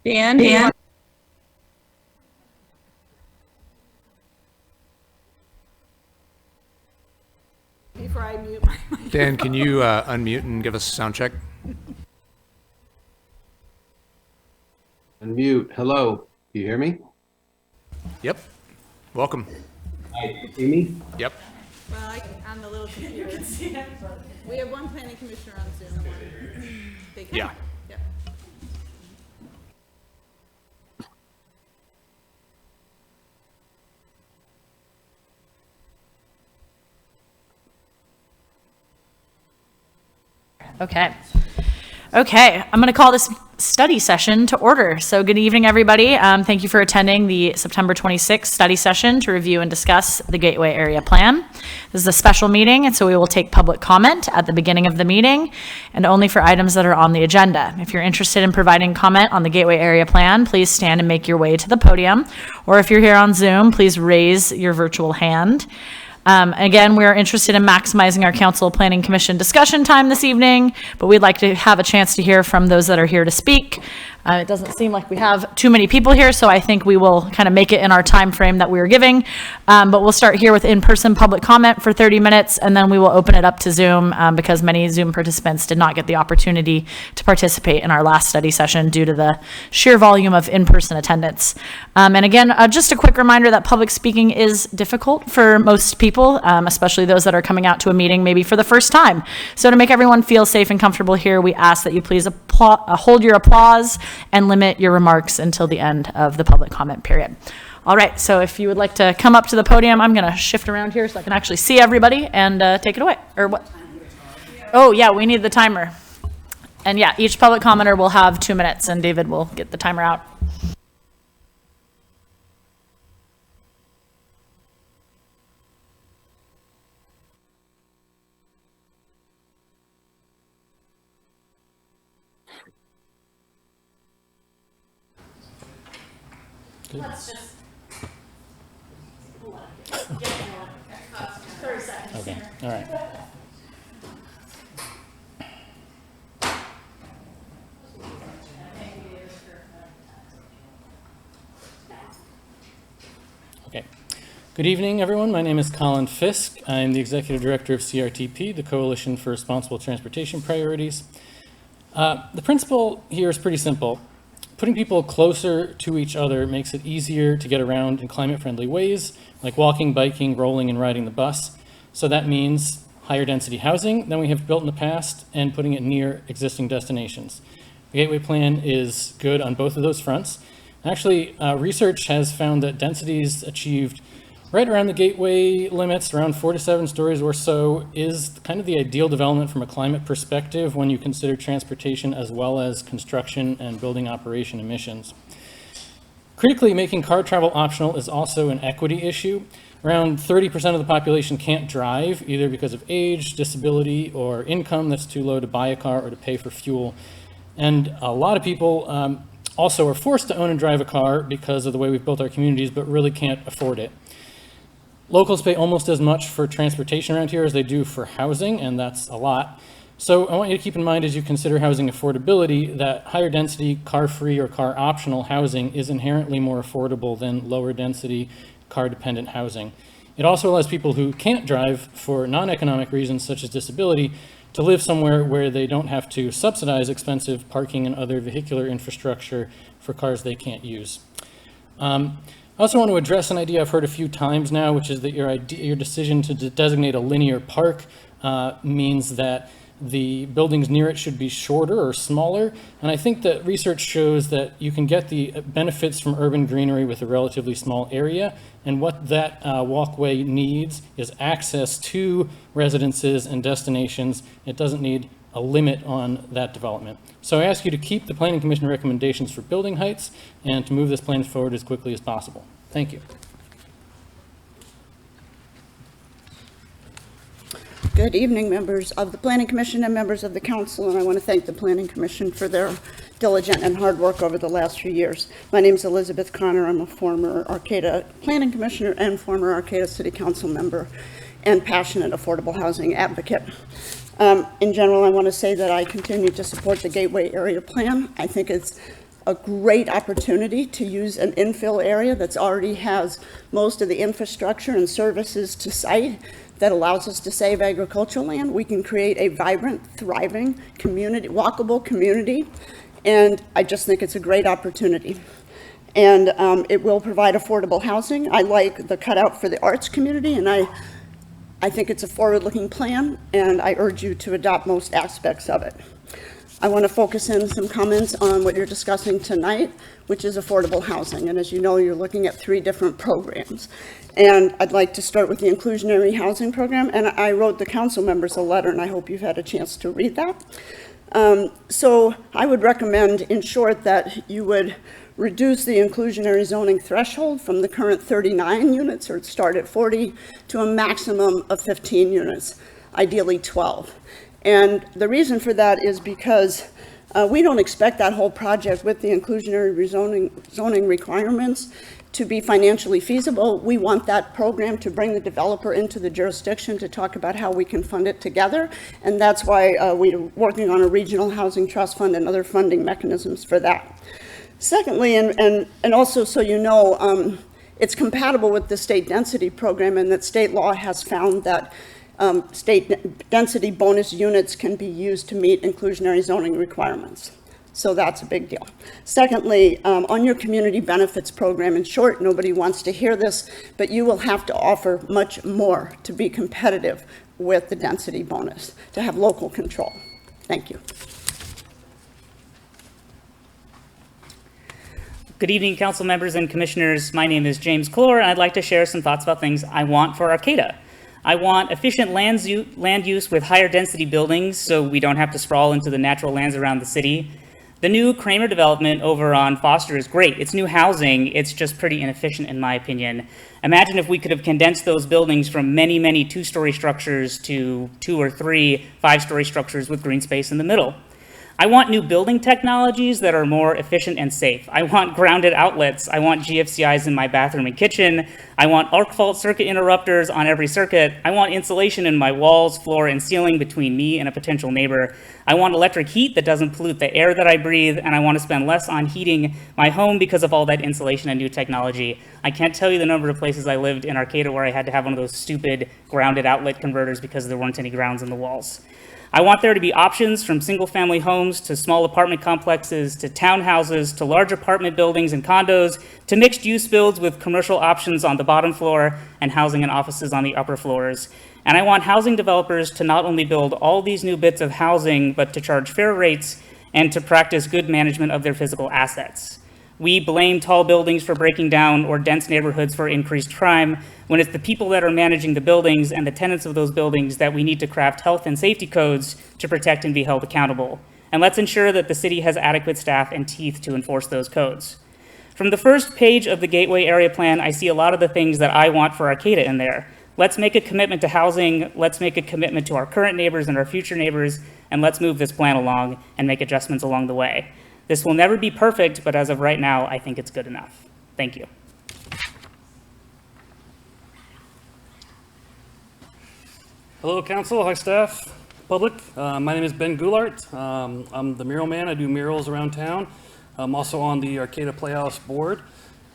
Dan? Before I mute my mic. Dan, can you unmute and give us a sound check? Unmute. Hello. Do you hear me? Yep. Welcome. Hi. Can you see me? Yep. Well, on the little computer. You can see it. We have one planning commissioner on Zoom. They can. Yeah. Yep. Okay, I'm going to call this study session to order. So good evening, everybody. Thank you for attending the September 26th study session to review and discuss the Gateway Area Plan. This is a special meeting, and so we will take public comment at the beginning of the meeting and only for items that are on the agenda. If you're interested in providing comment on the Gateway Area Plan, please stand and make your way to the podium. Or if you're here on Zoom, please raise your virtual hand. Again, we are interested in maximizing our Council Planning Commission discussion time this evening, but we'd like to have a chance to hear from those that are here to speak. It doesn't seem like we have too many people here, so I think we will kind of make it in our time frame that we were giving. But we'll start here with in-person public comment for 30 minutes, and then we will open it up to Zoom because many Zoom participants did not get the opportunity to participate in our last study session due to the sheer volume of in-person attendance. And again, just a quick reminder that public speaking is difficult for most people, especially those that are coming out to a meeting maybe for the first time. So to make everyone feel safe and comfortable here, we ask that you please hold your applause and limit your remarks until the end of the public comment period. All right, so if you would like to come up to the podium, I'm going to shift around here so I can actually see everybody and take it away. Or what? Oh, yeah, we need the timer. And yeah, each public commenter will have 2 minutes, and David will get the timer out. Let's just 30 seconds. Okay, all right. Okay. Good evening, everyone. My name is Colin Fisk. I'm the Executive Director of CRTP, the Coalition for Responsible Transportation Priorities. The principle here is pretty simple. Putting people closer to each other makes it easier to get around in climate-friendly ways, like walking, biking, rolling, and riding the bus. So that means higher density housing than we have built in the past and putting it near existing destinations. The Gateway Plan is good on both of those fronts. Actually, research has found that densities achieved right around the gateway limits, around 4 to 7 stories or so, is kind of the ideal development from a climate perspective when you consider transportation as well as construction and building operation emissions. Critically, making car travel optional is also an equity issue. Around 30% of the population can't drive, either because of age, disability, or income that's too low to buy a car or to pay for fuel. And a lot of people also are forced to own and drive a car because of the way we've built our communities, but really can't afford it. Locals pay almost as much for transportation around here as they do for housing, and that's a lot. So I want you to keep in mind as you consider housing affordability that higher density, car-free or car-optional housing is inherently more affordable than lower density, car-dependent housing. It also allows people who can't drive for non-economic reasons such as disability to live somewhere where they don't have to subsidize expensive parking and other vehicular infrastructure for cars they can't use. I also want to address an idea I've heard a few times now, which is that your decision to designate a linear park means that the buildings near it should be shorter or smaller. And I think that research shows that you can get the benefits from urban greenery with a relatively small area. And what that walkway needs is access to residences and destinations. It doesn't need a limit on that development. So I ask you to keep the Planning Commission recommendations for building heights and to move this plan forward as quickly as possible. Thank you. Good evening, members of the Planning Commission and members of the Council, and I want to thank the Planning Commission for their diligent and hard work over the last few years. My name is Elizabeth Connor. I'm a former Arcata Planning Commissioner and former Arcata City Council member and passionate affordable housing advocate. In general, I want to say that I continue to support the Gateway Area Plan. I think it's a great opportunity to use an infill area that's already has most of the infrastructure and services to site that allows us to save agricultural land. We can create a vibrant, thriving community, walkable community, and I just think it's a great opportunity. And it will provide affordable housing. I like the cutout for the arts community, and I think it's a forward-looking plan, and I urge you to adopt most aspects of it. I want to focus in some comments on what you're discussing tonight, which is affordable housing. And as you know, you're looking at 3 different programs. And I'd like to start with the inclusionary housing program. And I wrote the council members a letter, and I hope you've had a chance to read that. So I would recommend, in short, that you would reduce the inclusionary zoning threshold from the current 39 units, or start at 40, to a maximum of 15 units, ideally 12. And the reason for that is because we don't expect that whole project with the inclusionary zoning requirements to be financially feasible. We want that program to bring the developer into the jurisdiction to talk about how we can fund it together. And that's why we're working on a regional housing trust fund and other funding mechanisms for that. Secondly, and also so you know, it's compatible with the state density program, and that state law has found that state density bonus units can be used to meet inclusionary zoning requirements. So that's a big deal. Secondly, on your community benefits program, in short, nobody wants to hear this, but you will have to offer much more to be competitive with the density bonus, to have local control. Thank you. Good evening, council members and commissioners. My name is James Clore, and I'd like to share some thoughts about things I want for Arcata. I want efficient land use with higher density buildings so we don't have to sprawl into the natural lands around the city. The new Kramer development over on Foster is great. It's new housing. It's just pretty inefficient in my opinion. Imagine if we could have condensed those buildings from many, many 2-story structures to 2 or 3 5-story structures with green space in the middle. I want new building technologies that are more efficient and safe. I want grounded outlets. I want GFCIs in my bathroom and kitchen. I want arc fault circuit interrupters on every circuit. I want insulation in my walls, floor, and ceiling between me and a potential neighbor. I want electric heat that doesn't pollute the air that I breathe, and I want to spend less on heating my home because of all that insulation and new technology. I can't tell you the number of places I lived in Arcata where I had to have one of those stupid grounded outlet converters because there weren't any grounds in the walls. I want there to be options from single-family homes to small apartment complexes to townhouses to large apartment buildings and condos to mixed-use builds with commercial options on the bottom floor and housing and offices on the upper floors. And I want housing developers to not only build all these new bits of housing, but to charge fair rates and to practice good management of their physical assets. We blame tall buildings for breaking down or dense neighborhoods for increased crime, when it's the people that are managing the buildings and the tenants of those buildings that we need to craft health and safety codes to protect and be held accountable. And let's ensure that the city has adequate staff and teeth to enforce those codes. From the first page of the Gateway Area Plan, I see a lot of the things that I want for Arcata in there. Let's make a commitment to housing, let's make a commitment to our current neighbors and our future neighbors, and let's move this plan along and make adjustments along the way. This will never be perfect, but as of right now, I think it's good enough. Thank you. Hello, council, hi staff, public. My name is Ben Goulart. I'm the mural man. I do murals around town. I'm also on the Arcata Playhouse board,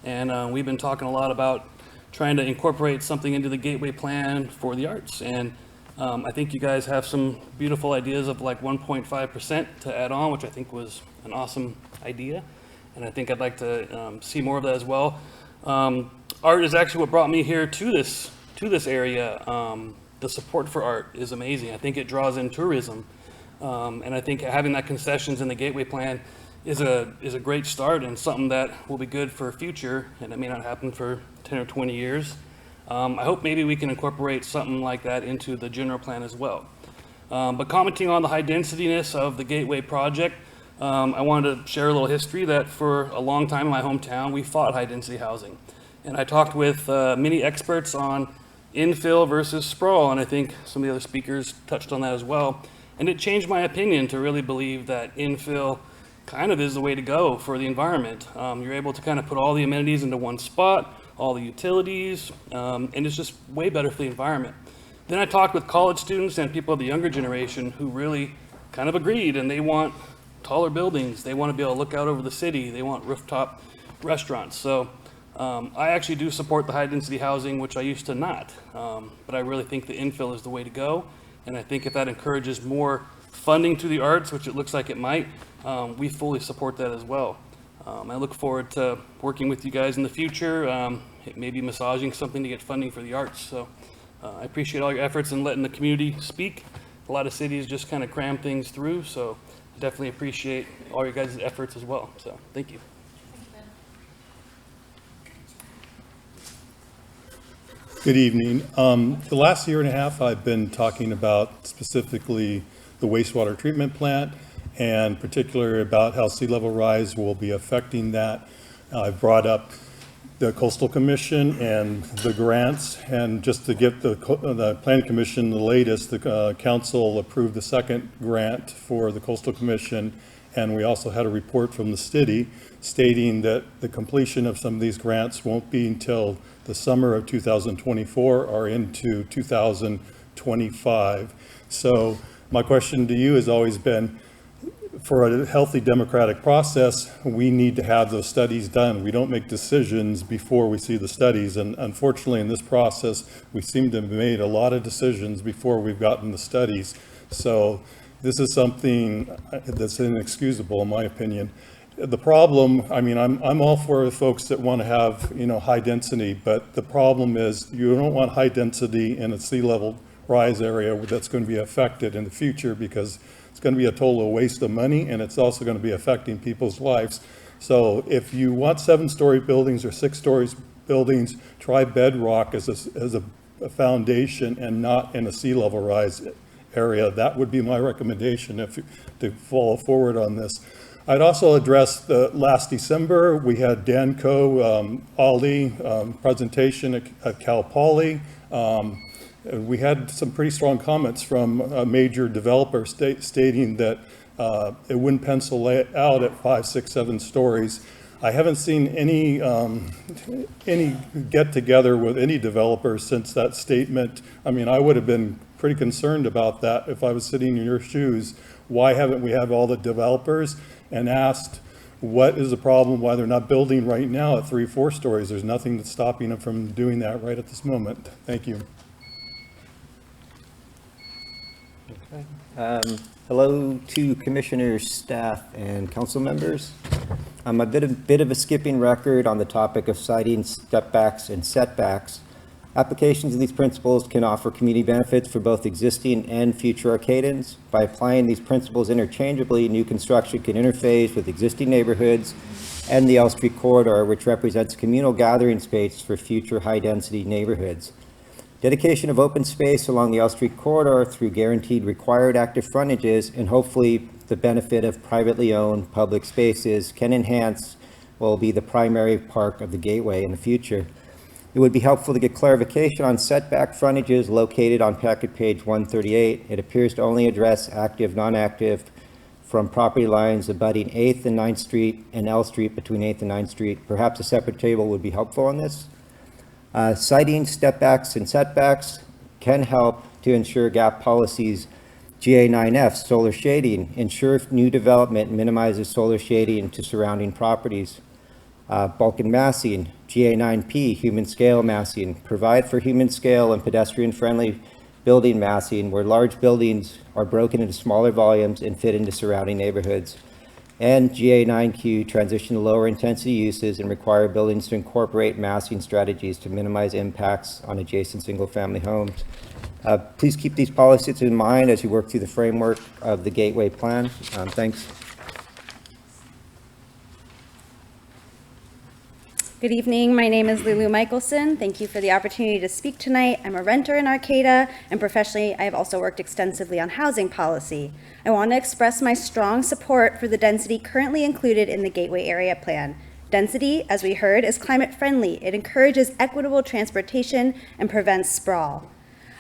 and we've been talking a lot about trying to incorporate something into the Gateway Plan for the arts. And I think you guys have some beautiful ideas of like 1.5% to add on, which I think was an awesome idea. And I think I'd like to see more of that as well. Art is actually what brought me here to this area. The support for art is amazing. I think it draws in tourism. And I think having that concessions in the Gateway Plan is a great start and something that will be good for future, and it may not happen for 10 or 20 years. I hope maybe we can incorporate something like that into the general plan as well. But commenting on the high densityness of the Gateway project, I wanted to share a little history that for a long time in my hometown, we fought high density housing. And I talked with many experts on infill versus sprawl, and I think some of the other speakers touched on that as well. And it changed my opinion to really believe that infill kind of is the way to go for the environment. You're able to kind of put all the amenities into one spot, all the utilities, and it's just way better for the environment. Then I talked with college students and people of the younger generation who really kind of agreed, and they want taller buildings. They want to be able to look out over the city. They want rooftop restaurants. So I actually do support the high-density housing, which I used to not. But I really think the infill is the way to go. And I think if that encourages more funding to the arts, which it looks like it might, we fully support that as well. I look forward to working with you guys in the future, maybe massaging something to get funding for the arts. So I appreciate all your efforts in letting the community speak. A lot of cities just kind of cram things through, so I definitely appreciate all your guys' efforts as well. So thank you. Good evening. The last year and a half, I've been talking about specifically the wastewater treatment plant, and particularly about how sea level rise will be affecting that. I've brought up the Coastal Commission and the grants, and just to get the Planning Commission the latest, the council approved the second grant for the Coastal Commission, and we also had a report from the city stating that the completion of some of these grants won't be until the summer of 2024 or into 2025. So my question to you has always been, for a healthy democratic process, we need to have those studies done. We don't make decisions before we see the studies. And unfortunately, in this process, we seem to have made a lot of decisions before we've gotten the studies. So this is something that's inexcusable, in my opinion. The problem, I mean, I'm all for the folks that want to have, high density, but the problem is you don't want high density in a sea level rise area that's going to be affected in the future, because it's going to be a total waste of money, and it's also going to be affecting people's lives. So if you want 7-story buildings or 6-story buildings, try bedrock as a foundation and not in a sea level rise area. That would be my recommendation to follow forward on this. I'd also address the last December, we had Danco Ali presentation at Cal Poly. We had some pretty strong comments from a major developer stating that it wouldn't pencil out at 5, 6, 7 stories. I haven't seen any get together with any developers since that statement. I mean, I would have been pretty concerned about that if I was sitting in your shoes. Why haven't we had all the developers and asked what is the problem, why they're not building right now at 3, 4 stories? There's nothing that's stopping them from doing that right at this moment. Thank you. Hello to commissioners, staff, and council members. I'm a bit of a skipping record on the topic of citing stepbacks and setbacks. Applications of these principles can offer community benefits for both existing and future Arcatans. By applying these principles interchangeably, new construction can interface with existing neighborhoods and the L Street corridor, which represents a communal gathering space for future high-density neighborhoods. Dedication of open space along the L Street corridor through guaranteed required active frontages and hopefully the benefit of privately owned public spaces can enhance what will be the primary park of the Gateway in the future. It would be helpful to get clarification on setback frontages located on packet page 138. It appears to only address active, non-active from property lines abutting 8th and 9th Street and L Street between 8th and 9th Street. Perhaps a separate table would be helpful on this. Citing stepbacks and setbacks can help to ensure gap policies. GA9F, solar shading, ensure new development minimizes solar shading to surrounding properties. Balkan massing, GA9P, human scale massing, provide for human scale and pedestrian friendly building massing where large buildings are broken into smaller volumes and fit into surrounding neighborhoods. And GA9Q, transition to lower intensity uses and require buildings to incorporate massing strategies to minimize impacts on adjacent single family homes. Please keep these policies in mind as you work through the framework of the Gateway Plan. Thanks. Good evening. My name is Lulu Michelson. Thank you for the opportunity to speak tonight. I'm a renter in Arcata, and professionally, I have also worked extensively on housing policy. I want to express my strong support for the density currently included in the Gateway Area Plan. Density, as we heard, is climate friendly. It encourages equitable transportation and prevents sprawl.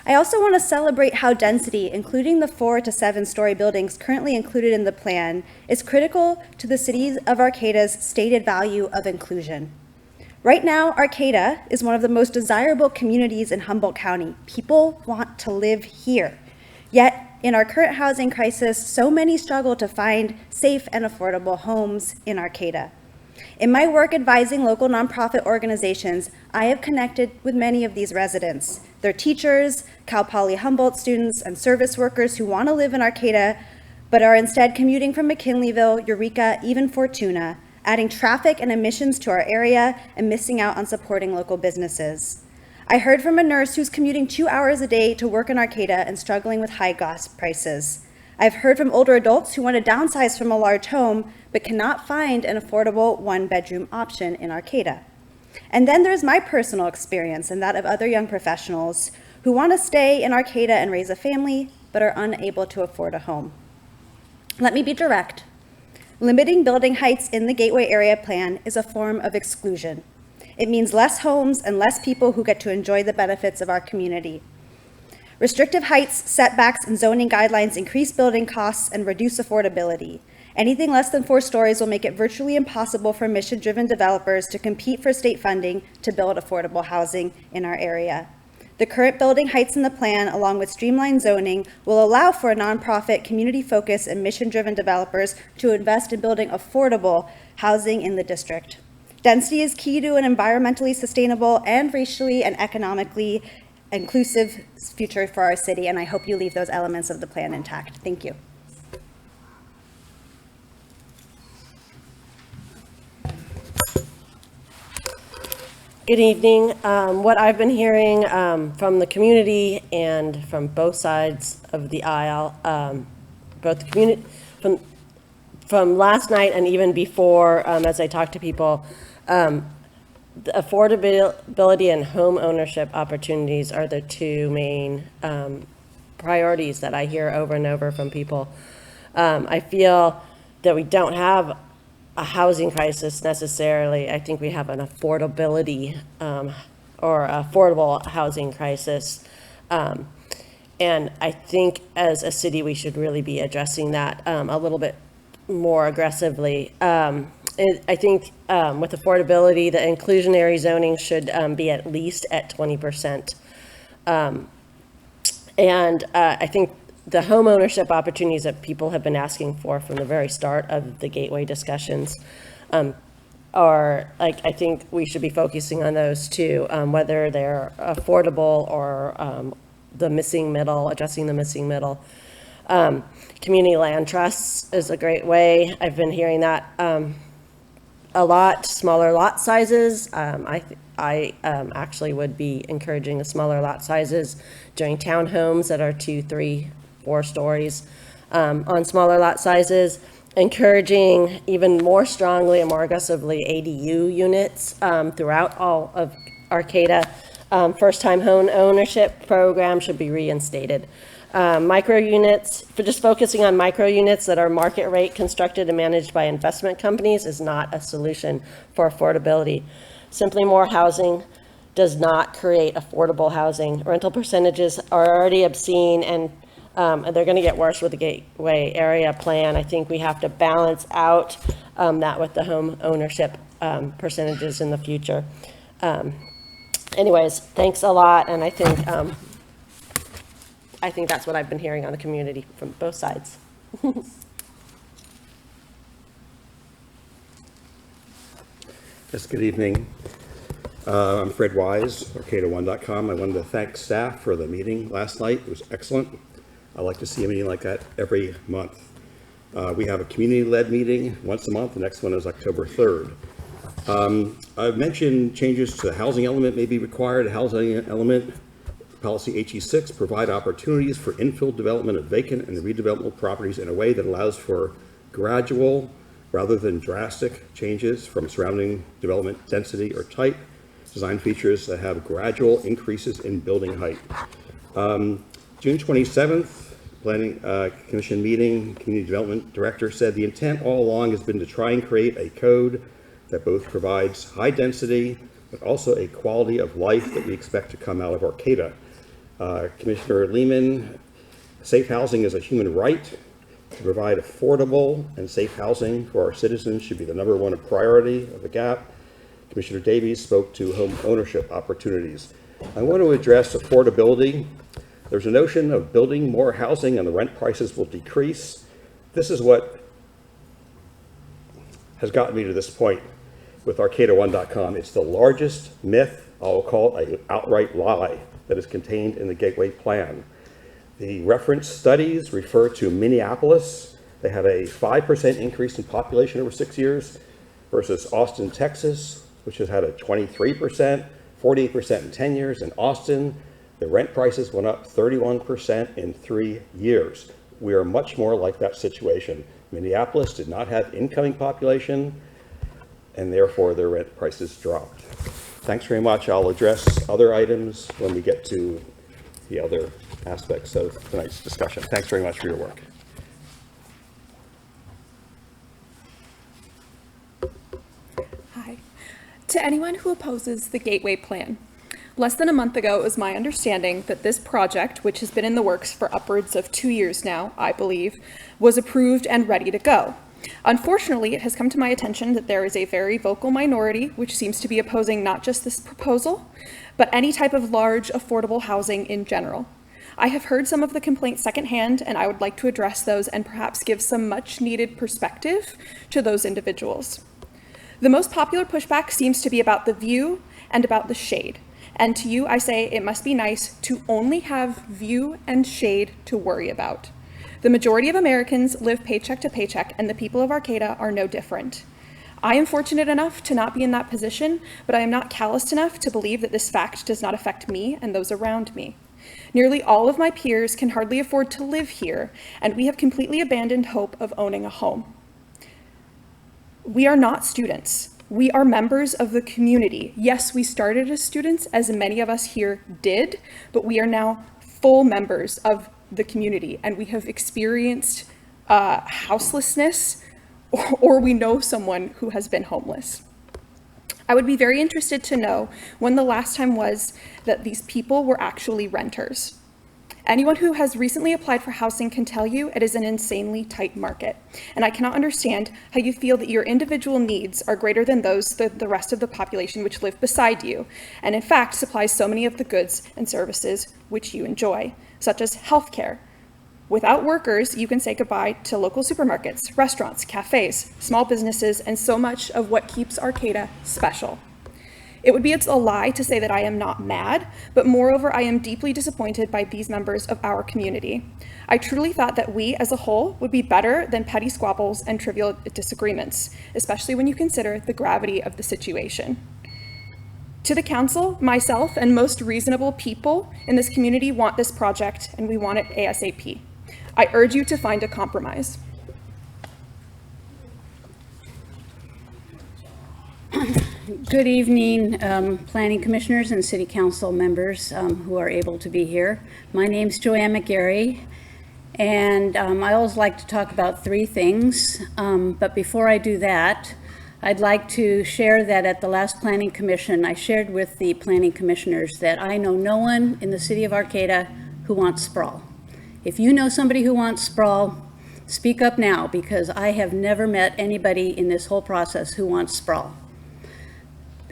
I also want to celebrate how density, including the 4 to 7 story buildings currently included in the plan, is critical to the city of Arcata's stated value of inclusion. Right now, Arcata is one of the most desirable communities in Humboldt County. People want to live here. Yet, in our current housing crisis, so many struggle to find safe and affordable homes in Arcata. In my work advising local nonprofit organizations, I have connected with many of these residents. They're teachers, Cal Poly Humboldt students, and service workers who want to live in Arcata, but are instead commuting from McKinleyville, Eureka, even Fortuna, adding traffic and emissions to our area and missing out on supporting local businesses. I heard from a nurse who's commuting 2 hours a day to work in Arcata and struggling with high gas prices. I've heard from older adults who want to downsize from a large home but cannot find an affordable one-bedroom option in Arcata. And then there's my personal experience and that of other young professionals who want to stay in Arcata and raise a family but are unable to afford a home. Let me be direct. Limiting building heights in the Gateway Area Plan is a form of exclusion. It means less homes and less people who get to enjoy the benefits of our community. Restrictive heights, setbacks, and zoning guidelines increase building costs and reduce affordability. Anything less than 4 stories will make it virtually impossible for mission-driven developers to compete for state funding to build affordable housing in our area. The current building heights in the plan, along with streamlined zoning, will allow for a nonprofit, community-focused, and mission-driven developers to invest in building affordable housing in the district. Density is key to an environmentally sustainable and racially and economically inclusive future for our city, and I hope you leave those elements of the plan intact. Thank you. Good evening. What I've been hearing from the community and from both sides of the aisle, both the community, from last night and even before, as I talked to people, the affordability and home ownership opportunities are the 2 main priorities that I hear over and over from people. I feel that we don't have a housing crisis necessarily. I think we have an affordability or affordable housing crisis. And I think as a city, we should really be addressing that a little bit more aggressively. I think with affordability, the inclusionary zoning should be at least at 20%. And I think the home ownership opportunities that people have been asking for from the very start of the Gateway discussions are, like, I think we should be focusing on those too, whether they're affordable or the missing middle, addressing the missing middle. Community land trusts is a great way. I've been hearing that a lot. Smaller lot sizes. I actually would be encouraging the smaller lot sizes, doing townhomes that are 2, 3, 4 stories on smaller lot sizes, encouraging even more strongly and more aggressively ADU units throughout all of Arcata. First-time home ownership program should be reinstated. Micro units, for just focusing on micro units that are market rate constructed and managed by investment companies is not a solution for affordability. Simply more housing does not create affordable housing. Rental percentages are already obscene and they're going to get worse with the Gateway Area Plan. I think we have to balance out that with the home ownership percentages in the future. Anyways, thanks a lot, and I think that's what I've been hearing on the community from both sides. Yes, good evening. I'm Fred Wise, Arcata1.com. I wanted to thank staff for the meeting last night. It was excellent. I like to see a meeting like that every month. We have a community-led meeting once a month. The next one is October 3rd. I've mentioned changes to the housing element may be required. Housing element, policy HE6, provide opportunities for infill development of vacant and redevelopment properties in a way that allows for gradual rather than drastic changes from surrounding development density or type. Design features that have gradual increases in building height. June 27th, Planning Commission meeting, Community Development Director said the intent all along has been to try and create a code that both provides high density, but also a quality of life that we expect to come out of Arcata. Commissioner Lehman, safe housing is a human right. To provide affordable and safe housing for our citizens should be the #1 priority of the GAP. Commissioner Davies spoke to home ownership opportunities. I want to address affordability. There's a notion of building more housing and the rent prices will decrease. This is what has gotten me to this point with Arcata1.com. It's the largest myth, I'll call it an outright lie, that is contained in the Gateway Plan. The reference studies refer to Minneapolis. They have a 5% increase in population over 6 years versus Austin, Texas, which has had a 23%, 48% in 10 years. In Austin, the rent prices went up 31% in 3 years. We are much more like that situation. Minneapolis did not have incoming population, and therefore their rent prices dropped. Thanks very much. I'll address other items when we get to the other aspects of tonight's discussion. Thanks very much for your work. Hi. To anyone who opposes the Gateway Plan, less than a month ago, it was my understanding that this project, which has been in the works for upwards of 2 years now, I believe, was approved and ready to go. Unfortunately, it has come to my attention that there is a very vocal minority which seems to be opposing not just this proposal, but any type of large affordable housing in general. I have heard some of the complaints secondhand, and I would like to address those and perhaps give some much needed perspective to those individuals. The most popular pushback seems to be about the view and about the shade. And to you, I say it must be nice to only have view and shade to worry about. The majority of Americans live paycheck to paycheck, and the people of Arcata are no different. I am fortunate enough to not be in that position, but I am not calloused enough to believe that this fact does not affect me and those around me. Nearly all of my peers can hardly afford to live here, and we have completely abandoned hope of owning a home. We are not students. We are members of the community. Yes, we started as students, as many of us here did, but we are now full members of the community, and we have experienced houselessness, or we know someone who has been homeless. I would be very interested to know when the last time was that these people were actually renters. Anyone who has recently applied for housing can tell you it is an insanely tight market, and I cannot understand how you feel that your individual needs are greater than those of the rest of the population which live beside you, and in fact supplies so many of the goods and services which you enjoy, such as healthcare. Without workers, you can say goodbye to local supermarkets, restaurants, cafes, small businesses, and so much of what keeps Arcata special. It would be a lie to say that I am not mad, but moreover, I am deeply disappointed by these members of our community. I truly thought that we as a whole would be better than petty squabbles and trivial disagreements, especially when you consider the gravity of the situation. To the council, myself, and most reasonable people in this community want this project, and we want it ASAP. I urge you to find a compromise. Good evening, planning commissioners and city council members who are able to be here. My name's Joanne McGarry, and I always like to talk about three things. But before I do that, I'd like to share that at the last planning commission, I shared with the planning commissioners that I know no one in the city of Arcata who wants sprawl. If you know somebody who wants sprawl, speak up now, because I have never met anybody in this whole process who wants sprawl.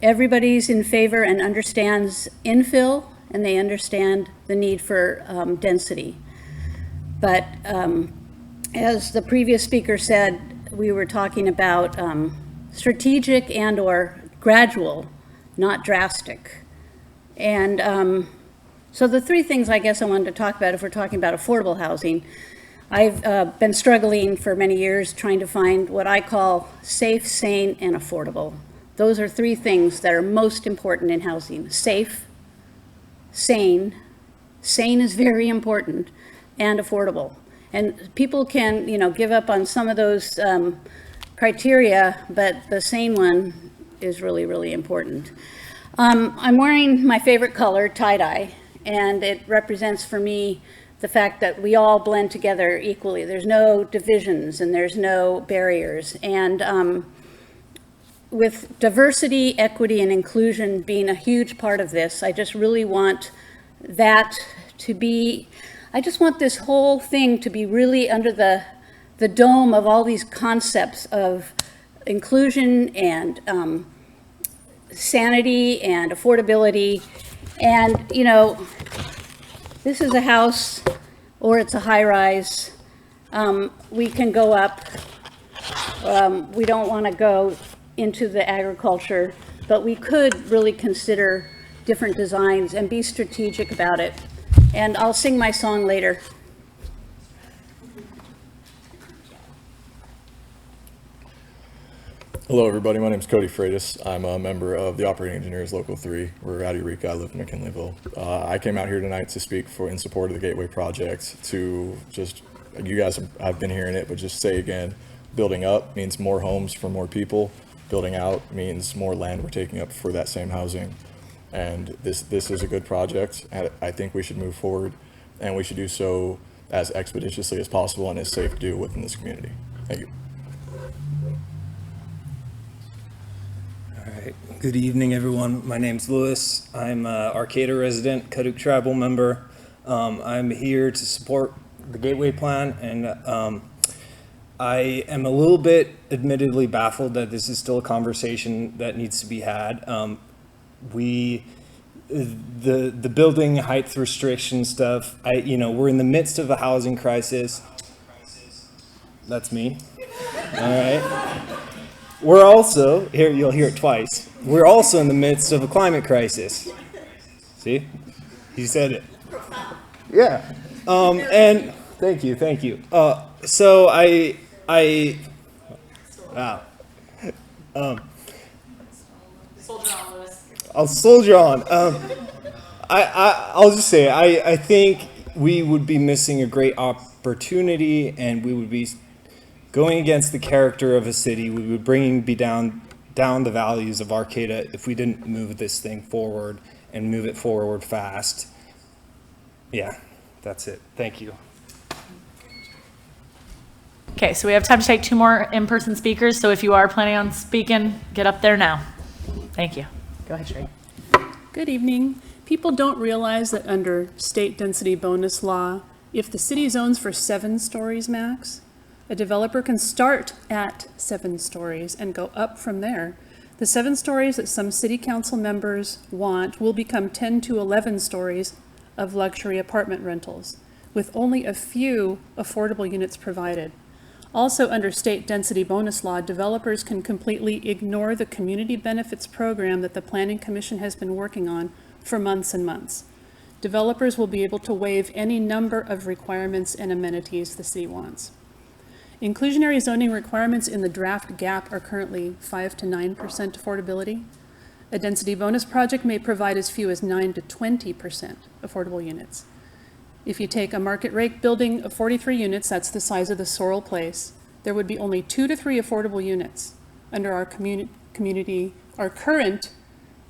Everybody's in favor and understands infill, and they understand the need for density. But as the previous speaker said, we were talking about strategic and or gradual, not drastic. And so the three things I guess I wanted to talk about, if we're talking about affordable housing, I've been struggling for many years trying to find what I call safe, sane, and affordable. Those are three things that are most important in housing: safe, sane is very important, and affordable. And people can, give up on some of those criteria, but the sane one is really, really important. I'm wearing my favorite color, tie-dye, and it represents for me the fact that we all blend together equally. There's no divisions and there's no barriers. And with diversity, equity, and inclusion being a huge part of this, I just really want that to be, I just want this whole thing to be really under the dome of all these concepts of inclusion and sanity and affordability. And, This is a house, or it's a high-rise. We can go up. We don't want to go into the agriculture, but we could really consider different designs and be strategic about it. And I'll sing my song later. Hello, everybody. My name is Cody Freitas. I'm a member of the Operating Engineers Local 3. We're out of Eureka. I live in McKinleyville. I came out here tonight to speak in support of the Gateway project. To just, you guys have been hearing it, but just say again, building up means more homes for more people. Building out means more land we're taking up for that same housing. And this is a good project. I think we should move forward, and we should do so as expeditiously as possible and as safe to do within this community. Thank you. All right. Good evening, everyone. My name's Louis. I'm an Arcata resident, Kaduk tribal member. I'm here to support the Gateway Plan, and I am a little bit admittedly baffled that this is still a conversation that needs to be had. The building height restriction stuff, we're in the midst of a housing crisis. That's me. All right. We're also, here you'll hear it twice, we're also in the midst of a climate crisis. See? He said it. Yeah. And thank you. So wow. Soldier on, Louis. I'll soldier on. I'll just say, I think we would be missing a great opportunity, and we would be going against the character of a city. We would be down the values of Arcata if we didn't move this thing forward and move it forward fast. Yeah, that's it. Thank you. Okay, so we have time to take 2 more in-person speakers. So if you are planning on speaking, get up there now. Thank you. Go ahead, Sherry. Good evening. People don't realize that under state density bonus law, if the city zones for 7 stories max, a developer can start at 7 stories and go up from there. The 7 stories that some city council members want will become 10 to 11 stories of luxury apartment rentals, with only a few affordable units provided. Also, under state density bonus law, developers can completely ignore the community benefits program that the Planning Commission has been working on for months and months. Developers will be able to waive any number of requirements and amenities the city wants. Inclusionary zoning requirements in the draft GAP are currently 5 to 9% affordability. A density bonus project may provide as few as 9 to 20% affordable units. If you take a market rate building of 43 units, that's the size of the Sorrel Place, there would be only 2 to 3 affordable units under our current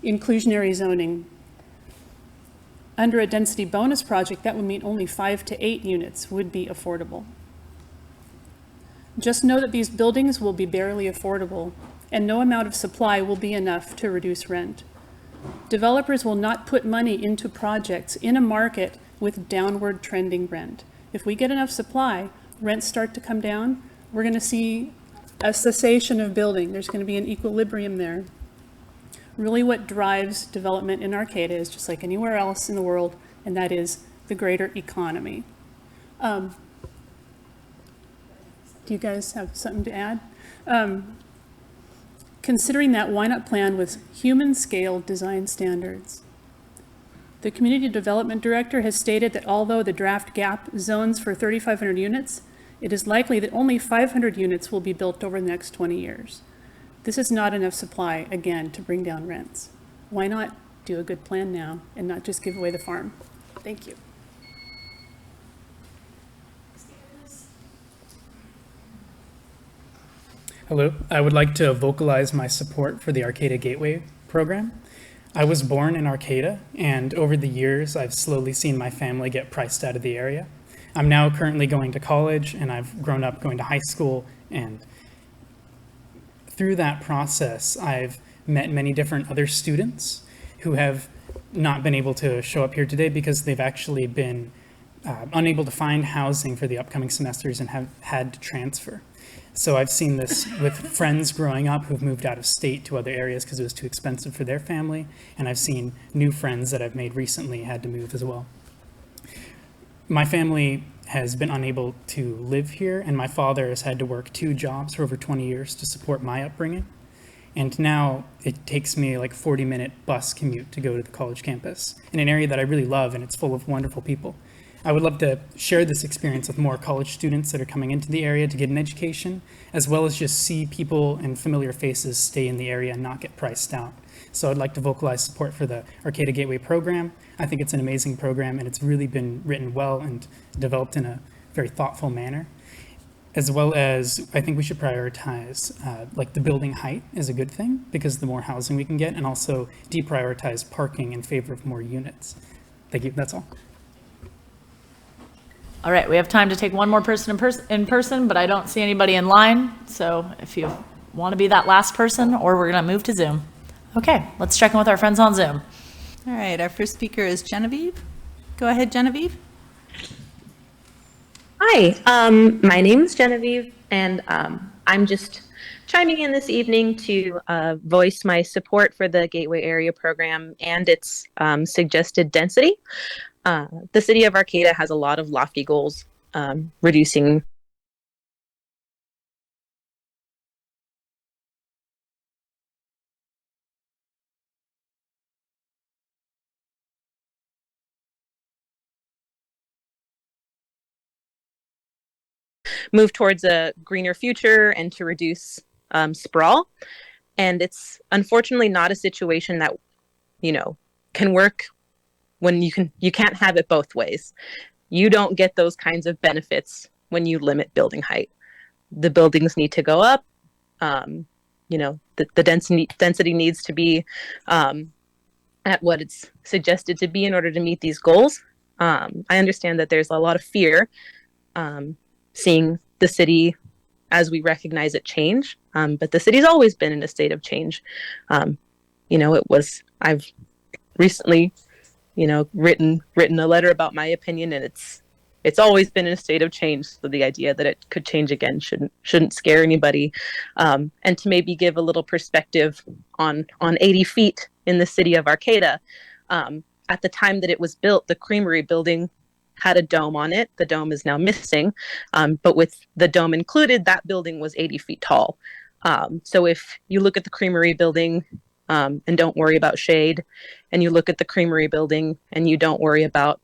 inclusionary zoning. Under a density bonus project, that would mean only 5 to 8 units would be affordable. Just know that these buildings will be barely affordable, and no amount of supply will be enough to reduce rent. Developers will not put money into projects in a market with downward trending rent. If we get enough supply, rents start to come down, we're going to see a cessation of building. There's going to be an equilibrium there. Really what drives development in Arcata is just like anywhere else in the world, and that is the greater economy. Do you guys have something to add? Considering that, why not plan with human scale design standards? The Community Development Director has stated that although the draft GAP zones for 3,500 units, it is likely that only 500 units will be built over the next 20 years. This is not enough supply, again, to bring down rents. Why not do a good plan now and not just give away the farm? Thank you. Hello, I would like to vocalize my support for the Arcata Gateway program. I was born in Arcata, and over the years, I've slowly seen my family get priced out of the area. I'm now currently going to college, and I've grown up going to high school, and through that process, I've met many different other students who have not been able to show up here today because they've actually been unable to find housing for the upcoming semesters and have had to transfer. So I've seen this with friends growing up who've moved out of state to other areas because it was too expensive for their family. And I've seen new friends that I've made recently had to move as well. My family has been unable to live here, and my father has had to work 2 jobs for over 20 years to support my upbringing. And now it takes me like a 40-minute bus commute to go to the college campus in an area that I really love, and it's full of wonderful people. I would love to share this experience with more college students that are coming into the area to get an education, as well as just see people and familiar faces stay in the area and not get priced out. So I'd like to vocalize support for the Arcata Gateway program. I think it's an amazing program, and it's really been written well and developed in a very thoughtful manner. As well as, I think we should prioritize, like the building height is a good thing because the more housing we can get, and also deprioritize parking in favor of more units. Thank you, that's all. All right, we have time to take one more person in person, but I don't see anybody in line. So if you want to be that last person, or we're going to move to Zoom. Okay, let's check in with our friends on Zoom. All right, our first speaker is Genevieve. Go ahead, Genevieve. Hi, my name is Genevieve, and I'm just chiming in this evening to voice my support for the Gateway Area Program and its suggested density. The city of Arcata has a lot of lofty goals, reducing move towards a greener future and to reduce sprawl. And it's unfortunately not a situation that, you know, can work when you can't have it both ways. You don't get those kinds of benefits when you limit building height. The buildings need to go up. You know, the density needs to be at what it's suggested to be in order to meet these goals. I understand that there's a lot of fear seeing the city as we recognize it change, but the city's always been in a state of change. You know, I've recently, you know, written a letter about my opinion, and it's always been in a state of change. So the idea that it could change again shouldn't scare anybody. And to maybe give a little perspective on 80 feet in the city of Arcata, at the time that it was built, the Creamery building had a dome on it. The dome is now missing, but with the dome included, that building was 80 feet tall. So if you look at the Creamery building and don't worry about shade, and you look at the Creamery building and you don't worry about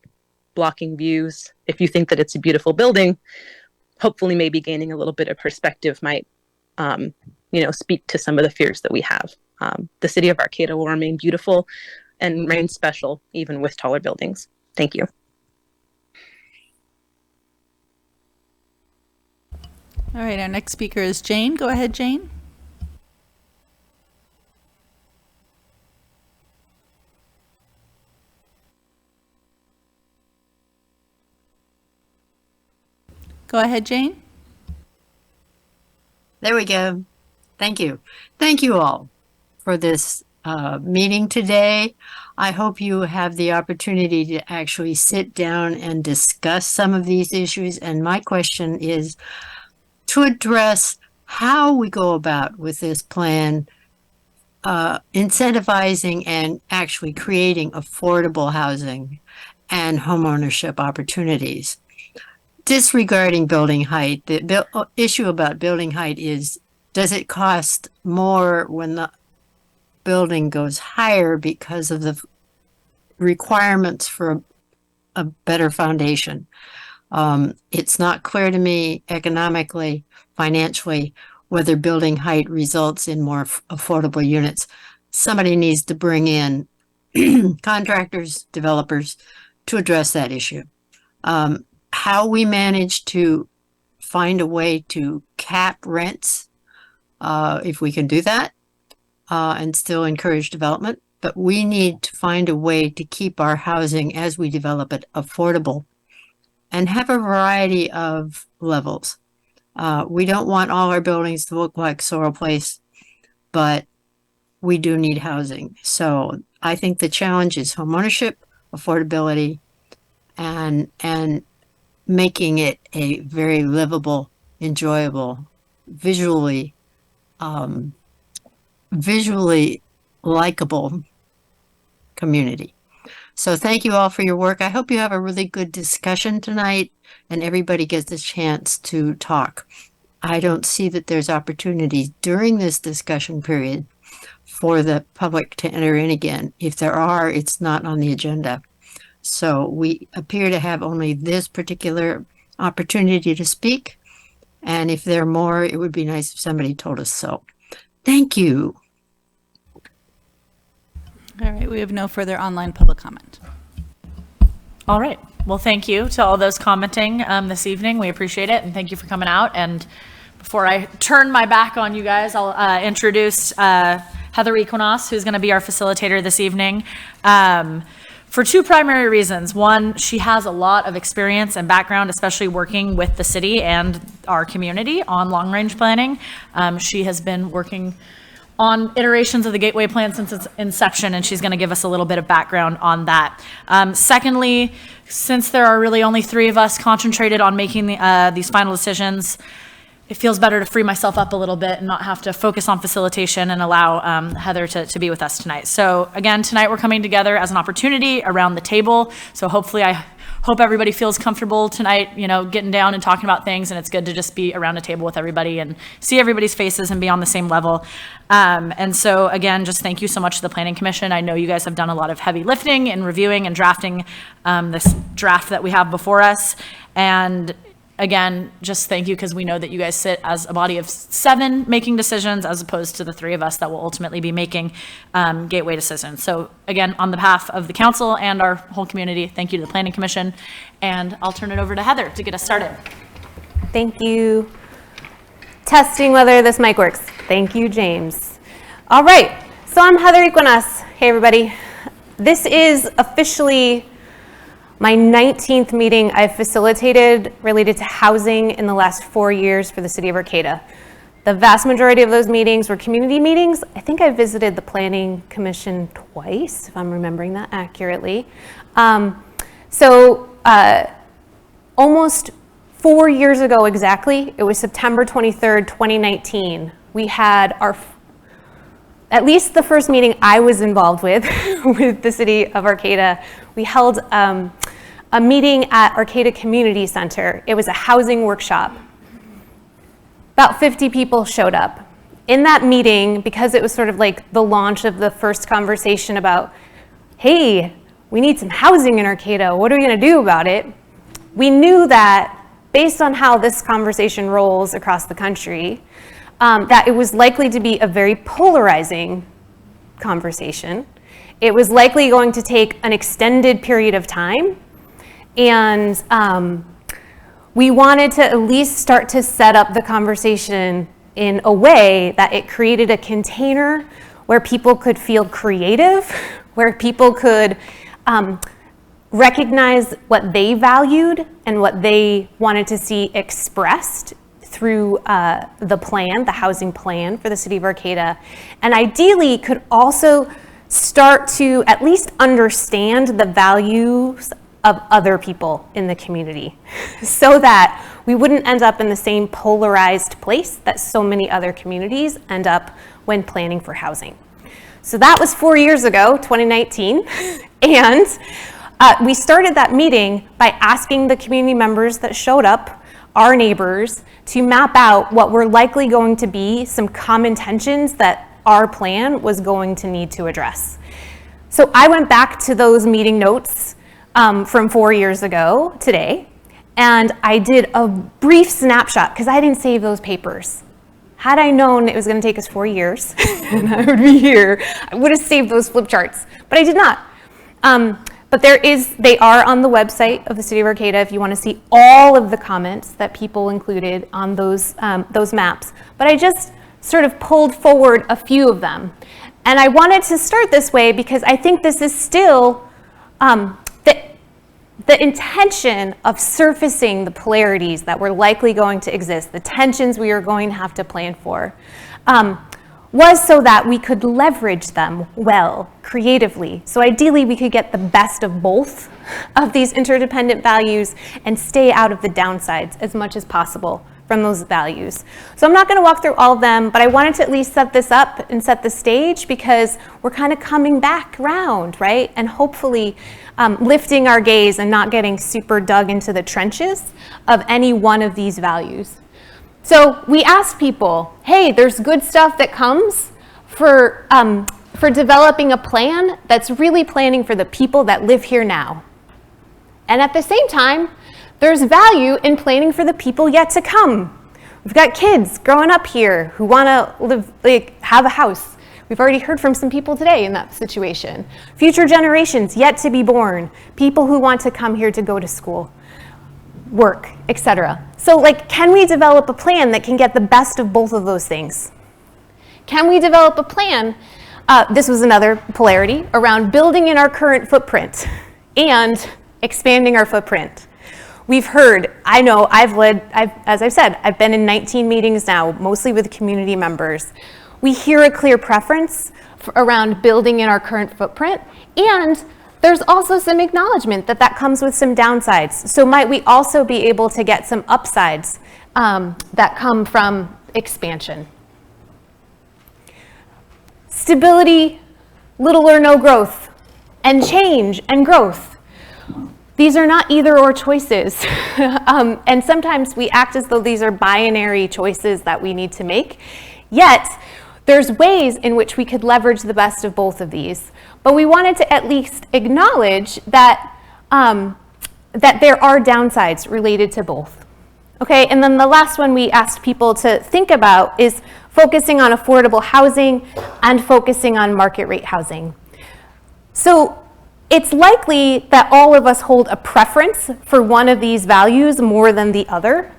blocking views, if you think that it's a beautiful building, hopefully maybe gaining a little bit of perspective might, you know, speak to some of the fears that we have. The city of Arcata will remain beautiful and remain special even with taller buildings. Thank you. All right, our next speaker is Jane. Go ahead, Jane. Go ahead, Jane. There we go. Thank you. Thank you all for this meeting today. I hope you have the opportunity to actually sit down and discuss some of these issues. And my question is to address how we go about with this plan, incentivizing and actually creating affordable housing and homeownership opportunities. Disregarding building height, the issue about building height is, does it cost more when the building goes higher because of the requirements for a better foundation? It's not clear to me economically, financially, whether building height results in more affordable units. Somebody needs to bring in contractors, developers to address that issue. How we manage to find a way to cap rents, if we can do that, and still encourage development. But we need to find a way to keep our housing as we develop it affordable and have a variety of levels. We don't want all our buildings to look like Sorrel Place, but we do need housing. So I think the challenge is homeownership, affordability, and making it a very livable, enjoyable, visually likable community. So thank you all for your work. I hope you have a really good discussion tonight and everybody gets a chance to talk. I don't see that there's opportunities during this discussion period for the public to enter in again. If there are, it's not on the agenda. So we appear to have only this particular opportunity to speak. And if there are more, it would be nice if somebody told us so. Thank you. All right, we have no further online public comment. All right. Well, thank you to all those commenting this evening. We appreciate it, and thank you for coming out. And before I turn my back on you guys, I'll introduce Heather Equinos, who's going to be our facilitator this evening. For two primary reasons. One, she has a lot of experience and background, especially working with the city and our community on long-range planning. She has been working on iterations of the Gateway Plan since its inception, and she's going to give us a little bit of background on that. Secondly, since there are really only three of us concentrated on making these final decisions, it feels better to free myself up a little bit and not have to focus on facilitation and allow Heather to be with us tonight. So again, tonight we're coming together as an opportunity around the table. So hopefully I hope everybody feels comfortable tonight, you know, getting down and talking about things, and it's good to just be around a table with everybody and see everybody's faces and be on the same level. And so again, just thank you so much to the Planning Commission. I know you guys have done a lot of heavy lifting and reviewing and drafting this draft that we have before us. And again, just thank you, because we know that you guys sit as a body of 7 making decisions as opposed to the 3 of us that will ultimately be making gateway decisions. So again, on behalf of the council and our whole community, thank you to the Planning Commission. And I'll turn it over to Heather to get us started. Thank you. Testing whether this mic works. Thank you, James. All right, so I'm Heather Equinos. Hey, everybody. This is officially my 19th meeting I've facilitated related to housing in the last 4 years for the city of Arcata. The vast majority of those meetings were community meetings. I think I visited the Planning Commission twice, if I'm remembering that accurately. Almost 4 years ago exactly, it was September 23rd, 2019, we had at least the first meeting I was involved with, with the city of Arcata. We held a meeting at Arcata Community Center. It was a housing workshop. About 50 people showed up. In that meeting, because it was sort of like the launch of the first conversation about, hey, we need some housing in Arcata, what are we gonna do about it? We knew that based on how this conversation rolls across the country, that it was likely to be a very polarizing conversation. It was likely going to take an extended period of time, and we wanted to at least start to set up the conversation in a way that it created a container where people could feel creative, where people could recognize what they valued and what they wanted to see expressed through the plan, the housing plan for the city of Arcata, and ideally could also start to at least understand the values of other people in the community so that we wouldn't end up in the same polarized place that so many other communities end up when planning for housing. So that was 4 years ago, 2019, and we started that meeting by asking the community members that showed up, our neighbors, to map out what were likely going to be some common tensions that our plan was going to need to address. So I went back to those meeting notes from 4 years ago today, and I did a brief snapshot because I didn't save those papers. Had I known it was going to take us 4 years and I would be here, I would have saved those flip charts, but I did not. But they are on the website of the City of Arcata if you want to see all of the comments that people included on those maps. But I just sort of pulled forward a few of them. And I wanted to start this way because I think this is still the intention of surfacing the polarities that were likely going to exist, the tensions we are going to have to plan for, was so that we could leverage them well, creatively. So ideally, we could get the best of both of these interdependent values and stay out of the downsides as much as possible from those values. So I'm not going to walk through all of them, but I wanted to at least set this up and set the stage because we're kind of coming back around, right? And hopefully lifting our gaze and not getting super dug into the trenches of any one of these values. So we asked people, hey, there's good stuff that comes for developing a plan that's really planning for the people that live here now. And at the same time, there's value in planning for the people yet to come. We've got kids growing up here who want to live, have a house. We've already heard from some people today in that situation. Future generations yet to be born, people who want to come here to go to school, work, etc. So can we develop a plan that can get the best of both of those things? Can we develop a plan, this was another polarity, around building in our current footprint and expanding our footprint? We've heard, I know, as I've said, I've been in 19 meetings now, mostly with community members. We hear a clear preference around building in our current footprint, and there's also some acknowledgement that that comes with some downsides. So might we also be able to get some upsides that come from expansion? Stability, little or no growth, and change and growth. These are not either or choices. And sometimes we act as though these are binary choices that we need to make. Yet, there's ways in which we could leverage the best of both of these. But we wanted to at least acknowledge that, that there are downsides related to both. Okay, and then the last one we asked people to think about is focusing on affordable housing and focusing on market rate housing. So it's likely that all of us hold a preference for one of these values more than the other.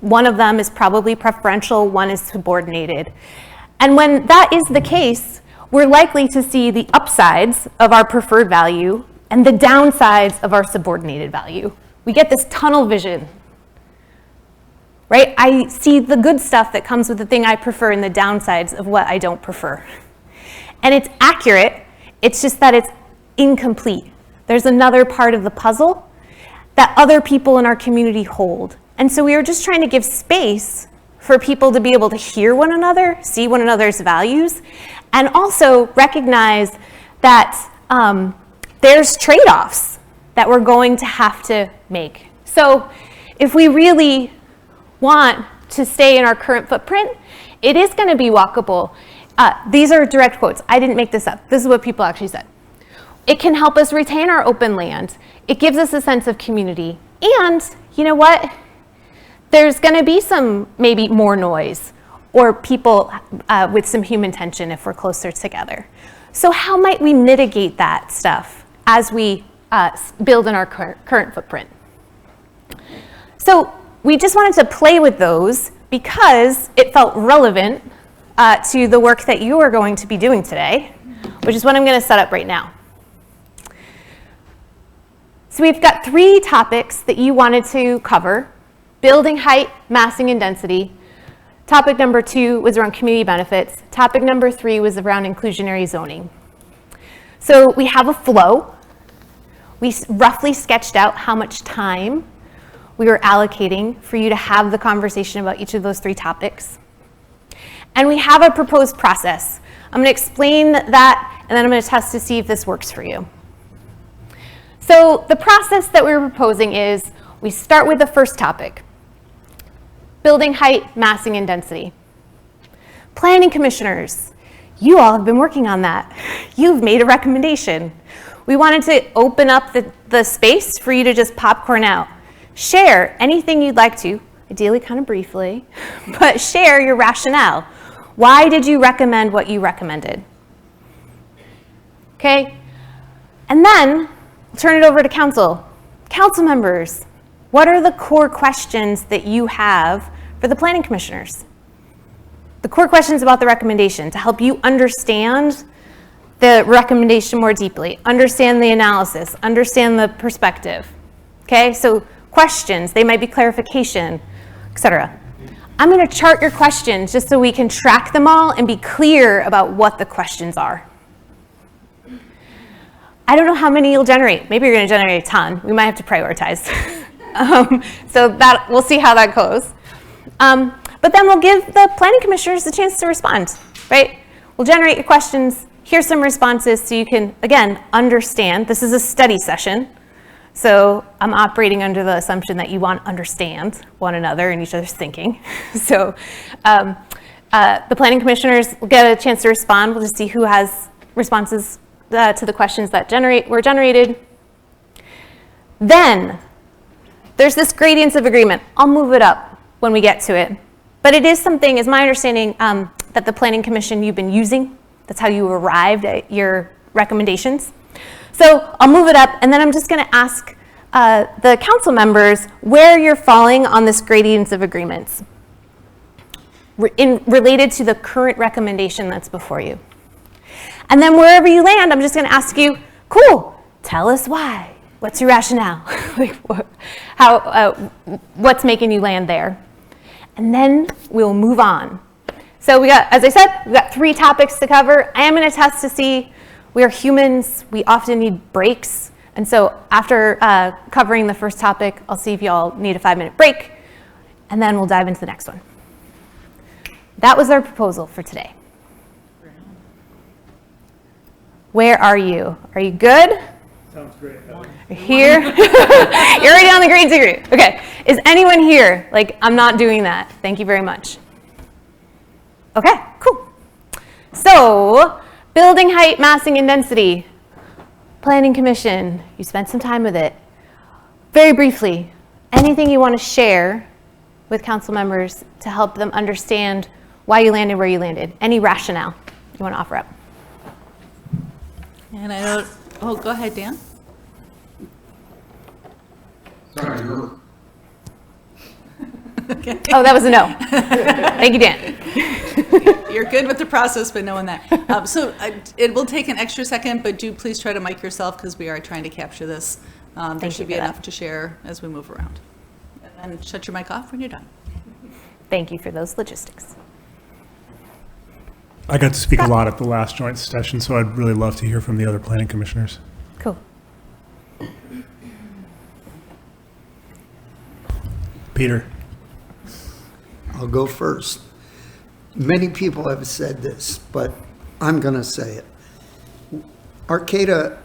One of them is probably preferential, one is subordinated. And when that is the case, we're likely to see the upsides of our preferred value and the downsides of our subordinated value. We get this tunnel vision, right? I see the good stuff that comes with the thing I prefer and the downsides of what I don't prefer. And it's accurate, it's just that it's incomplete. There's another part of the puzzle that other people in our community hold. And so we were just trying to give space for people to be able to hear one another, see one another's values, and also recognize that there's trade-offs that we're going to have to make. So if we really want to stay in our current footprint, it is going to be walkable. These are direct quotes. I didn't make this up. This is what people actually said. It can help us retain our open land. It gives us a sense of community. And you know what? There's going to be some maybe more noise or people with some human tension if we're closer together. So how might we mitigate that stuff as we build in our current footprint? So we just wanted to play with those because it felt relevant to the work that you are going to be doing today, which is what I'm going to set up right now. So we've got 3 topics that you wanted to cover: building height, massing, and density. Topic number 2 was around community benefits. Topic number 3 was around inclusionary zoning. So we have a flow. We roughly sketched out how much time we were allocating for you to have the conversation about each of those 3 topics. And we have a proposed process. I'm going to explain that, and then I'm going to test to see if this works for you. So the process that we're proposing is we start with the first topic: building height, massing, and density. Planning commissioners, you all have been working on that. You've made a recommendation. We wanted to open up the space for you to just popcorn out. Share anything you'd like to, ideally kind of briefly, but share your rationale. Why did you recommend what you recommended? Okay? And then we'll turn it over to council. Council members, what are the core questions that you have for the planning commissioners? The core questions about the recommendation to help you understand the recommendation more deeply, understand the analysis, understand the perspective. Okay, so questions, they might be clarification, etc. I'm going to chart your questions just so we can track them all and be clear about what the questions are. I don't know how many you'll generate. Maybe you're going to generate a ton. We might have to prioritize. So that we'll see how that goes. But then we'll give the planning commissioners the chance to respond, right? We'll generate your questions, hear some responses so you can, again, understand. This is a study session. So I'm operating under the assumption that you want to understand one another and each other's thinking. So the planning commissioners will get a chance to respond. We'll just see who has responses to the questions that were generated. Then there's this gradients of agreement. I'll move it up when we get to it. But it is something, is my understanding, that the planning commission you've been using. That's how you arrived at your recommendations. So I'll move it up, and then I'm just going to ask the council members where you're falling on this gradients of agreements related to the current recommendation that's before you. And then wherever you land, I'm just going to ask you, cool, tell us why. What's your rationale? Like, what's making you land there? And then we'll move on. So we got, as I said, we got 3 topics to cover. I am going to test to see. We are humans. We often need breaks. And so after covering the first topic, I'll see if y'all need a 5-minute break, and then we'll dive into the next one. That was our proposal for today. Where are you? Are you good? Sounds great. You're here? You're already on the grades degree. Okay. Is anyone here? Like, I'm not doing that. Thank you very much. Okay, cool. So, building height, massing, and density. Planning Commission, you spent some time with it. Very briefly, anything you want to share with council members to help them understand why you landed where you landed? Any rationale you want to offer up? And I don't, oh, go ahead, Dan. Sorry, no. Okay. Oh, that was a no. Thank you, Dan. You're good with the process, but knowing that. It will take an extra second, but do please try to mic yourself because we are trying to capture this. There should be enough to share as we move around. And then shut your mic off when you're done. Thank you for those logistics. I got to speak a lot at the last joint session, so I'd really love to hear from the other planning commissioners. Cool. Peter. I'll go first. Many people have said this, but I'm going to say it. Arcata,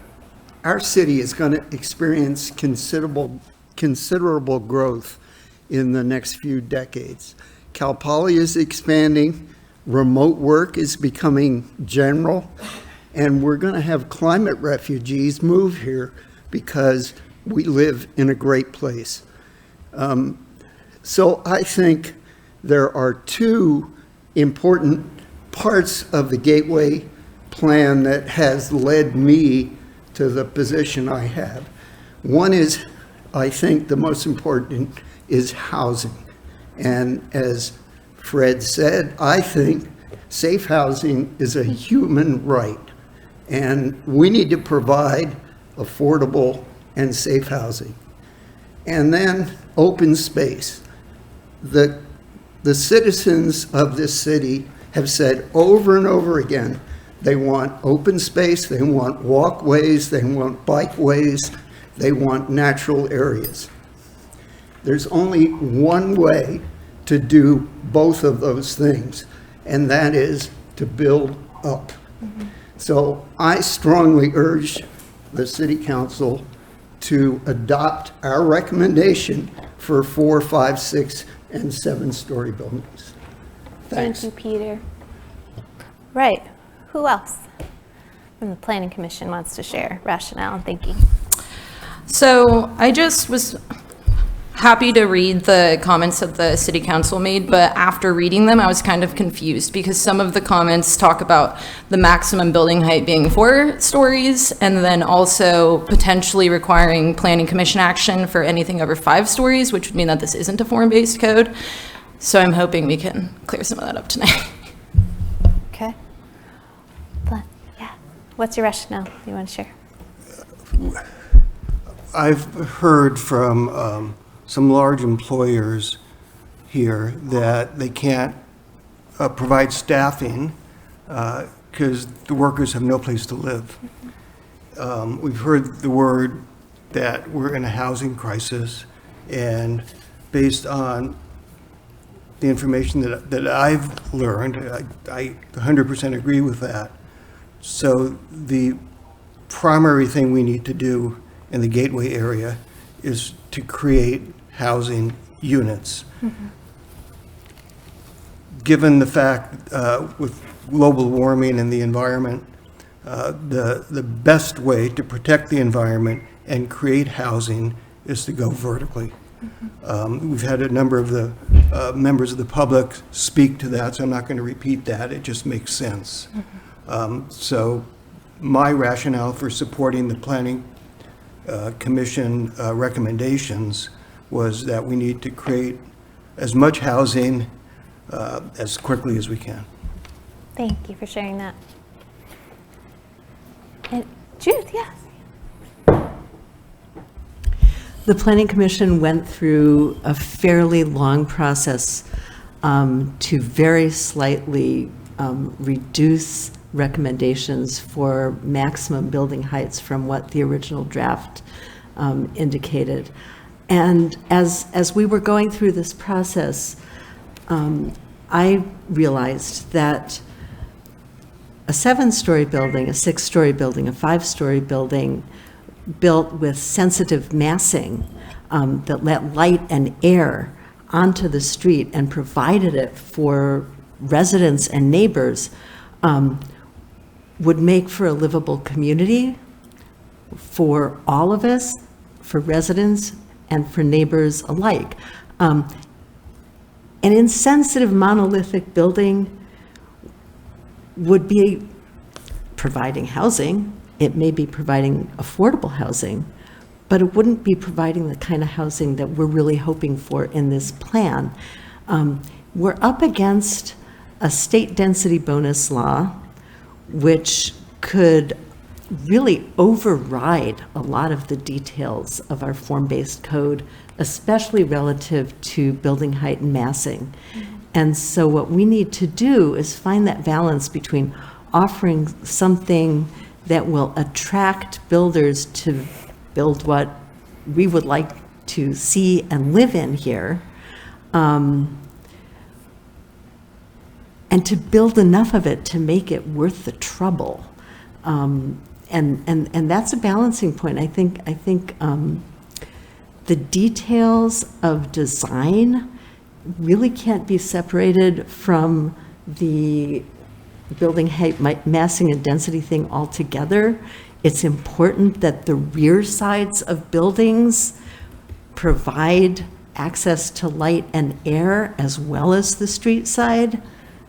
our city is going to experience considerable growth in the next few decades. Cal Poly is expanding, remote work is becoming general, and we're going to have climate refugees move here because we live in a great place. So I think there are 2 important parts of the Gateway plan that has led me to the position I have. One is, I think the most important is housing. And as Fred said, I think safe housing is a human right. And we need to provide affordable and safe housing. And then open space. The citizens of this city have said over and over again, they want open space, they want walkways, they want bikeways, they want natural areas. There's only one way to do both of those things, and that is to build up. So I strongly urge the City Council to adopt our recommendation for 4, 5, 6, and 7-story buildings. Thanks. Thank you, Peter. Right. Who else from the Planning Commission wants to share rationale and thinking? So I just was happy to read the comments that the City Council made, but after reading them, I was kind of confused because some of the comments talk about the maximum building height being 4 stories and then also potentially requiring Planning Commission action for anything over 5 stories, which would mean that this isn't a form-based code. So I'm hoping we can clear some of that up tonight. Okay. Yeah. What's your rationale you want to share? I've heard from some large employers here that they can't provide staffing because the workers have no place to live. We've heard the word that we're in a housing crisis, and based on the information that I've learned, I 100% agree with that. So the primary thing we need to do in the Gateway area is to create housing units. Given the fact with global warming and the environment, the best way to protect the environment and create housing is to go vertically. We've had a number of the members of the public speak to that, so I'm not going to repeat that. It just makes sense. So my rationale for supporting the Planning Commission recommendations was that we need to create as much housing as quickly as we can. Thank you for sharing that. And Judith, yes. The Planning Commission went through a fairly long process to very slightly reduce recommendations for maximum building heights from what the original draft indicated. And as we were going through this process, I realized that a 7-story building, a 6-story building, a 5-story building built with sensitive massing that let light and air onto the street and provided it for residents and neighbors would make for a livable community for all of us, for residents and for neighbors alike. An insensitive monolithic building would be providing housing. It may be providing affordable housing, but it wouldn't be providing the kind of housing that we're really hoping for in this plan. We're up against a state density bonus law, which could really override a lot of the details of our form-based code, especially relative to building height and massing. And so what we need to do is find that balance between offering something that will attract builders to build what we would like to see and live in here, and to build enough of it to make it worth the trouble. And that's a balancing point. I think the details of design really can't be separated from the building height, massing and density thing altogether. It's important that the rear sides of buildings provide access to light and air as well as the street side.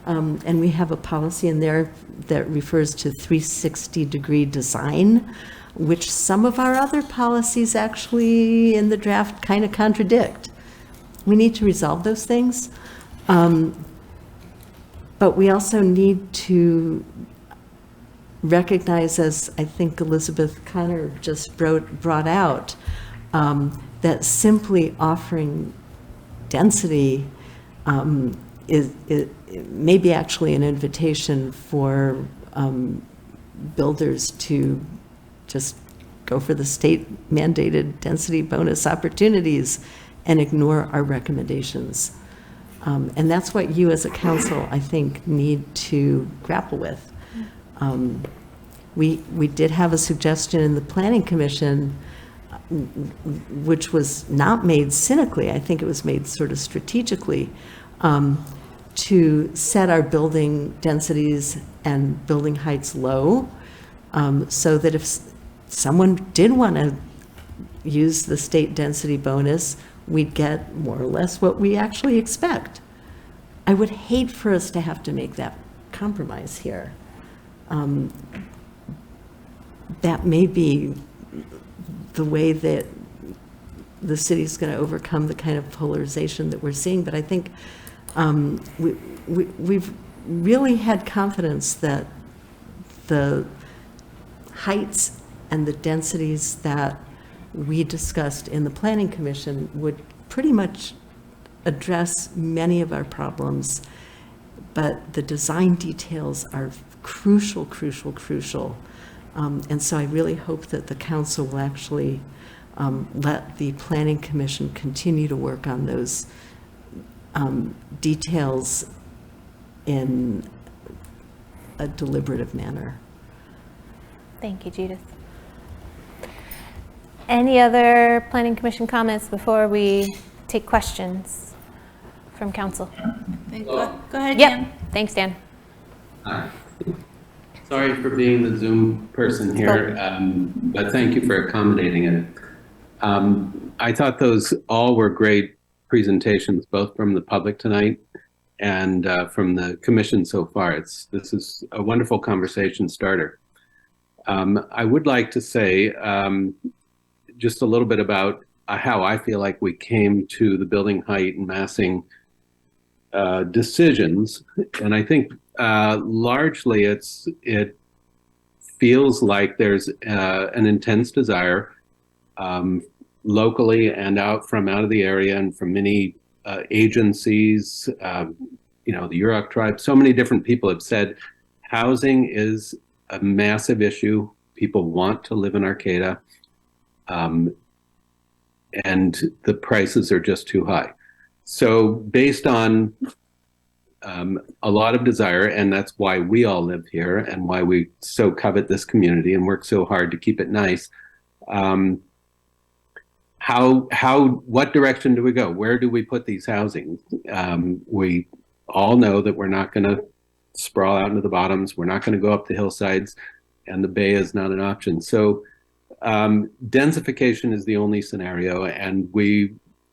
And we have a policy in there that refers to 360-degree design, which some of our other policies actually in the draft kind of contradict. We need to resolve those things. But we also need to recognize, as I think Elizabeth Connor just brought out, that simply offering density is maybe actually an invitation for builders to just go for the state mandated density bonus opportunities and ignore our recommendations. And that's what you as a council, I think, need to grapple with. We did have a suggestion in the Planning Commission, which was not made cynically. I think it was made sort of strategically, to set our building densities and building heights low, so that if someone did want to use the state density bonus, we'd get more or less what we actually expect. I would hate for us to have to make that compromise here. That may be the way that the city's going to overcome the kind of polarization that we're seeing, but I think we've really had confidence that the heights and the densities that we discussed in the Planning Commission would pretty much address many of our problems, but the design details are crucial, crucial, crucial. And so I really hope that the council will actually let the Planning Commission continue to work on those details in a deliberative manner. Thank you, Judith. Any other Planning Commission comments before we take questions from council? Go ahead, Yep. Dan. Thanks, Dan. Hi. Sorry for being the Zoom person here, but thank you for accommodating it. I thought those all were great presentations, both from the public tonight and from the commission so far. This is a wonderful conversation starter. I would like to say just a little bit about how I feel like we came to the building height and massing decisions, and I think largely it feels like there's an intense desire locally and out of the area and from many agencies, you know, the Yurok tribe. So many different people have said housing is a massive issue. People want to live in Arcata, and the prices are just too high. So based on a lot of desire, and that's why we all live here and why we so covet this community and work so hard to keep it nice. What direction do we go? Where do we put these housing? We all know that we're not going to sprawl out into the bottoms. We're not going to go up the hillsides, and the bay is not an option. So densification is the only scenario, and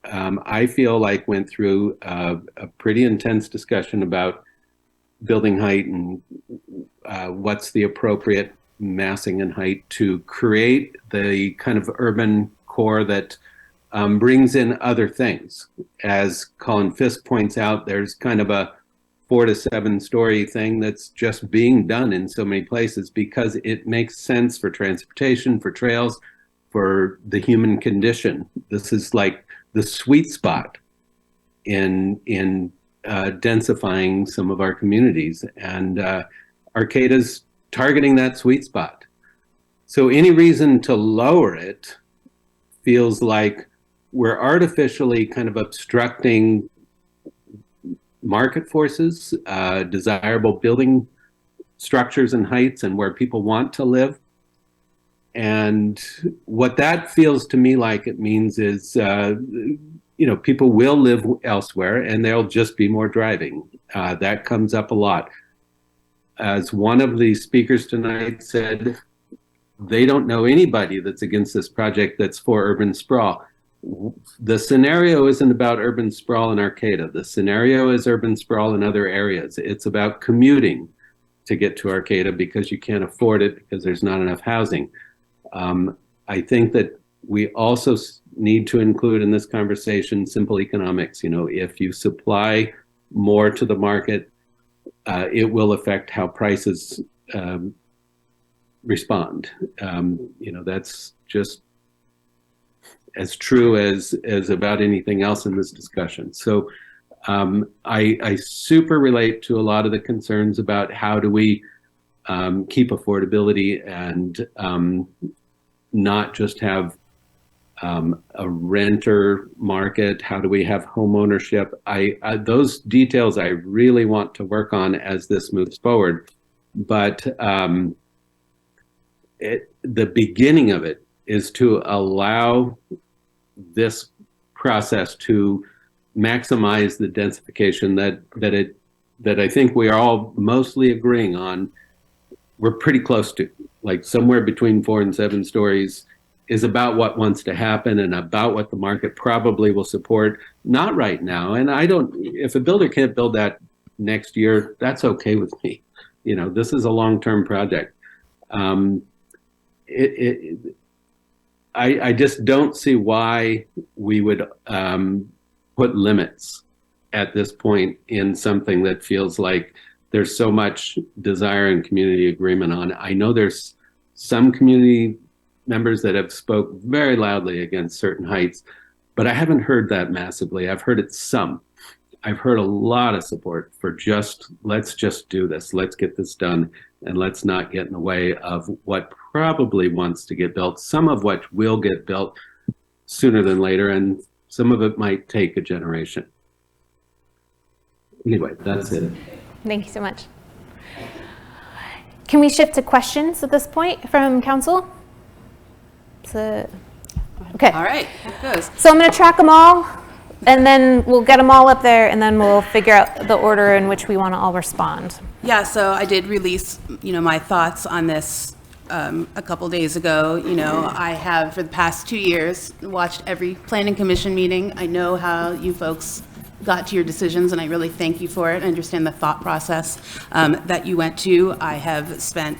I feel like went through a pretty intense discussion about building height and what's the appropriate massing and height to create the kind of urban core that brings in other things. As Colin Fisk points out, there's kind of a 4 to 7 story thing that's just being done in so many places because it makes sense for transportation, for trails, for the human condition. This is like the sweet spot in densifying some of our communities, and Arcata's targeting that sweet spot. So any reason to lower it feels like we're artificially kind of obstructing market forces, desirable building structures and heights, and where people want to live. And what that feels to me like it means is, you know, people will live elsewhere and there'll just be more driving. That comes up a lot. As one of the speakers tonight said, they don't know anybody that's against this project that's for urban sprawl. The scenario isn't about urban sprawl in Arcata. The scenario is urban sprawl in other areas. It's about commuting to get to Arcata because you can't afford it because there's not enough housing. I think that we also need to include in this conversation simple economics. You know, if you supply more to the market, it will affect how prices respond. You know, that's just as true as about anything else in this discussion. So I super relate to a lot of the concerns about how do we keep affordability and not just have a renter market. How do we have home ownership? Those details I really want to work on as this moves forward. But the beginning of it is to allow this process to maximize the densification that I think we are all mostly agreeing on. We're pretty close to, like somewhere between 4 and 7 stories is about what wants to happen and about what the market probably will support. Not right now. And if a builder can't build that next year, that's okay with me. You know, this is a long-term project. I just don't see why we would put limits at this point in something that feels like there's so much desire and community agreement on. I know there's some community members that have spoke very loudly against certain heights, but I haven't heard that massively. I've heard it some. I've heard a lot of support for let's just do this. Let's get this done, and let's not get in the way of what probably wants to get built, some of which will get built sooner than later, and some of it might take a generation. Anyway, that's it. Thank you so much. Can we shift to questions at this point from council? Okay. All right, here goes. So I'm going to track them all, and then we'll get them all up there, and then we'll figure out the order in which we want to all respond. Yeah, so I did release, my thoughts on this a couple days ago. I have, for the past 2 years, watched every planning commission meeting. I know how you folks got to your decisions, and I really thank you for it. I understand the thought process that you went to. I have spent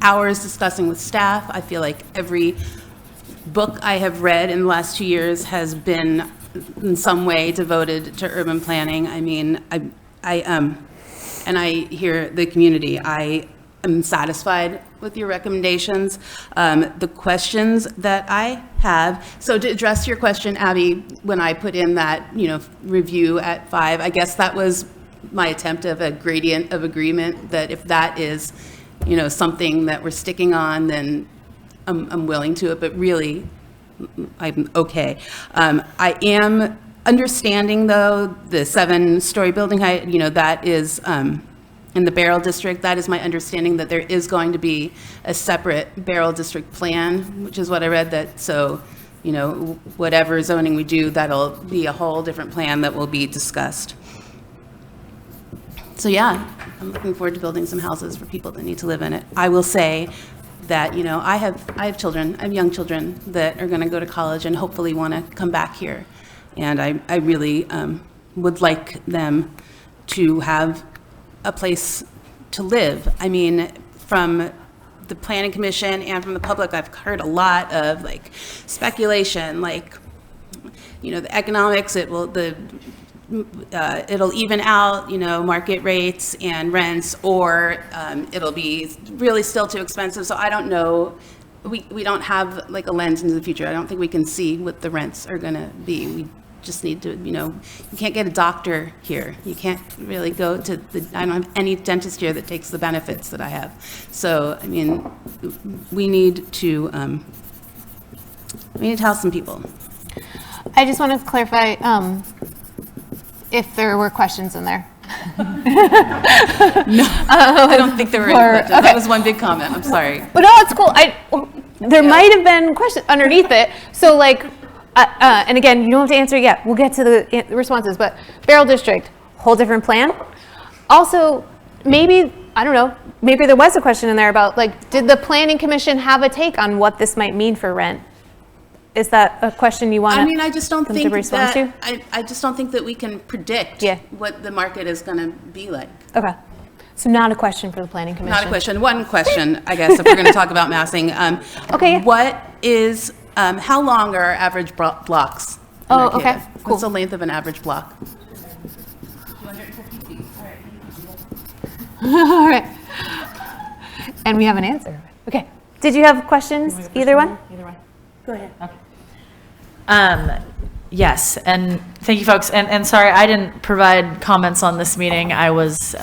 hours discussing with staff. I feel like every book I have read in the last 2 years has been in some way devoted to urban planning. I mean, and I hear the community. I am satisfied with your recommendations. The questions that I have, so to address your question, Abby, when I put in that, review at 5, I guess that was my attempt of a gradient of agreement, that if that is, something that we're sticking on, then I'm willing to it, but really, I'm okay. I am understanding, though, the 7-story building height, that is in the Barrel District. That is my understanding, that there is going to be a separate Barrel District plan, which is what I read, that so, whatever zoning we do, that'll be a whole different plan that will be discussed. So yeah, I'm looking forward to building some houses for people that need to live in it. I will say that, I have children, I have young children that are going to go to college and hopefully want to come back here. And I really would like them to have a place to live. I mean, from the Planning Commission and from the public, I've heard a lot of speculation, the economics, it'll even out, market rates and rents, or it'll be really still too expensive. So I don't know. We don't have a lens into the future. I don't think we can see what the rents are going to be. We just need to, you can't get a doctor here. You can't really go to I don't have any dentist here that takes the benefits that I have. So, I mean, we need to house some people. I just want to clarify if there were questions in there. No, I don't think there were any questions. Okay. That was one big comment. I'm sorry. But no, it's cool. There might have been questions underneath it. So and again, you don't have to answer it yet. We'll get to the responses. But Barrel District, whole different plan. Also, maybe, I don't know, maybe there was a question in there about did the Planning Commission have a take on what this might mean for rent? Is that a question you want? I mean, I just don't think that. I just don't think that we can predict what the market is going to be like. Okay, so not a question for the Planning Commission. Not a question. One question, I guess, if we're going to talk about massing. Okay. What is how long are our average blocks? Oh, okay. Cool. What's the length of an average block? 250 feet. All right. And we have an answer. Okay. Did you have questions? Either one? Either one. Go ahead. Okay. Yes, and thank you, folks. And sorry, I didn't provide comments on this meeting. I was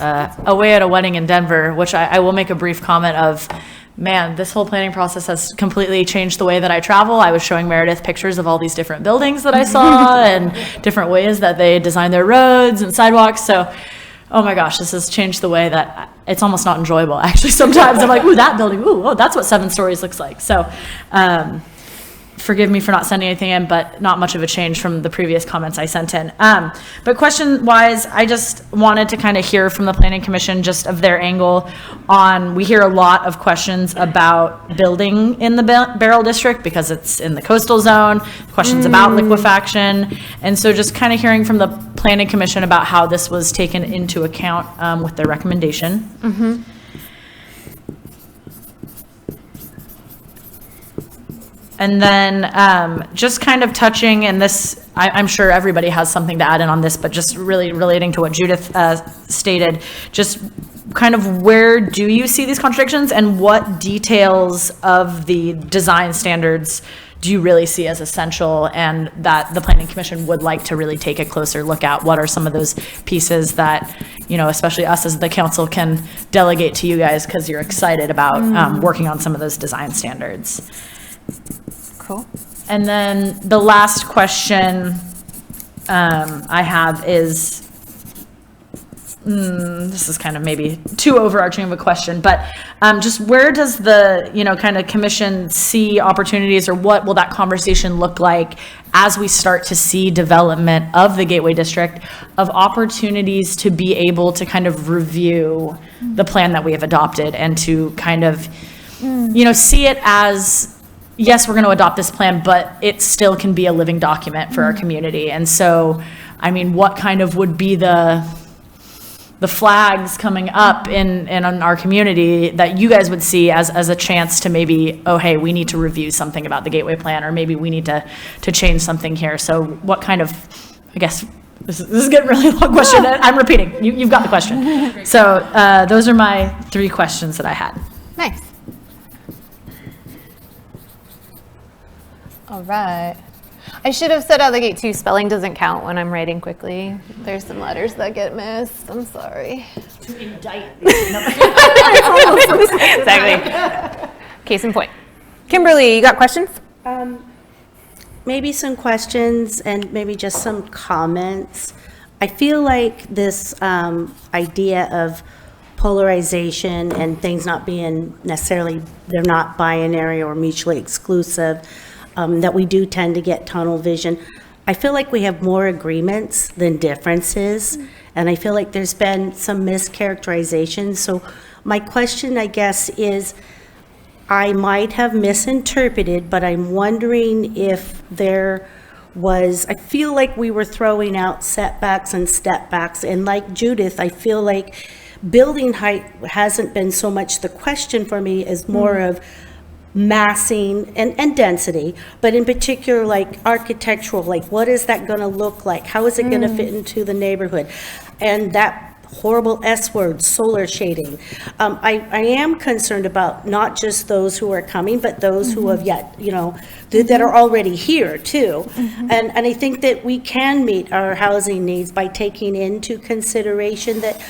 away at a wedding in Denver, which I will make a brief comment of. Man, this whole planning process has completely changed the way that I travel. I was showing Meredith pictures of all these different buildings that I saw and different ways that they design their roads and sidewalks. So, oh my gosh, this has changed the way that it's almost not enjoyable. Actually, sometimes I'm like, ooh, that building, ooh, oh, that's what 7 stories looks like. So, forgive me for not sending anything in, but not much of a change from the previous comments I sent in. But question-wise, I just wanted to kind of hear from the Planning Commission just of their angle on, we hear a lot of questions about building in the Barrel District because it's in the coastal zone, questions about liquefaction, and so just kind of hearing from the Planning Commission about how this was taken into account with their recommendation. Mm-hmm. And then just kind of touching, and this, I'm sure everybody has something to add in on this, but just really relating to what Judith stated, just kind of where do you see these contradictions and what details of the design standards do you really see as essential and that the Planning Commission would like to really take a closer look at? What are some of those pieces that, especially us as the council can delegate to you guys because you're excited about working on some of those design standards? Cool. And then the last question I have is, this is kind of maybe too overarching of a question, but just where does the, kind of commission see opportunities, or what will that conversation look like as we start to see development of the Gateway District, of opportunities to be able to kind of review the plan that we have adopted and to kind of, see it as, yes, we're going to adopt this plan, but it still can be a living document for our community. And so, I mean, what kind of would be the flags coming up in our community that you guys would see as a chance to maybe, oh, hey, we need to review something about the Gateway Plan, or maybe we need to change something here. So what kind of, I guess, this is getting a really long question. I'm repeating. You've got the question. So those are my 3 questions that I had. Nice. All right. I should have said out of the gate too, spelling doesn't count when I'm writing quickly. There's some letters that get missed. I'm sorry. To indict. Exactly. Case in point. Kimberly, you got questions? Maybe some questions and maybe just some comments. I feel like this idea of polarization and things not being necessarily, they're not binary or mutually exclusive, that we do tend to get tunnel vision. I feel like we have more agreements than differences, and I feel like there's been some mischaracterization. So my question, I guess, is I might have misinterpreted, but I'm wondering if there was, I feel like we were throwing out setbacks and stepbacks, and like Judith, I feel like building height hasn't been so much the question for me as more of massing and density, but in particular, like architectural, like what is that going to look like? How is it going to fit into the neighborhood? And that horrible S word, solar shading. I am concerned about not just those who are coming, but those who have yet, that are already here too. And I think that we can meet our housing needs by taking into consideration that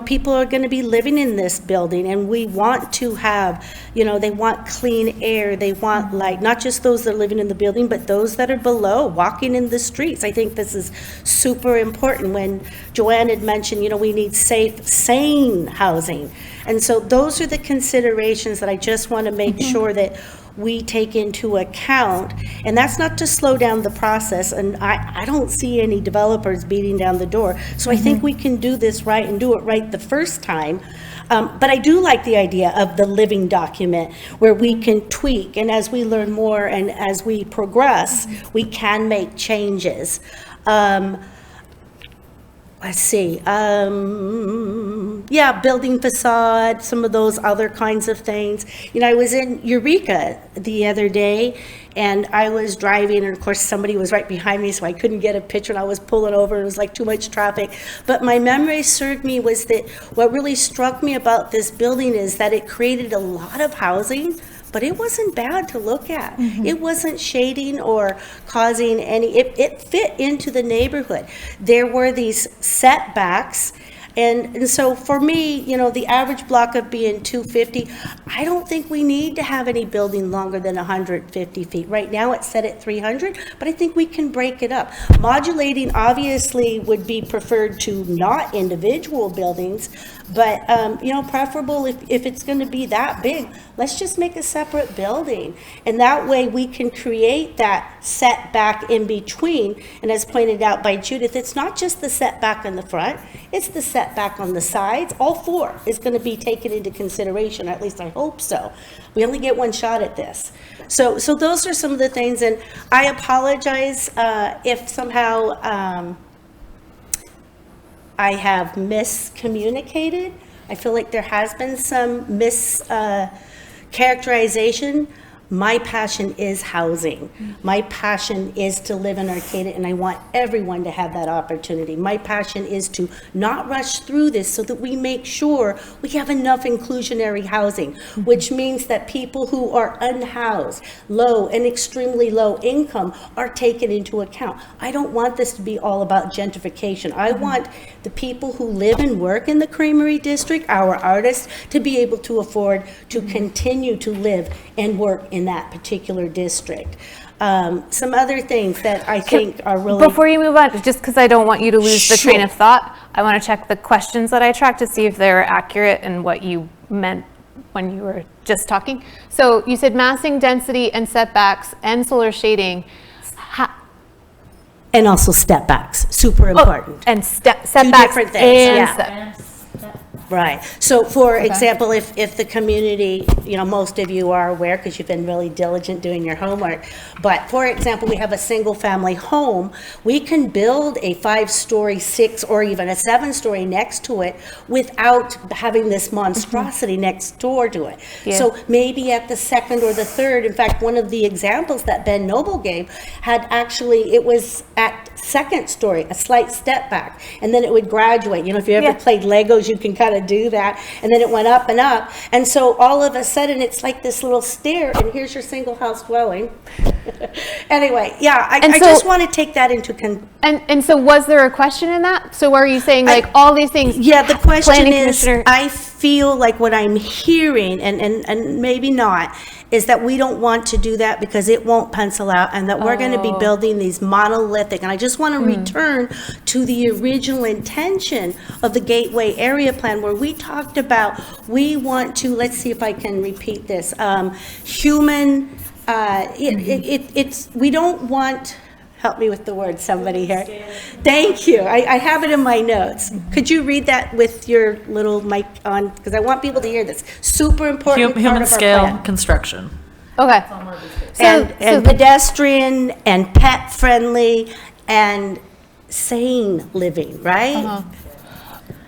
people are going to be living in this building, and we want to have, they want clean air, they want light, not just those that are living in the building, but those that are below, walking in the streets. I think this is super important. When Joanne had mentioned, we need safe, sane housing. And so those are the considerations that I just want to make sure that we take into account, and that's not to slow down the process, and I don't see any developers beating down the door, so I think we can do this right and do it right the first time. But I do like the idea of the living document where we can tweak, and as we learn more and as we progress, we can make changes. Let's see, building facade, some of those other kinds of things. I was in Eureka the other day, and I was driving, and of course somebody was right behind me, so I couldn't get a picture, and I was pulling over, it was like too much traffic. But my memory served me was that what really struck me about this building is that it created a lot of housing, but it wasn't bad to look at. It wasn't shading or causing any, it fit into the neighborhood. There were these setbacks, and so for me, the average block of being 250, I don't think we need to have any building longer than 150 feet. Right now it's set at 300, but I think we can break it up. Modulating obviously would be preferred to not individual buildings, but preferable if it's going to be that big, let's just make a separate building, and that way we can create that setback in between. And as pointed out by Judith, it's not just the setback in the front, it's the setback on the sides. All 4 is going to be taken into consideration, at least I hope so. We only get one shot at this. So those are some of the things, and I apologize if somehow I have miscommunicated. I feel like there has been some mischaracterization. My passion is housing. My passion is to live in Arcata, and I want everyone to have that opportunity. My passion is to not rush through this so that we make sure we have enough inclusionary housing, which means that people who are unhoused, low and extremely low income are taken into account. I don't want this to be all about gentrification. I want the people who live and work in the Creamery District, our artists, to be able to afford to continue to live and work in that particular district. Some other things that I think are really... Before you move on, just because I don't want you to lose the train of thought, I want to check the questions that I tracked to see if they're accurate and what you meant when you were just talking. So you said massing, density, and setbacks, and solar shading. And also step backs, super important. And setbacks different things, and yeah. Right. So for example, if the community, most of you are aware because you've been really diligent doing your homework, but for example, we have a single family home, we can build a 5-story, 6, or even a 7-story next to it without having this monstrosity next door to it. Yeah. So maybe at the second or the third, in fact, one of the examples that Ben Noble gave had actually, it was at second story, a slight step back, and then it would graduate. If you ever played Legos, you can kind of do that, and then it went up and up, and so all of a sudden it's like this little stair, and here's your single house dwelling. Anyway, yeah, I just want to take that into and so was there a question in that? So are you saying all these things? Yeah, the question is, I feel like what I'm hearing, and maybe not, is that we don't want to do that because it won't pencil out, and that we're going to be building these monolithic, and I just want to return to the original intention of the Gateway Area Plan, where we talked about, we want to, let's see if I can repeat this, human, we don't want, help me with the word, somebody here. Thank you. I have it in my notes. Could you read that with your little mic on? Because I want people to hear this. Super important part Human of our scale plan. construction. Okay. And pedestrian and pet friendly and sane living, right?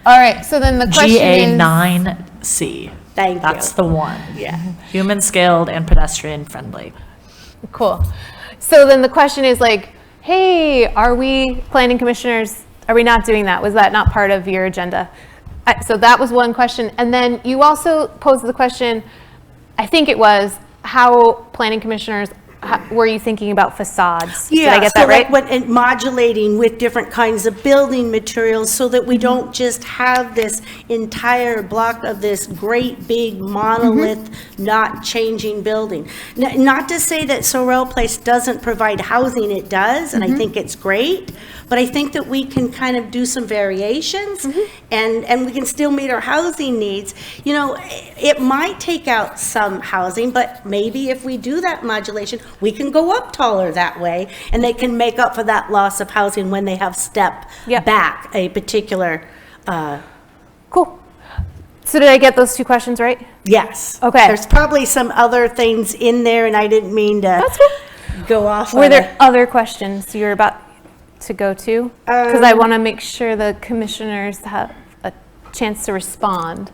All right. So then the question is GA9C. Thank you. That's the one. Yeah. Human scaled and pedestrian friendly. Cool. So then the question is hey, are we planning commissioners, are we not doing that? Was that not part of your agenda? So that was one question. And then you also posed the question, I think it was, how planning commissioners, were you thinking about facades? Yeah, Did I get that right? and modulating with different kinds of building materials so that we don't just have this entire block of this great big monolith, not changing building. Not to say that Sorrel Place doesn't provide housing, it does, and I think it's great, but I think that we can kind of do some variations and we can still meet our housing needs. It might take out some housing, but maybe if we do that modulation, we can go up taller that way, and they can make up for that loss of housing when they have step back a particular. Cool. So did I get those two questions right? Yes. Okay. There's probably some other things in there, and I didn't mean to go off. Were there other questions you're about to go to? Because I want to make sure the commissioners have a chance to respond.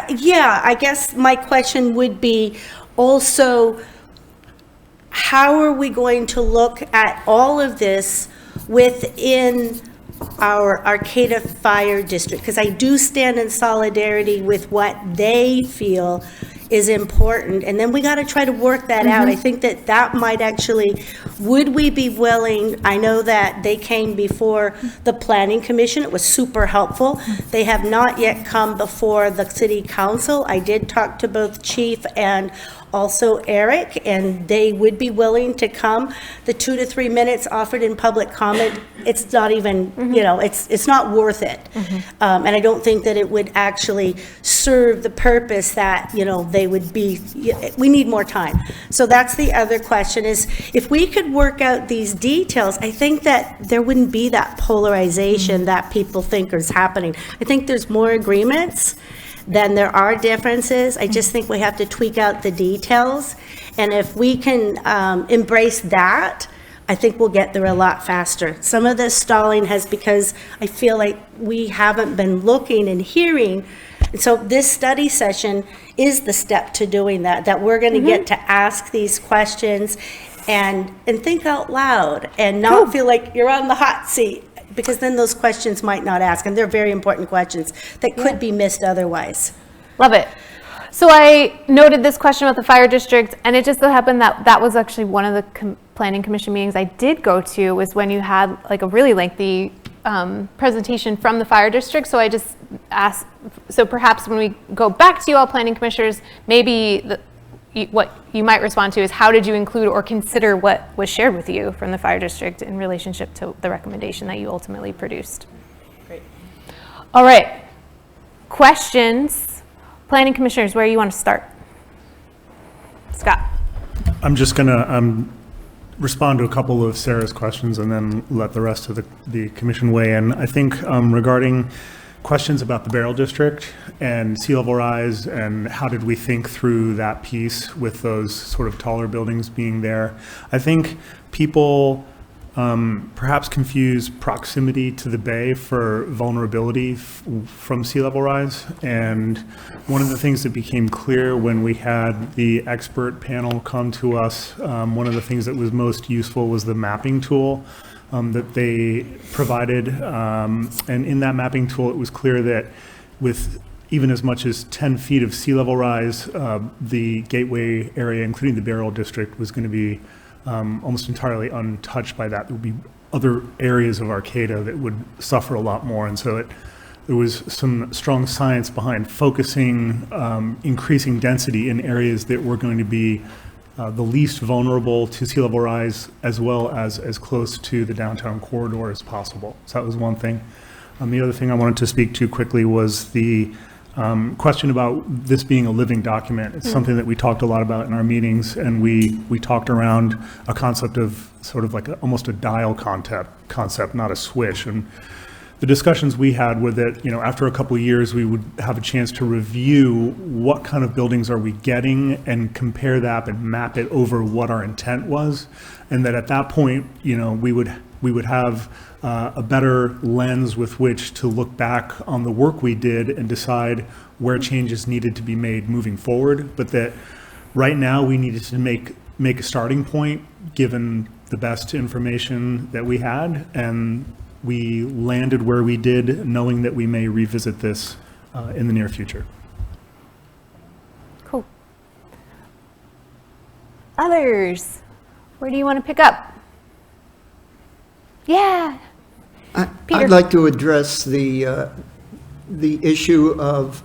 Yeah, I guess my question would be also, how are we going to look at all of this within our Arcata Fire District? Because I do stand in solidarity with what they feel is important, and then we got to try to work that out. I think that might actually, would we be willing, I know that they came before the Planning Commission, it was super helpful. They have not yet come before the City Council. I did talk to both Chief and also Eric, and they would be willing to come. The 2 to 3 minutes offered in public comment, it's not even, it's not worth it. And I don't think that it would actually serve the purpose that, they would be, we need more time. So that's the other question, is if we could work out these details, I think that there wouldn't be that polarization that people think is happening. I think there's more agreements than there are differences. I just think we have to tweak out the details. And if we can embrace that, I think we'll get there a lot faster. Some of this stalling has because I feel like we haven't been looking and hearing. And so this study session is the step to doing that we're going to get to ask these questions and think out loud and not feel like you're on the hot seat, because then those questions might not ask, and they're very important questions that could be missed otherwise. Love it. So I noted this question about the fire district, and it just so happened that that was actually one of the planning commission meetings I did go to, was when you had a really lengthy presentation from the fire district. So I just asked, so perhaps when we go back to you all planning commissioners, maybe what you might respond to is, how did you include or consider what was shared with you from the fire district in relationship to the recommendation that you ultimately produced? Great. All right. Questions? Planning commissioners, where you want to start? Scott. I'm just going to respond to a couple of Sarah's questions and then let the rest of the commission weigh in. I think regarding questions about the Barrel District and sea level rise and how did we think through that piece with those sort of taller buildings being there, I think people perhaps confuse proximity to the bay for vulnerability from sea level rise. And one of the things that became clear when we had the expert panel come to us, one of the things that was most useful was the mapping tool that they provided. And in that mapping tool, it was clear that with even as much as 10 feet of sea level rise, the gateway area, including the Barrel District, was going to be almost entirely untouched by that. There would be other areas of Arcata that would suffer a lot more. And so there was some strong science behind focusing, increasing density in areas that were going to be the least vulnerable to sea level rise, as well as close to the downtown corridor as possible. So that was one thing. The other thing I wanted to speak to quickly was the question about this being a living document. It's something that we talked a lot about in our meetings, and we talked around a concept of sort of like almost a dial concept, not a swish. And the discussions we had were that, after a couple of years, we would have a chance to review what kind of buildings are we getting and compare that and map it over what our intent was. And that at that point, we would have a better lens with which to look back on the work we did and decide where changes needed to be made moving forward. But that right now we needed to make a starting point given the best information that we had, and we landed where we did, knowing that we may revisit this in the near future. Cool. Others, where do you want to pick up? Yeah. Peter. I'd like to address the issue of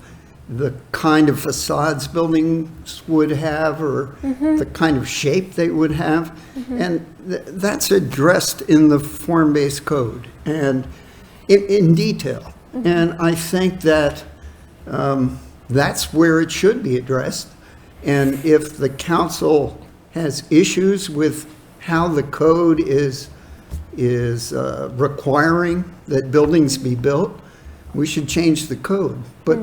the kind of facades buildings would have, or the kind of shape they would have. And that's addressed in the form-based code and in detail. And I think that that's where it should be addressed. And if the council has issues with how the code is requiring that buildings be built, we should change the code. But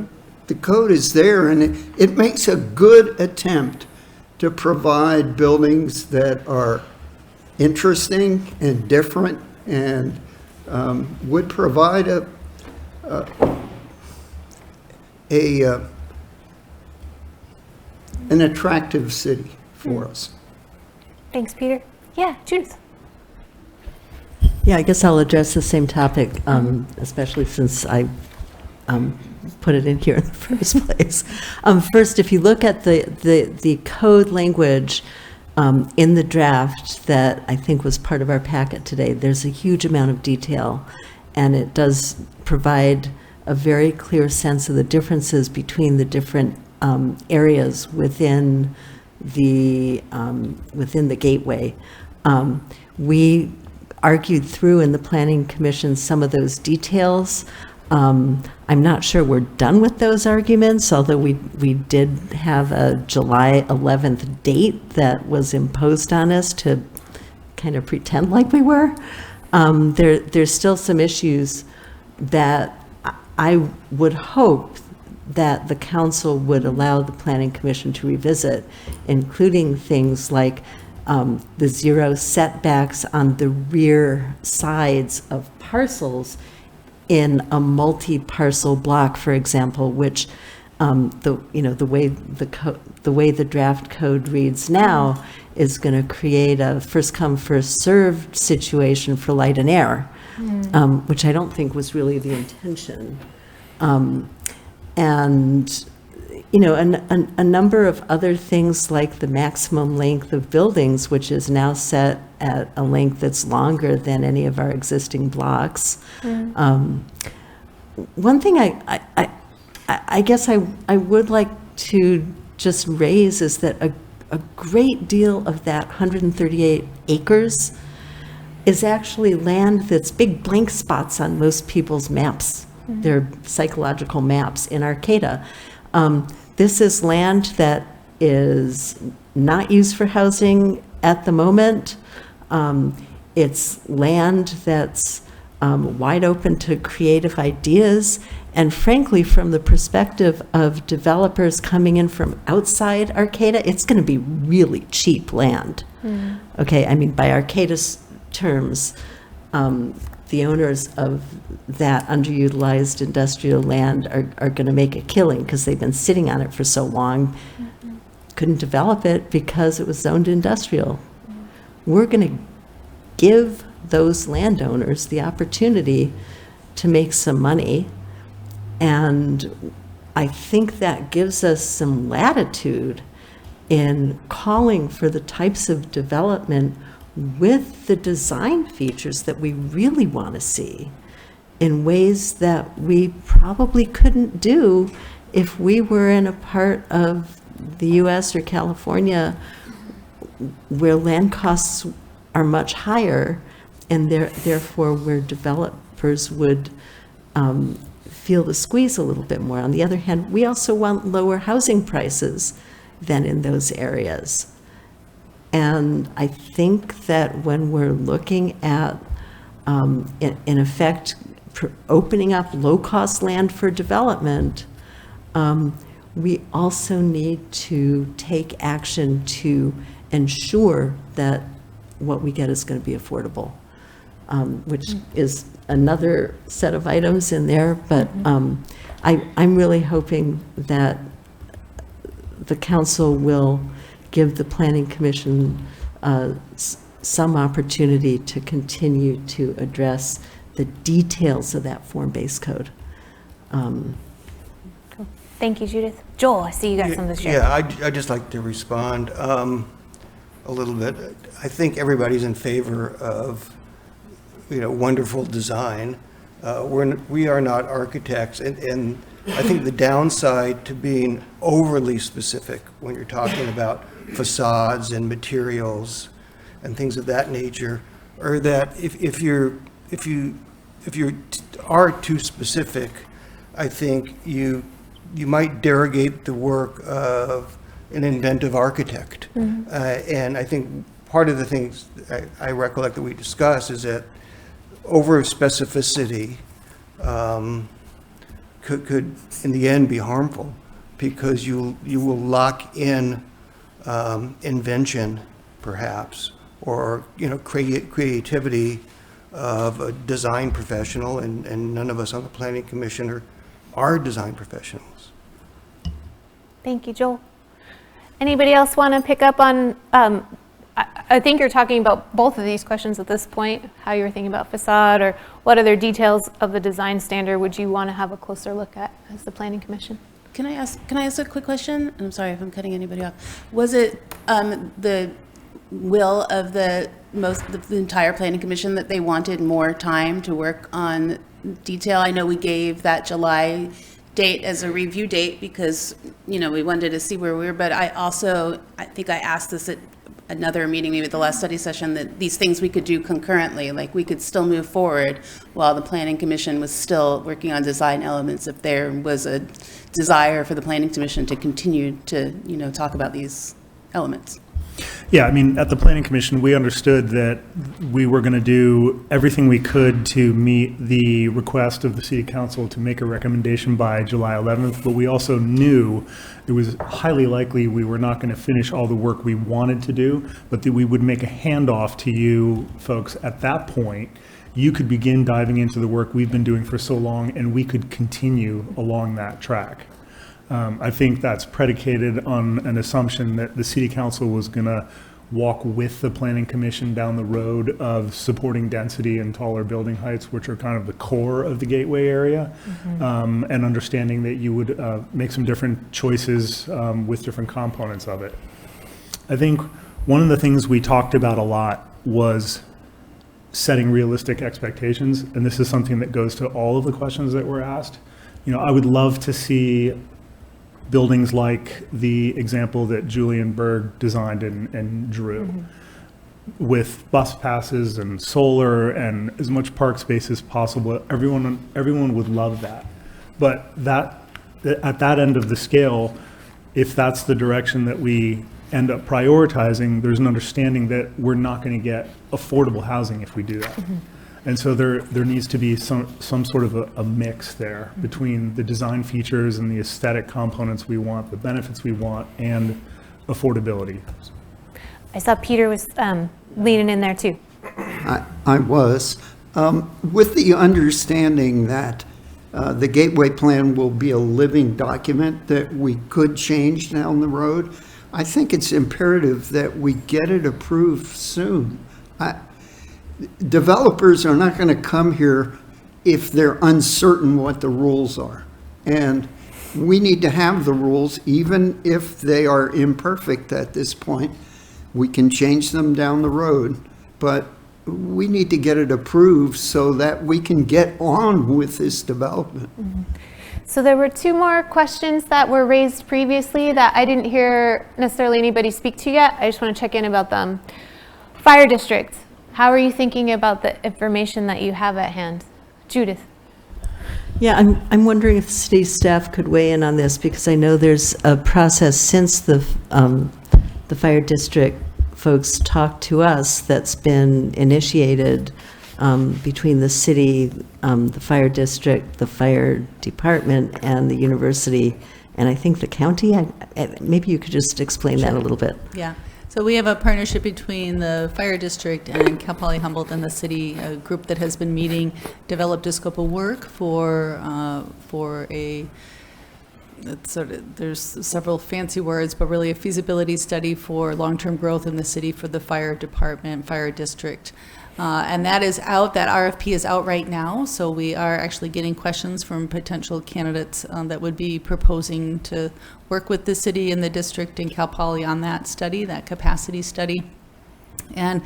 the code is there, and it makes a good attempt to provide buildings that are interesting and different, and would provide an attractive city for us. Thanks, Peter. Yeah, Judith. Yeah, I guess I'll address the same topic, especially since I put it in here in the first place. First, if you look at the code language in the draft that I think was part of our packet today, there's a huge amount of detail, and it does provide a very clear sense of the differences between the different areas within the gateway. We argued through in the Planning Commission some of those details. I'm not sure we're done with those arguments, although we did have a July 11th date that was imposed on us to kind of pretend like we were. There's still some issues that I would hope that the council would allow the Planning Commission to revisit, including things like the zero setbacks on the rear sides of parcels in a multi-parcel block, for example, which the way the draft code reads now is going to create a first come first served situation for light and air, which I don't think was really the intention. And a number of other things like the maximum length of buildings, which is now set at a length that's longer than any of our existing blocks. One thing I guess I would like to just raise is that a great deal of that 138 acres is actually land that's big blank spots on most people's maps, their psychological maps in Arcata. This is land that is not used for housing at the moment. It's land that's wide open to creative ideas. And frankly, from the perspective of developers coming in from outside Arcata, it's going to be really cheap land. Okay, I mean, by Arcata's terms, the owners of that underutilized industrial land are going to make a killing because they've been sitting on it for so long, couldn't develop it because it was zoned industrial. We're going to give those landowners the opportunity to make some money. And I think that gives us some latitude in calling for the types of development with the design features that we really want to see in ways that we probably couldn't do if we were in a part of the US or California where land costs are much higher, and therefore where developers would feel the squeeze a little bit more. On the other hand, we also want lower housing prices than in those areas. And I think that when we're looking at, in effect, opening up low-cost land for development, we also need to take action to ensure that what we get is going to be affordable, which is another set of items in there. But I'm really hoping that the council will give the Planning Commission some opportunity to continue to address the details of that form-based code. Thank you, Judith. Joel, I see you got something to share. Yeah, I'd just like to respond a little bit. I think everybody's in favor of, wonderful design. We are not architects, and I think the downside to being overly specific when you're talking about facades and materials and things of that nature, are that if you are too specific, I think you might derogate the work of an inventive architect. And I think part of the things I recollect that we discussed is that over specificity could in the end be harmful, because you will lock in invention perhaps, or creativity of a design professional, and none of us on the Planning Commission are design professionals. Thank you, Joel. Anybody else want to pick up on, I think you're talking about both of these questions at this point, how you were thinking about facade, or what other details of the design standard would you want to have a closer look at as the Planning Commission? Can I ask a quick question? I'm sorry if I'm cutting anybody off. Was it the will of the entire Planning Commission that they wanted more time to work on detail? I know we gave that July date as a review date because, we wanted to see where we were, but I think I asked this at another meeting, maybe the last study session, that these things we could do concurrently, like we could still move forward while the Planning Commission was still working on design elements if there was a desire for the Planning Commission to continue to, talk about these elements. Yeah, I mean, at the Planning Commission, we understood that we were going to do everything we could to meet the request of the City Council to make a recommendation by July 11th, but we also knew it was highly likely we were not going to finish all the work we wanted to do, but that we would make a handoff to you folks at that point. You could begin diving into the work we've been doing for so long, and we could continue along that track. I think that's predicated on an assumption that the City Council was going to walk with the Planning Commission down the road of supporting density and taller building heights, which are kind of the core of the Gateway area, and understanding that you would make some different choices with different components of it. I think one of the things we talked about a lot was setting realistic expectations, and this is something that goes to all of the questions that were asked. I would love to see buildings like the example that Julian Berg designed and drew. with bus passes and solar and as much park space as possible. Everyone would love that. But at that end of the scale, if that's the direction that we end up prioritizing, there's an understanding that we're not going to get affordable housing if we do that. And so there needs to be some sort of a mix there between the design features and the aesthetic components we want, the benefits we want, and affordability. I saw Peter was leaning in there too. I was. With the understanding that the Gateway Plan will be a living document that we could change down the road, I think it's imperative that we get it approved soon. Developers are not going to come here if they're uncertain what the rules are. And we need to have the rules, even if they are imperfect at this point. We can change them down the road, but we need to get it approved so that we can get on with this development. So there were two more questions that were raised previously that I didn't hear necessarily anybody speak to yet. I just want to check in about them. Fire district, how are you thinking about the information that you have at hand? Judith. Yeah, I'm wondering if the city staff could weigh in on this, because I know there's a process since the fire district folks talked to us that's been initiated between the city, the fire district, the fire department, and the university, and I think the county. Maybe you could just explain that a little bit. Yeah. So we have a partnership between the fire district and Cal Poly Humboldt and the city, a group that has been meeting, developed a scope of work for a, it's sort of, there's several fancy words, but really a feasibility study for long-term growth in the city for the fire department, fire district. And that is out, that RFP is out right now, so we are actually getting questions from potential candidates that would be proposing to work with the city and the district and Cal Poly on that study, that capacity study. And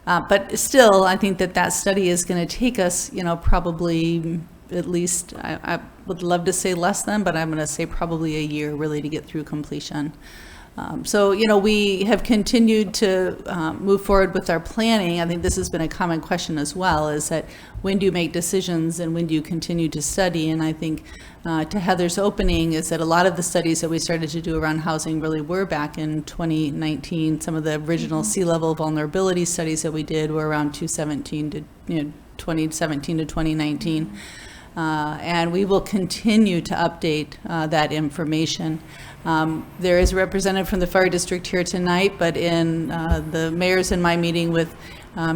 but still, I think that study is going to take us, probably at least, I would love to say less than, but I'm going to say probably a year really to get through completion. So, we have continued to move forward with our planning. I think this has been a common question as well, is that when do you make decisions and when do you continue to study? And I think to Heather's opening is that a lot of the studies that we started to do around housing really were back in 2019. Some of the original sea-level vulnerability studies that we did were around 2017 to 2019. And we will continue to update that information. There is a representative from the fire district here tonight, but in the mayor's and my meeting with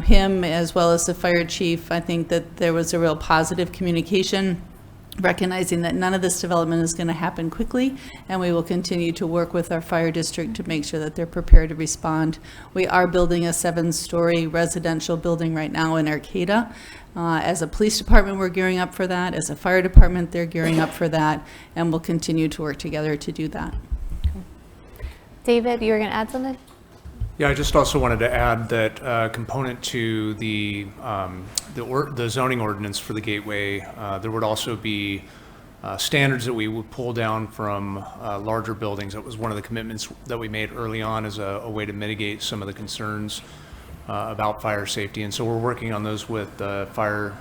him as well as the fire chief, I think that there was a real positive communication, recognizing that none of this development is going to happen quickly, and we will continue to work with our fire district to make sure that they're prepared to respond. We are building a 7-story residential building right now in Arcata. As a police department, we're gearing up for that. As a fire department, they're gearing up for that, and we'll continue to work together to do that. David, you were going to add something? Yeah, I just also wanted to add that component to the zoning ordinance for the Gateway, there would also be standards that we would pull down from larger buildings. That was one of the commitments that we made early on as a way to mitigate some of the concerns about fire safety. And so we're working on those with the fire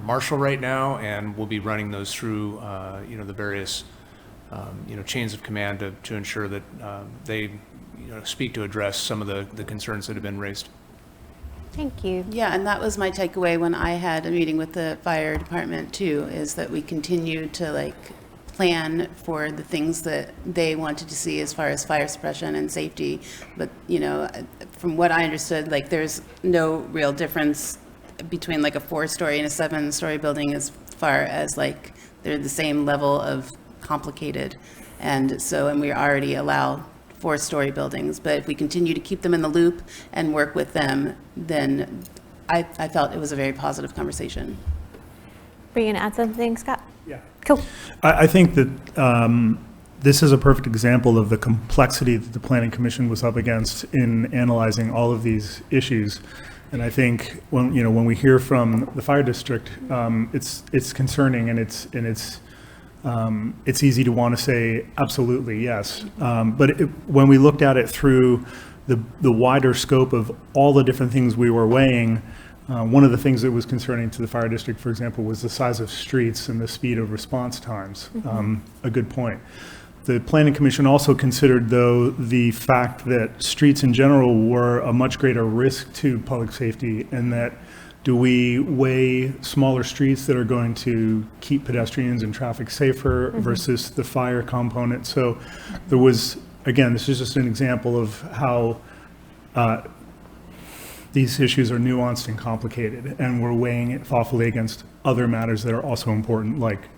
marshal right now, and we'll be running those through the various chains of command to ensure that they speak to address some of the concerns that have been raised. Thank you. Yeah, and that was my takeaway when I had a meeting with the fire department too, is that we continue to plan for the things that they wanted to see as far as fire suppression and safety. But, from what I understood, there's no real difference between a 4-story and a 7-story building as far as they're the same level of complicated. And we already allow 4-story buildings, but if we continue to keep them in the loop and work with them, then I felt it was a very positive conversation. Were you going to add something, Scott? Yeah. Cool. I think that this is a perfect example of the complexity that the Planning Commission was up against in analyzing all of these issues. And I think when we hear from the fire district, it's concerning, and it's easy to want to say absolutely yes. But when we looked at it through the wider scope of all the different things we were weighing, one of the things that was concerning to the fire district, for example, was the size of streets and the speed of response times. A good point. The Planning Commission also considered, though, the fact that streets in general were a much greater risk to public safety, and that do we weigh smaller streets that are going to keep pedestrians and traffic safer versus the fire component? So there was, again, this is just an example of how these issues are nuanced and complicated, and we're weighing it thoughtfully against other matters that are also important, like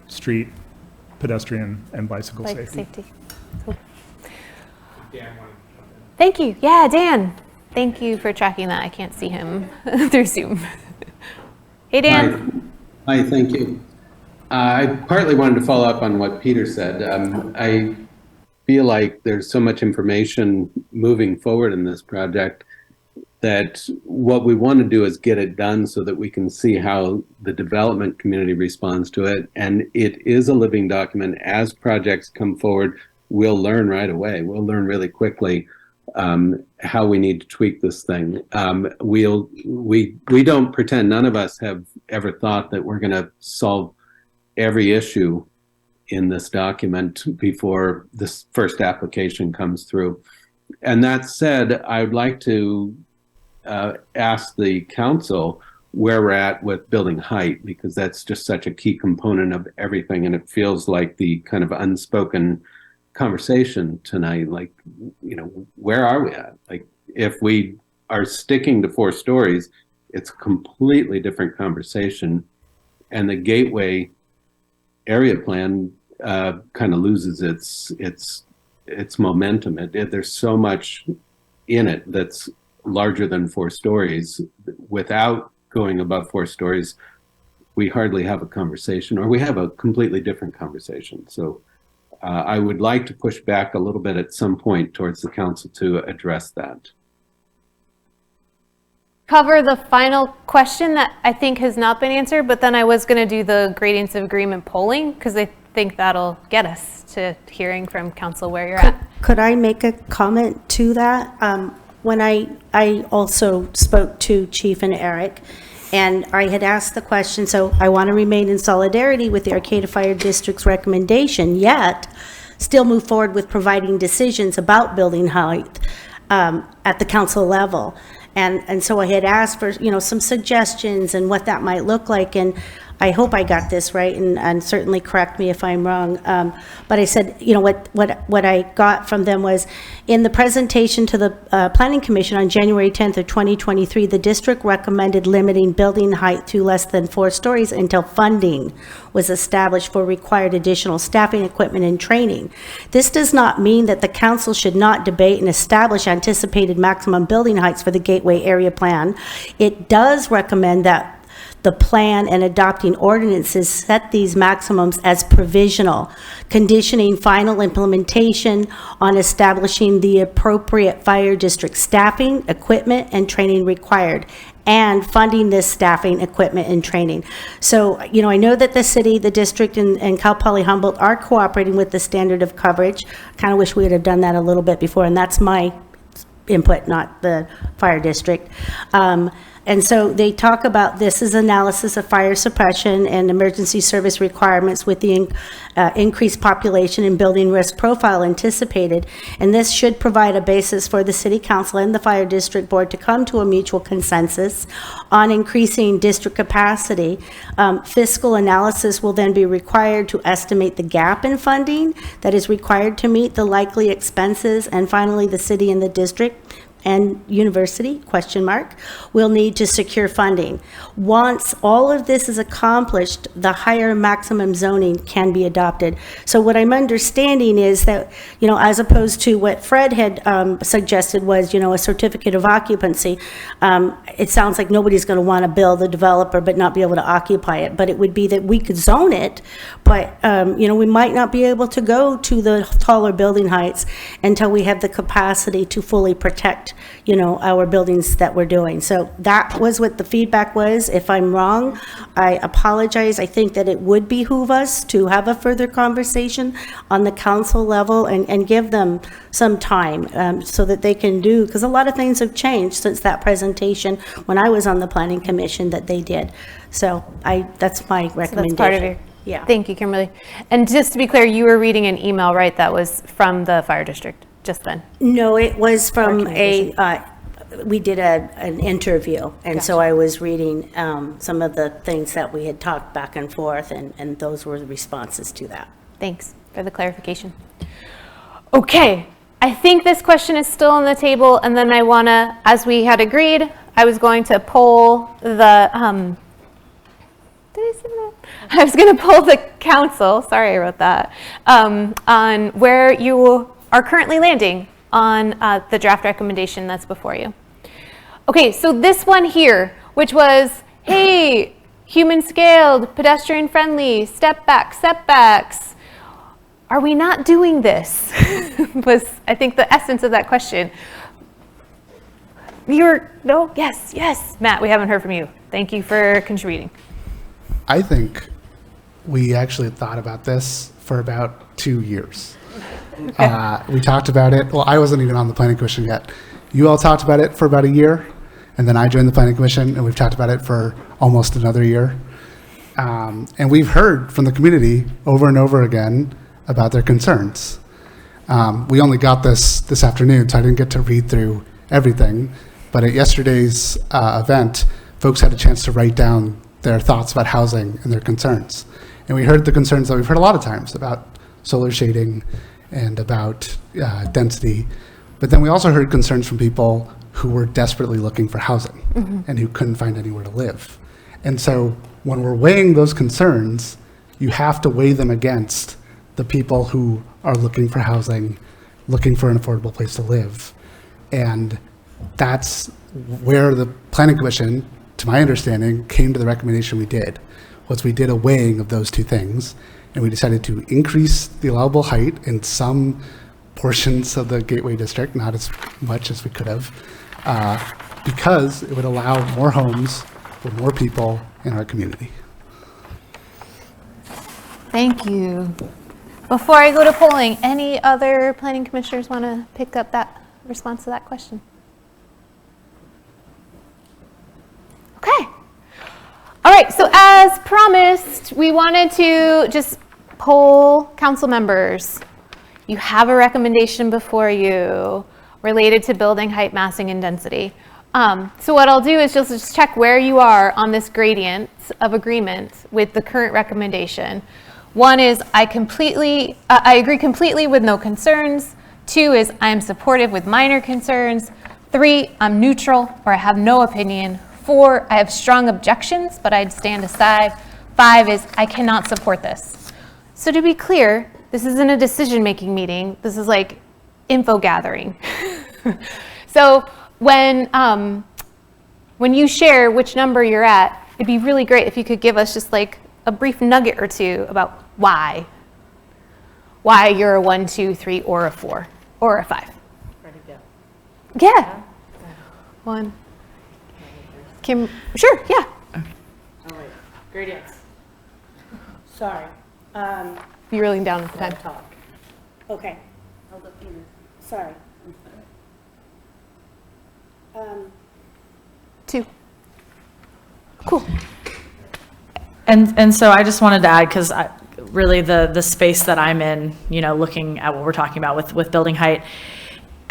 street, pedestrian, and bicycle safety. Cool. Thank you. Yeah, Dan. Thank you for tracking that. I can't see him through Zoom. Hey, Dan. Hi, thank you. I partly wanted to follow up on what Peter said. I feel like there's so much information moving forward in this project that what we want to do is get it done so that we can see how the development community responds to it. And it is a living document. As projects come forward, we'll learn right away. We'll learn really quickly how we need to tweak this thing. We don't pretend, none of us have ever thought that we're going to solve every issue in this document before this first application comes through. And that said, I would like to ask the council where we're at with building height, because that's just such a key component of everything. And it feels like the kind of unspoken conversation tonight, like, you know, where are we at? Like, if we are sticking to 4 stories, it's a completely different conversation. And the Gateway area plan kind of loses its momentum. There's so much in it that's larger than 4 stories. Without going above 4 stories, we hardly have a conversation, or we have a completely different conversation. So I would like to push back a little bit at some point towards the council to address that. Cover the final question that I think has not been answered, but then I was going to do the gradients of agreement polling, because I think that'll get us to hearing from council where you're at. Could I make a comment to that? When I also spoke to Chief and Eric, and I had asked the question, so I want to remain in solidarity with the Arcata Fire District's recommendation, yet still move forward with providing decisions about building height at the council level. And so I had asked for, you know, some suggestions and what that might look like, and I hope I got this right, and certainly correct me if I'm wrong. But I said, you know, what I got from them was, in the presentation to the Planning Commission on January 10th of 2023, the district recommended limiting building height to less than 4 stories until funding was established for required additional staffing, equipment, and training. This does not mean that the council should not debate and establish anticipated maximum building heights for the Gateway Area Plan. It does recommend that the plan and adopting ordinances set these maximums as provisional, conditioning final implementation on establishing the appropriate fire district staffing, equipment, and training required, and funding this staffing, equipment, and training. So, you know, I know that the city, the district, and Cal Poly Humboldt are cooperating with the standard of coverage. I kind of wish we would have done that a little bit before, and that's my input, not the fire district. And so they talk about this as analysis of fire suppression and emergency service requirements with the increased population and building risk profile anticipated. And this should provide a basis for the city council and the fire district board to come to a mutual consensus on increasing district capacity. Fiscal analysis will then be required to estimate the gap in funding that is required to meet the likely expenses. And finally, the city and the district and university, will need to secure funding. Once all of this is accomplished, the higher maximum zoning can be adopted. So what I'm understanding is that, you know, as opposed to what Fred had suggested was, you know, a certificate of occupancy, it sounds like nobody's going to want to build a developer but not be able to occupy it. But it would be that we could zone it, but, you know, we might not be able to go to the taller building heights until we have the capacity to fully protect affect, you know, our buildings that we're doing. So that was what the feedback was. If I'm wrong, I apologize. I think that it would behoove us to have a further conversation on the council level and give them some time so that they can do, because a lot of things have changed since that presentation when I was on the planning commission that they did. So that's my recommendation. So that's part of your, yeah. Thank you, Kimberly. And just to be clear, you were reading an email, right, that was from the fire district just then? No, it was from we did an interview, and so I was reading some of the things that we had talked back and forth, and those were the responses to that. Thanks for the clarification. Okay, I think this question is still on the table, and then I want to, as we had agreed, I was going to poll the, did I say that? I was going to poll the council, sorry I wrote that, on where you are currently landing on the draft recommendation that's before you. Okay, so this one here, which was, hey, human scaled, pedestrian friendly, step back, setbacks. Are we not doing this? Was, I think, the essence of that question. No, yes, Matt, we haven't heard from you. Thank you for contributing. I think we actually thought about this for about 2 years. We talked about it. Well, I wasn't even on the planning commission yet. You all talked about it for about a year, and then I joined the planning commission, and we've talked about it for almost another year. And we've heard from the community over and over again about their concerns. We only got this afternoon, so I didn't get to read through everything. But at yesterday's event, folks had a chance to write down their thoughts about housing and their concerns. And we heard the concerns that we've heard a lot of times about solar shading and about density. But then we also heard concerns from people who were desperately looking for housing and who couldn't find anywhere to live. And so when we're weighing those concerns, you have to weigh them against the people who are looking for housing, looking for an affordable place to live. And that's where the planning commission, to my understanding, came to the recommendation we did, was we did a weighing of those two things, and we decided to increase the allowable height in some portions of the Gateway District, not as much as we could have, because it would allow more homes for more people in our community. Thank you. Before I go to polling, any other planning commissioners want to pick up that response to that question? Okay. All right, so as promised, we wanted to just poll council members. You have a recommendation before you related to building height, massing, and density. So what I'll do is just check where you are on this gradient of agreement with the current recommendation. One is I agree completely with no concerns. 2 is I am supportive with minor concerns. 3, I'm neutral or I have no opinion. 4, I have strong objections, but I'd stand aside. 5 is I cannot support this. So to be clear, this isn't a decision-making meeting. This is like info gathering. So when you share which number you're at, it'd be really great if you could give us just like a brief nugget or two about why you're a 1, 2, 3, or a 4, or a 5. Ready to go. Yeah. 1. Kim, sure, yeah. Oh, wait. Gradients. Sorry. You're rolling down at the time. Talk. Okay. Hold up here. Sorry. 2. Cool. And so I just wanted to add, because really the space that I'm in, looking at what we're talking about with building height,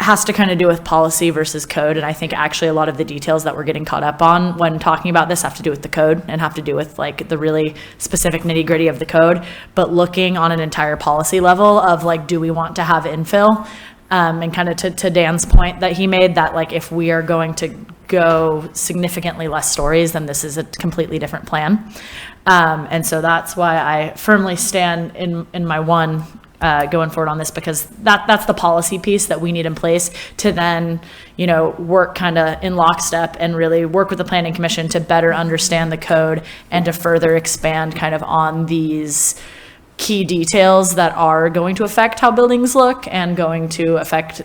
has to kind of do with policy versus code. And I think actually a lot of the details that we're getting caught up on when talking about this have to do with the code and have to do with like the really specific nitty gritty of the code. But looking on an entire policy level of like, do we want to have infill? And kind of to Dan's point that he made, that like if we are going to go significantly less stories, then this is a completely different plan. And so that's why I firmly stand in my one going forward on this, because that's the policy piece that we need in place to then, work kind of in lockstep and really work with the planning commission to better understand the code and to further expand kind of on these key details that are going to affect how buildings look and going to affect,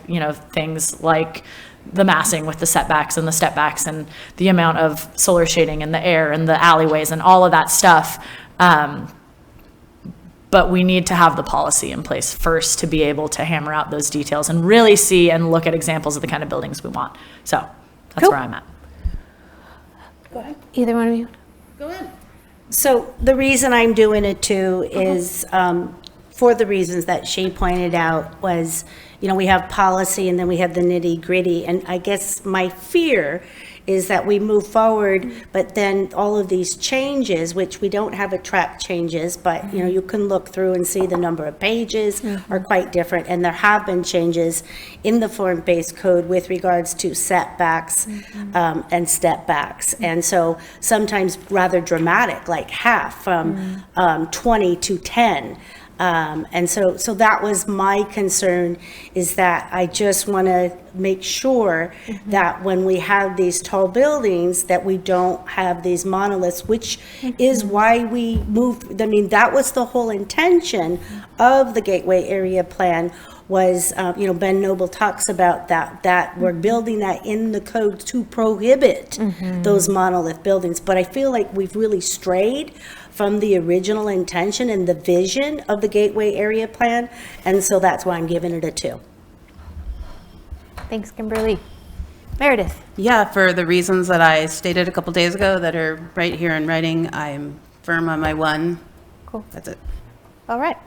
things like the massing with the setbacks and the step backs and the amount of solar shading and the air and the alleyways and all of that stuff. But we need to have the policy in place first to be able to hammer out those details and really see and look at examples of the kind of buildings we want. So that's Cool. where I'm at. Go ahead. Either one of you? Go ahead. So the reason I'm doing it too is for the reasons that she pointed out was, you know, we have policy and then we have the nitty gritty. And I guess my fear is that we move forward, but then all of these changes, which we don't have a track changes, but you know, you can look through and see the number of pages are quite different. And there have been changes in the form-based code with regards to setbacks and step backs. And so sometimes rather dramatic, like half from 20 to 10. And so that was my concern, is that I just want to make sure that when we have these tall buildings, that we don't have these monoliths, which is why we moved. I mean, that was the whole intention of the Gateway Area Plan was, you know, Ben Noble talks about that we're building that in the code to prohibit those monolith buildings. But I feel like we've really strayed from the original intention and the vision of the Gateway Area Plan. And so that's why I'm giving it a 2. Thanks, Kimberly. Meredith? Yeah, for the reasons that I stated a couple days ago that are right here in writing, I'm firm on my 1. Cool. That's it. All right.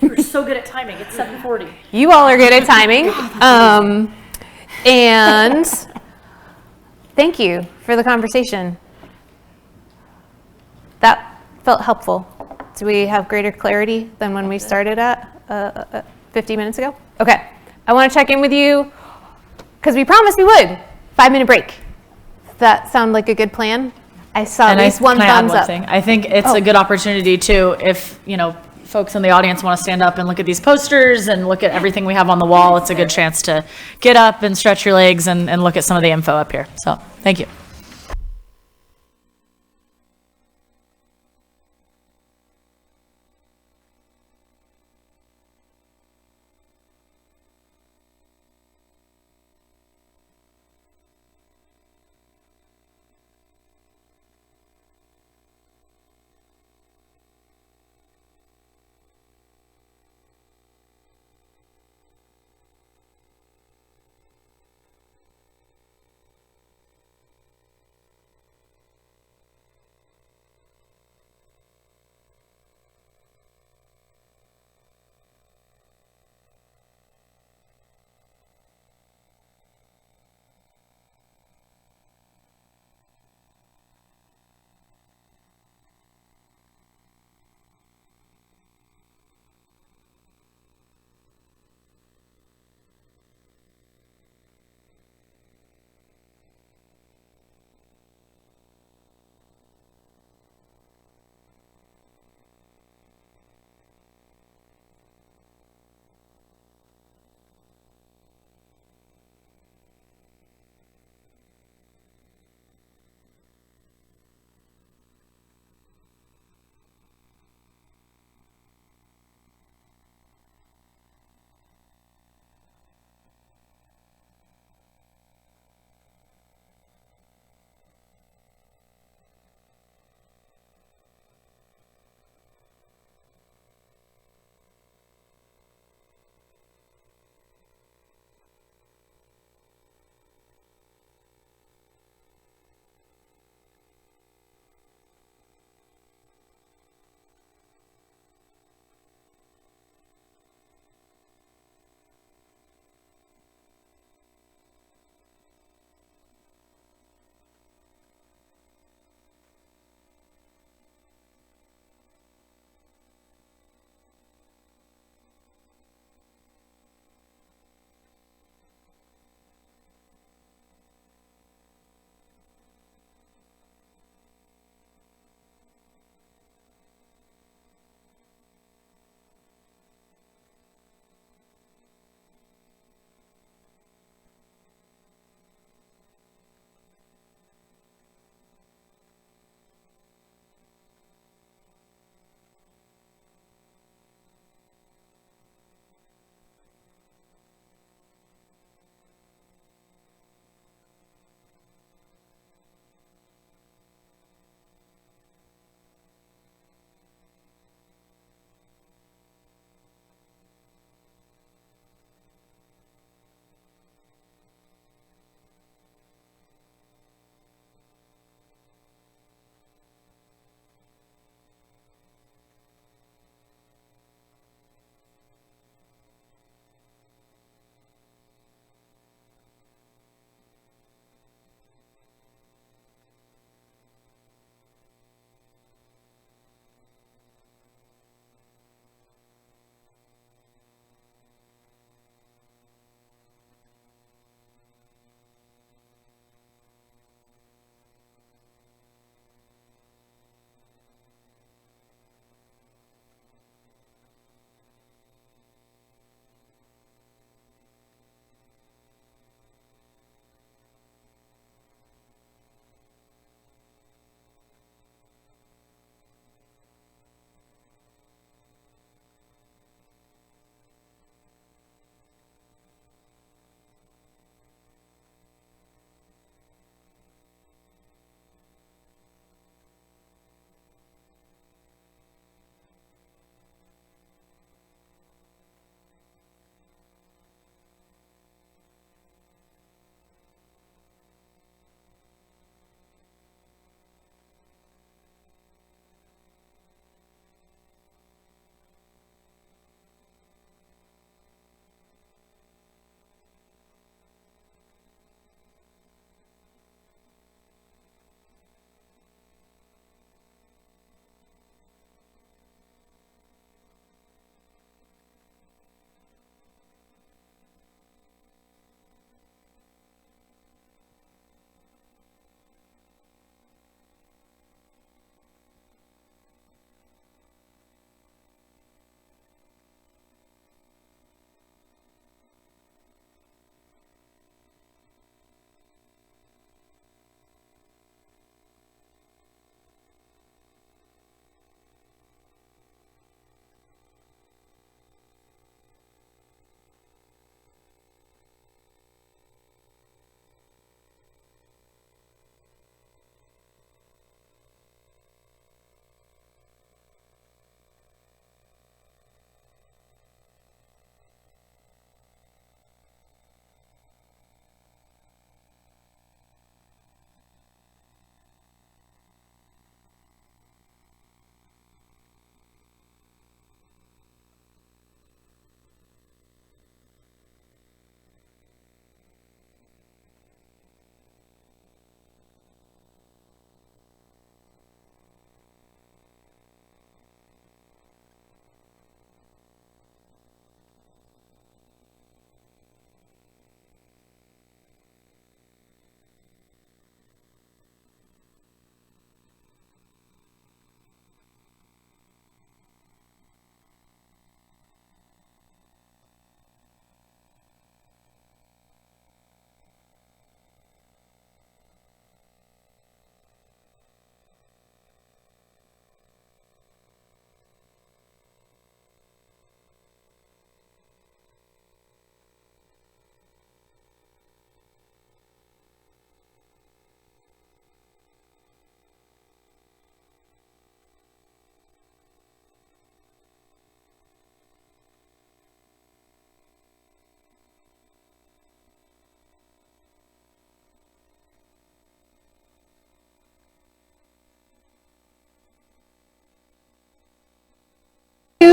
You're so good at timing. It's 7:40. You all are good at timing. And thank you for the conversation. That felt helpful. Do we have greater clarity than when we started at 50 minutes ago? Okay. I want to check in with you because we promised we would. 5-minute break. Does that sound like a good plan? I saw at least one can I add thumbs one up. thing? I think it's a good opportunity too, if, you know, folks in the audience want to stand up and look at these posters and look at everything we have on the wall. It's a good chance to get up and stretch your legs and look at some of the info up here. So, thank you.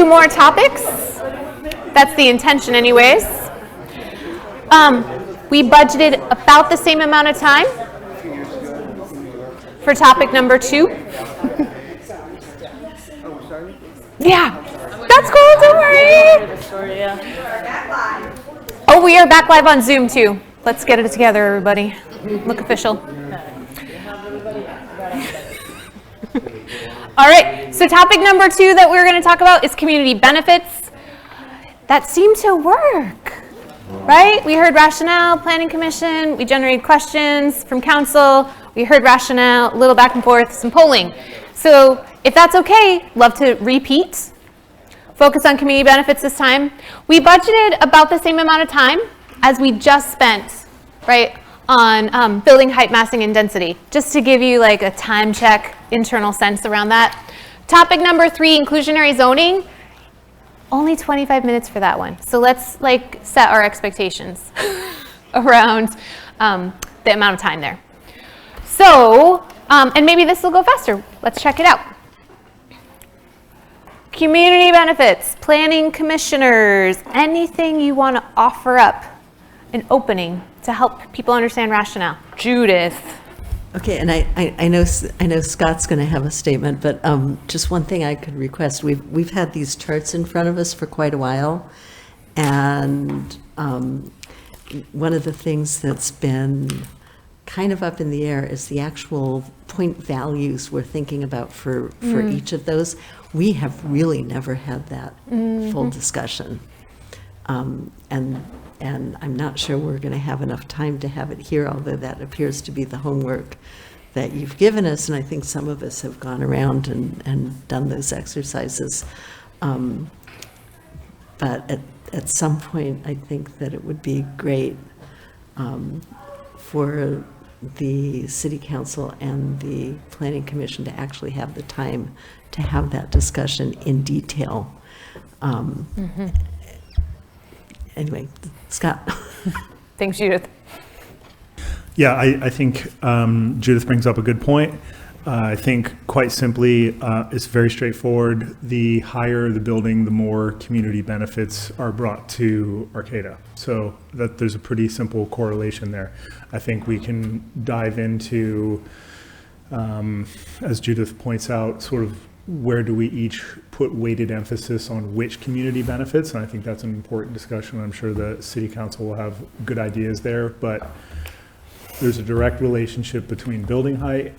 more topics. That's the intention anyways. We budgeted about the same amount of time for topic number 2. Yeah, that's cool, don't worry. Oh, we are back live on Zoom too. Let's get it together, everybody. Look official. All right, so topic number 2 that we're going to talk about is community benefits. That seemed to work, right? We heard rationale, planning commission, we generated questions from council, we heard rationale, a little back and forth, some polling. So if that's okay, love to repeat. Focus on community benefits this time. We budgeted about the same amount of time as we just spent, right, on building height, massing, and density, just to give you like a time check, internal sense around that. Topic number 3, inclusionary zoning. Only 25 minutes for that one. So let's like set our expectations around the amount of time there. So, and maybe this will go faster. Let's check it out. Community benefits, planning commissioners, anything you want to offer up an opening to help people understand rationale. Judith. Okay, and I know Scott's going to have a statement, but just one thing I could request. We've had these charts in front of us for quite a while, and one of the things that's been kind of up in the air is the actual point values we're thinking about for each of those. We have really never had that full discussion, and I'm not sure we're going to have enough time to have it here, although that appears to be the homework that you've given us, and I think some of us have gone around and done those exercises. But at some point, I think that it would be great for the City Council and the Planning Commission to actually have the time to have that discussion in detail. Anyway, Scott. Thanks, Judith. Yeah, I think Judith brings up a good point. I think quite simply, it's very straightforward. The higher the building, the more community benefits are brought to Arcata. So that there's a pretty simple correlation there. I think we can dive into, as Judith points out, sort of where do we each put weighted emphasis on which community benefits? And I think that's an important discussion. I'm sure the City Council will have good ideas there, but there's a direct relationship between building height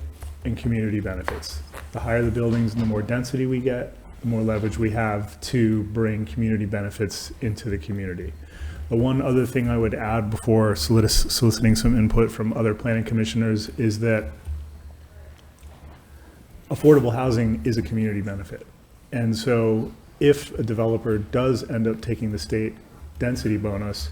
and community benefits. The higher the buildings and the more density we get, the more leverage we have to bring community benefits into the community. The one other thing I would add before soliciting some input from other planning commissioners is that affordable housing is a community benefit. And so if a developer does end up taking the state density bonus,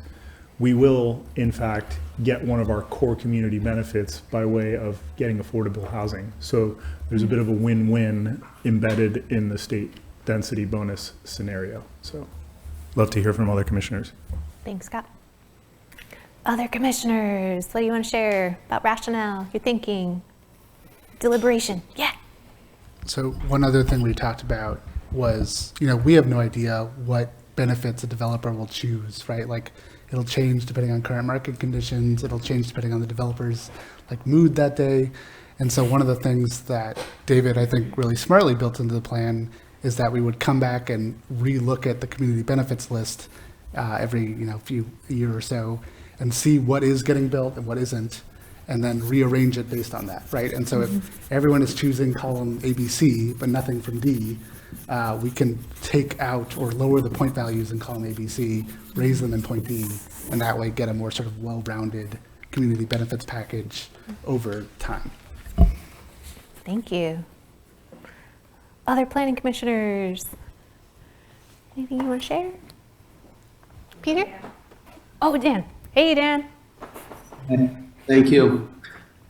we will, in fact, get one of our core community benefits by way of getting affordable housing. So there's a bit of a win-win embedded in the state density bonus scenario. So love to hear from other commissioners. Thanks, Scott. Other commissioners, what do you want to share about rationale, your thinking, deliberation? Yeah. So one other thing we talked about was, we have no idea what benefits a developer will choose, right? Like, it'll change depending on current market conditions. It'll change depending on the developer's mood that day. And so one of the things that David, I think, really smartly built into the plan is that we would come back and relook at the community benefits list every year or so and see what is getting built and what isn't, and then rearrange it based on that, right? And so if everyone is choosing column ABC, but nothing from D, we can take out or lower the point values in column ABC, raise them in point D, and that way get a more sort of well-rounded community benefits package over time. Thank you. Other planning commissioners? Anything you want to share? Peter? Oh, Dan. Hey, Dan. Thank you.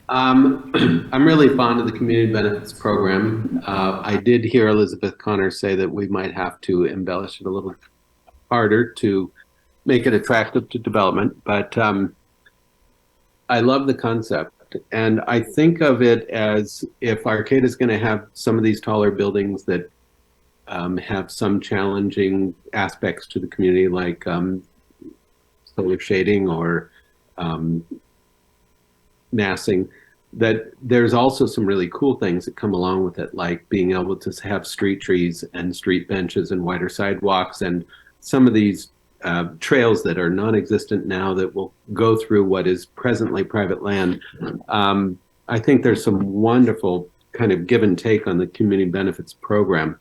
I'm really fond of the community benefits program. I did hear Elizabeth Connor say that we might have to embellish it a little harder to make it attractive to development, but I love the concept. And I think of it as if Arcata is going to have some of these taller buildings that have some challenging aspects to the community, like solar shading or massing, that there's also some really cool things that come along with it, like being able to have street trees and street benches and wider sidewalks and some of these trails that are non-existent now that will go through what is presently private land. I think there's some wonderful kind of give and take on the community benefits program.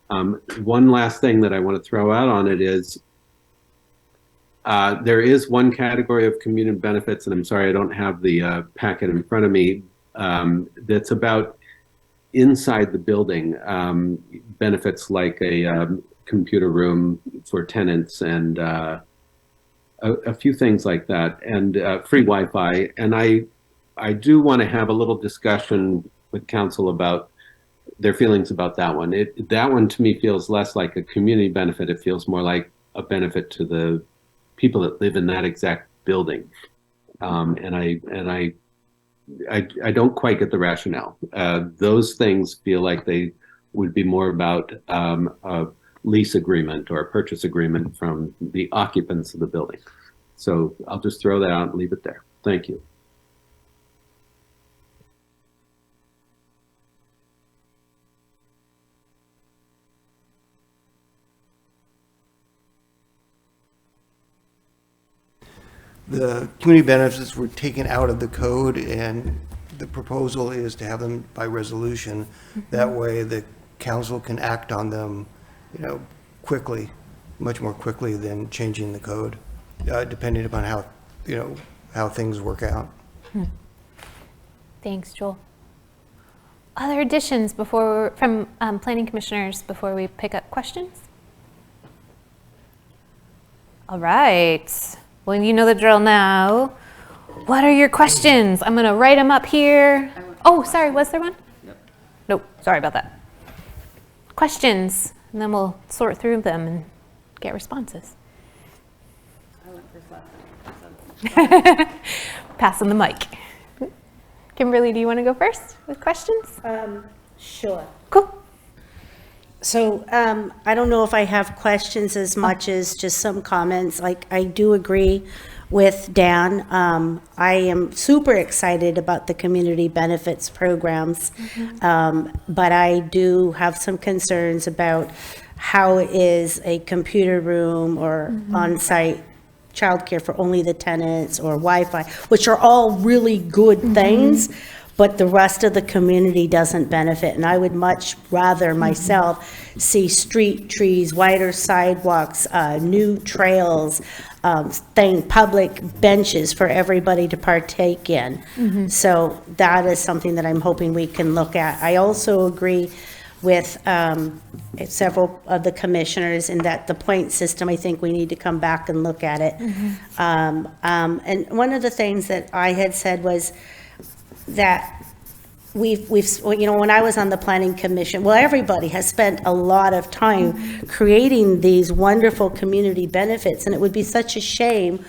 One last thing that I want to throw out on it is there is one category of community benefits, and I'm sorry I don't have the packet in front of me, that's about inside the building, benefits like a computer room for tenants and a few things like that, and free Wi-Fi. And I do want to have a little discussion with council about their feelings about that one. That one to me feels less like a community benefit. It feels more like a benefit to the people that live in that exact building. And I don't quite get the rationale. Those things feel like they would be more about a lease agreement or a purchase agreement from the occupants of the building. So I'll just throw that out and leave it there. Thank you. The community benefits were taken out of the code, and the proposal is to have them by resolution. That way the council can act on them, quickly, much more quickly than changing the code, depending upon how things work out. Thanks, Joel. Other additions from planning commissioners before we pick up questions? All right. Well, you know the drill now. What are your questions? I'm going to write them up here. Oh, sorry, was there one? Nope, sorry about that. Questions, and then we'll sort through them and get responses. I went first last time. Pass on the mic. Kimberly, do you want to go first with questions? Sure. Cool. So I don't know if I have questions as much as just some comments. Like, I do agree with Dan. I am super excited about the community benefits programs, but I do have some concerns about how is a computer room or on-site childcare for only the tenants or Wi-Fi, which are all really good things, but the rest of the community doesn't benefit. And I would much rather myself see street trees, wider sidewalks, new trails, public benches for everybody to partake in. So that is something that I'm hoping we can look at. I also agree with several of the commissioners in that the point system, I think we need to come back and look at it. And one of the things that I had said was that we've when I was on the planning commission, well, everybody has spent a lot of time creating these wonderful community benefits, and it would be such a shame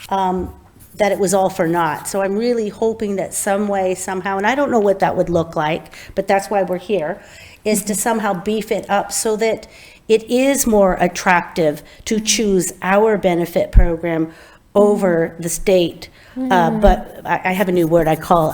that it was all for naught. So I'm really hoping that some way, somehow, and I don't know what that would look like, but that's why we're here, is to somehow beef it up so that it is more attractive to choose our benefit program over the state. But I have a new word I call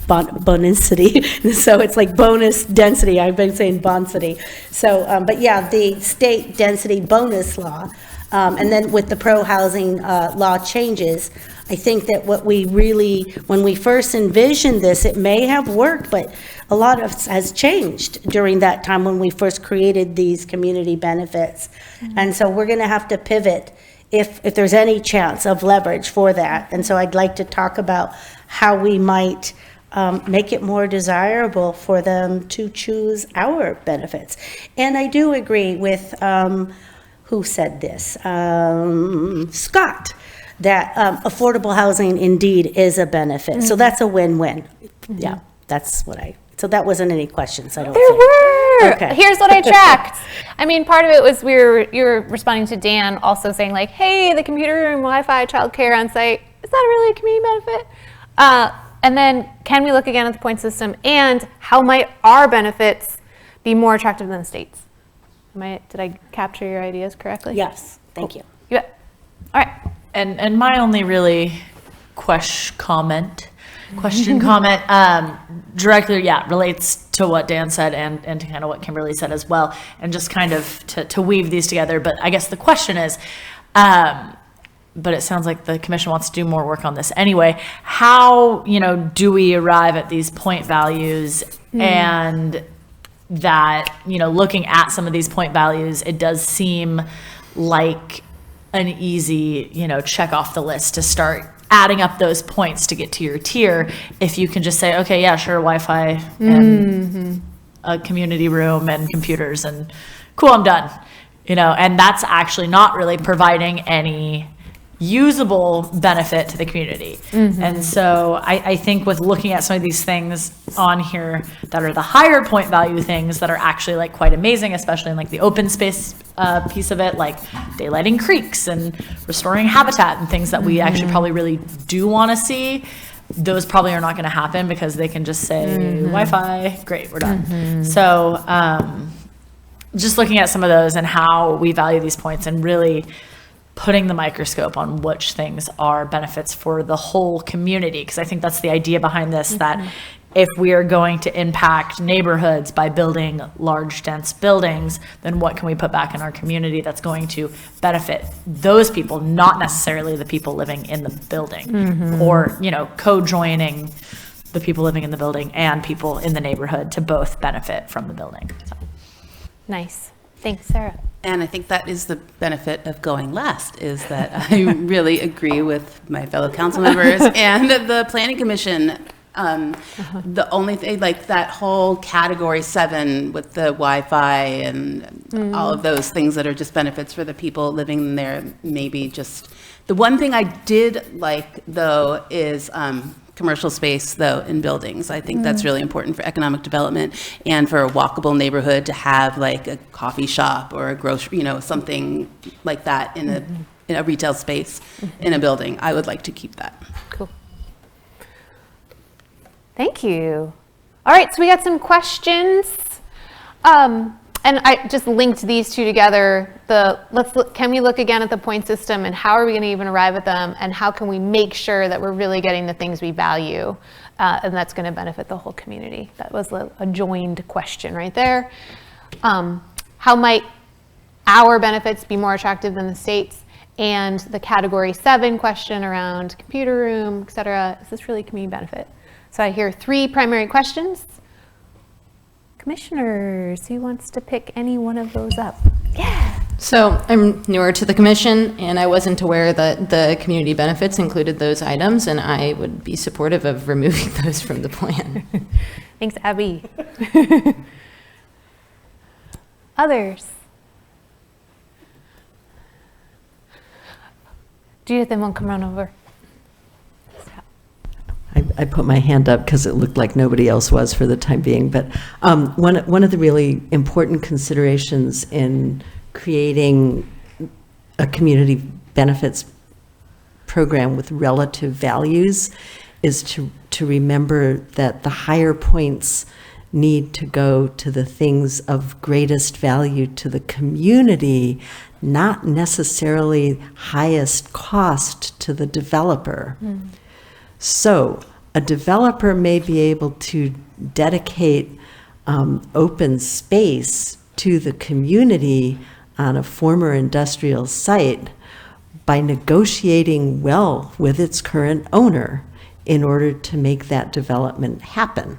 bonicity. So it's like bonus density. I've been saying boncity. So, but yeah, the state density bonus law. And then with the pro-housing law changes, I think that what we really, when we first envisioned this, it may have worked, but a lot of has changed during that time when we first created these community benefits. And so we're going to have to pivot if there's any chance of leverage for that. And so I'd like to talk about how we might make it more desirable for them to choose our benefits. And I do agree with, who said this? Scott, that affordable housing indeed is a benefit. So that's a win-win. Yeah, that's what so that wasn't any questions, I don't There think. were. Okay. Here's what I tracked. I mean, part of it was you were responding to Dan also saying like, hey, the computer room, Wi-Fi, childcare on site, is that really a community benefit? And then can we look again at the point system, and how might our benefits be more attractive than the state's? Did I capture your ideas correctly? Yes, thank you. You bet. All right. And my only really question comment directly, relates to what Dan said and to kind of what Kimberly said as well, and just kind of to weave these together. But I guess the question is, but it sounds like the commission wants to do more work on this anyway. How, do we arrive at these point values? And that, looking at some of these point values, it does seem like an easy, check off the list to start adding up those points to get to your tier. If you can just say, okay, yeah, sure, Wi-Fi and a community room and computers and cool, I'm done. And that's actually not really providing any usable benefit to the community. And so I think with looking at some of these things on here that are the higher point value things that are actually like quite amazing, especially in like the open space piece of it, like daylighting creeks and restoring habitat and things that we actually probably really do want to see, those probably are not going to happen because they can just say Wi-Fi, great, we're done. So just looking at some of those and how we value these points and really putting the microscope on which things are benefits for the whole community. Because I think that's the idea behind this, that if we are going to impact neighborhoods by building large, dense buildings, then what can we put back in our community that's going to benefit those people, not necessarily the people living in the building, or, co-joining the people living in the building and people in the neighborhood to both benefit from the building. So. Nice. Thanks, Sarah. And I think that is the benefit of going last, is that I really agree with my fellow council members and the planning commission. The only thing, like that whole category 7 with the Wi-Fi and all of those things that are just benefits for the people living there, maybe just, the one thing I did like though is commercial space though in buildings. I think that's really important for economic development and for a walkable neighborhood to have like a coffee shop or a grocery, something like that in a retail space in a building. I would like to keep that. Cool. Thank you. All right, so we got some questions. And I just linked these two together. Can we look again at the point system and how are we going to even arrive at them, and how can we make sure that we're really getting the things we value, and that's going to benefit the whole community? That was a joined question right there. How might our benefits be more attractive than the state's? And the category 7 question around computer room, et cetera, is this really community benefit? So I hear 3 primary questions. Commissioners, who wants to pick any one of those up? Yeah. So I'm newer to the commission, and I wasn't aware that the community benefits included those items, and I would be supportive of removing those from the plan. Thanks, Abby. Others? Judith, then we'll come on over. I put my hand up because it looked like nobody else was for the time being, but one of the really important considerations in creating a community benefits program with relative values is to remember that the higher points need to go to the things of greatest value to the community, not necessarily highest cost to the developer. So a developer may be able to dedicate open space to the community on a former industrial site by negotiating well with its current owner in order to make that development happen.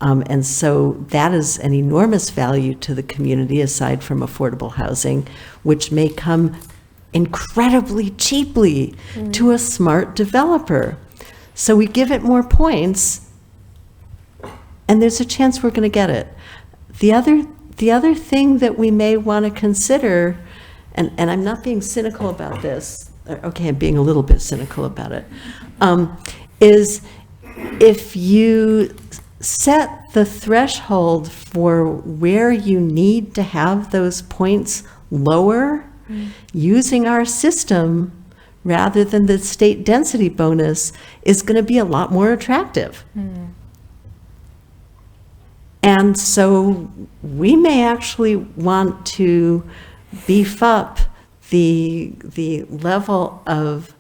And so that is an enormous value to the community aside from affordable housing, which may come incredibly cheaply to a smart developer. So we give it more points, and there's a chance we're going to get it. The other thing that we may want to consider, and I'm not being cynical about this, okay, I'm being a little bit cynical about it, is if you set the threshold for where you need to have those points lower, using our system rather than the state density bonus is going to be a lot more attractive. And so we may actually want to beef up the level of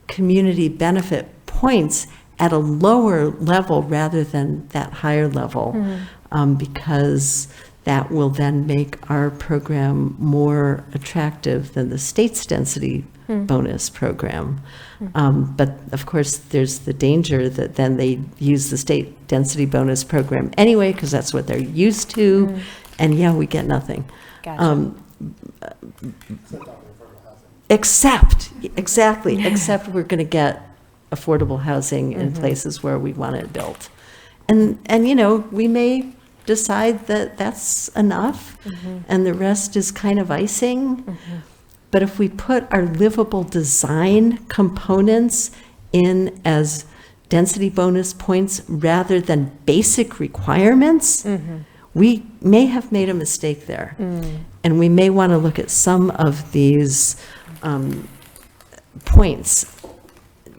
community benefit points at a lower level rather than that higher level, because that will then make our program more attractive than the state's density bonus program. But of course, there's the danger that then they use the state density bonus program anyway, because that's what they're used to, and yeah, we get nothing. Gotcha. Except we're going to get affordable housing in places where we want it built. And we may decide that that's enough and the rest is kind of icing. But if we put our livable design components in as density bonus points rather than basic requirements, we may have made a mistake there. And we may want to look at some of these points,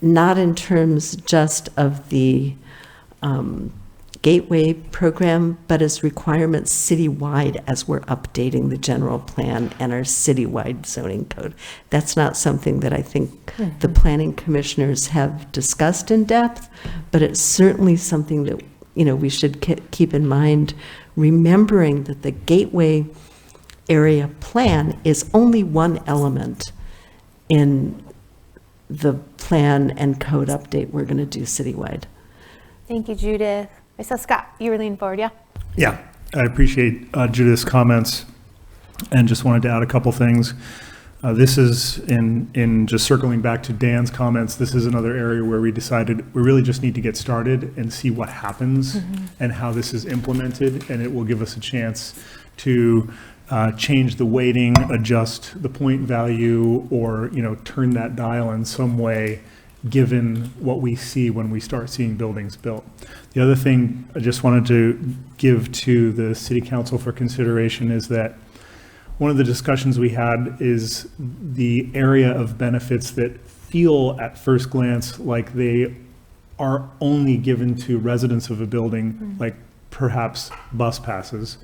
not in terms just of the Gateway program, but as requirements citywide as we're updating the general plan and our citywide zoning code. That's not something that I think the planning commissioners have discussed in depth, but it's certainly something that we should keep in mind, remembering that the Gateway area plan is only one element in the plan and code update we're going to do citywide. Thank you, Judith. I saw Scott, you were leaning forward, yeah? Yeah, I appreciate Judith's comments and just wanted to add a couple things. This is in just circling back to Dan's comments, this is another area where we decided we really just need to get started and see what happens and how this is implemented, and it will give us a chance to change the weighting, adjust the point value, or turn that dial in some way given what we see when we start seeing buildings built. The other thing I just wanted to give to the City Council for consideration is that one of the discussions we had is the area of benefits that feel at first glance like they are only given to residents of a building, like perhaps bus passes,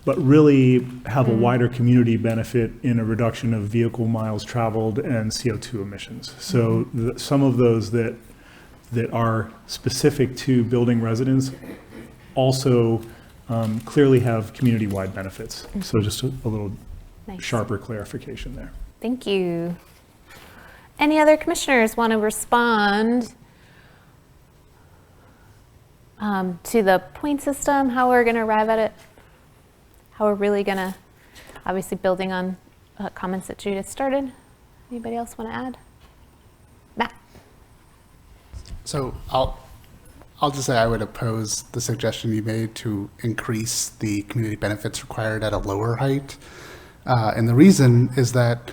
but really have a wider community benefit in a reduction of vehicle miles traveled and CO2 emissions. So some of those that are specific to building residents also clearly have community-wide benefits. So just a little sharper clarification there. Thank you. Any other commissioners want to respond to the point system, how we're going to arrive at it, how we're really going to, obviously building on comments that Judith started. Anybody else want to add? Matt? So I'll just say I would oppose the suggestion you made to increase the community benefits required at a lower height. And the reason is that,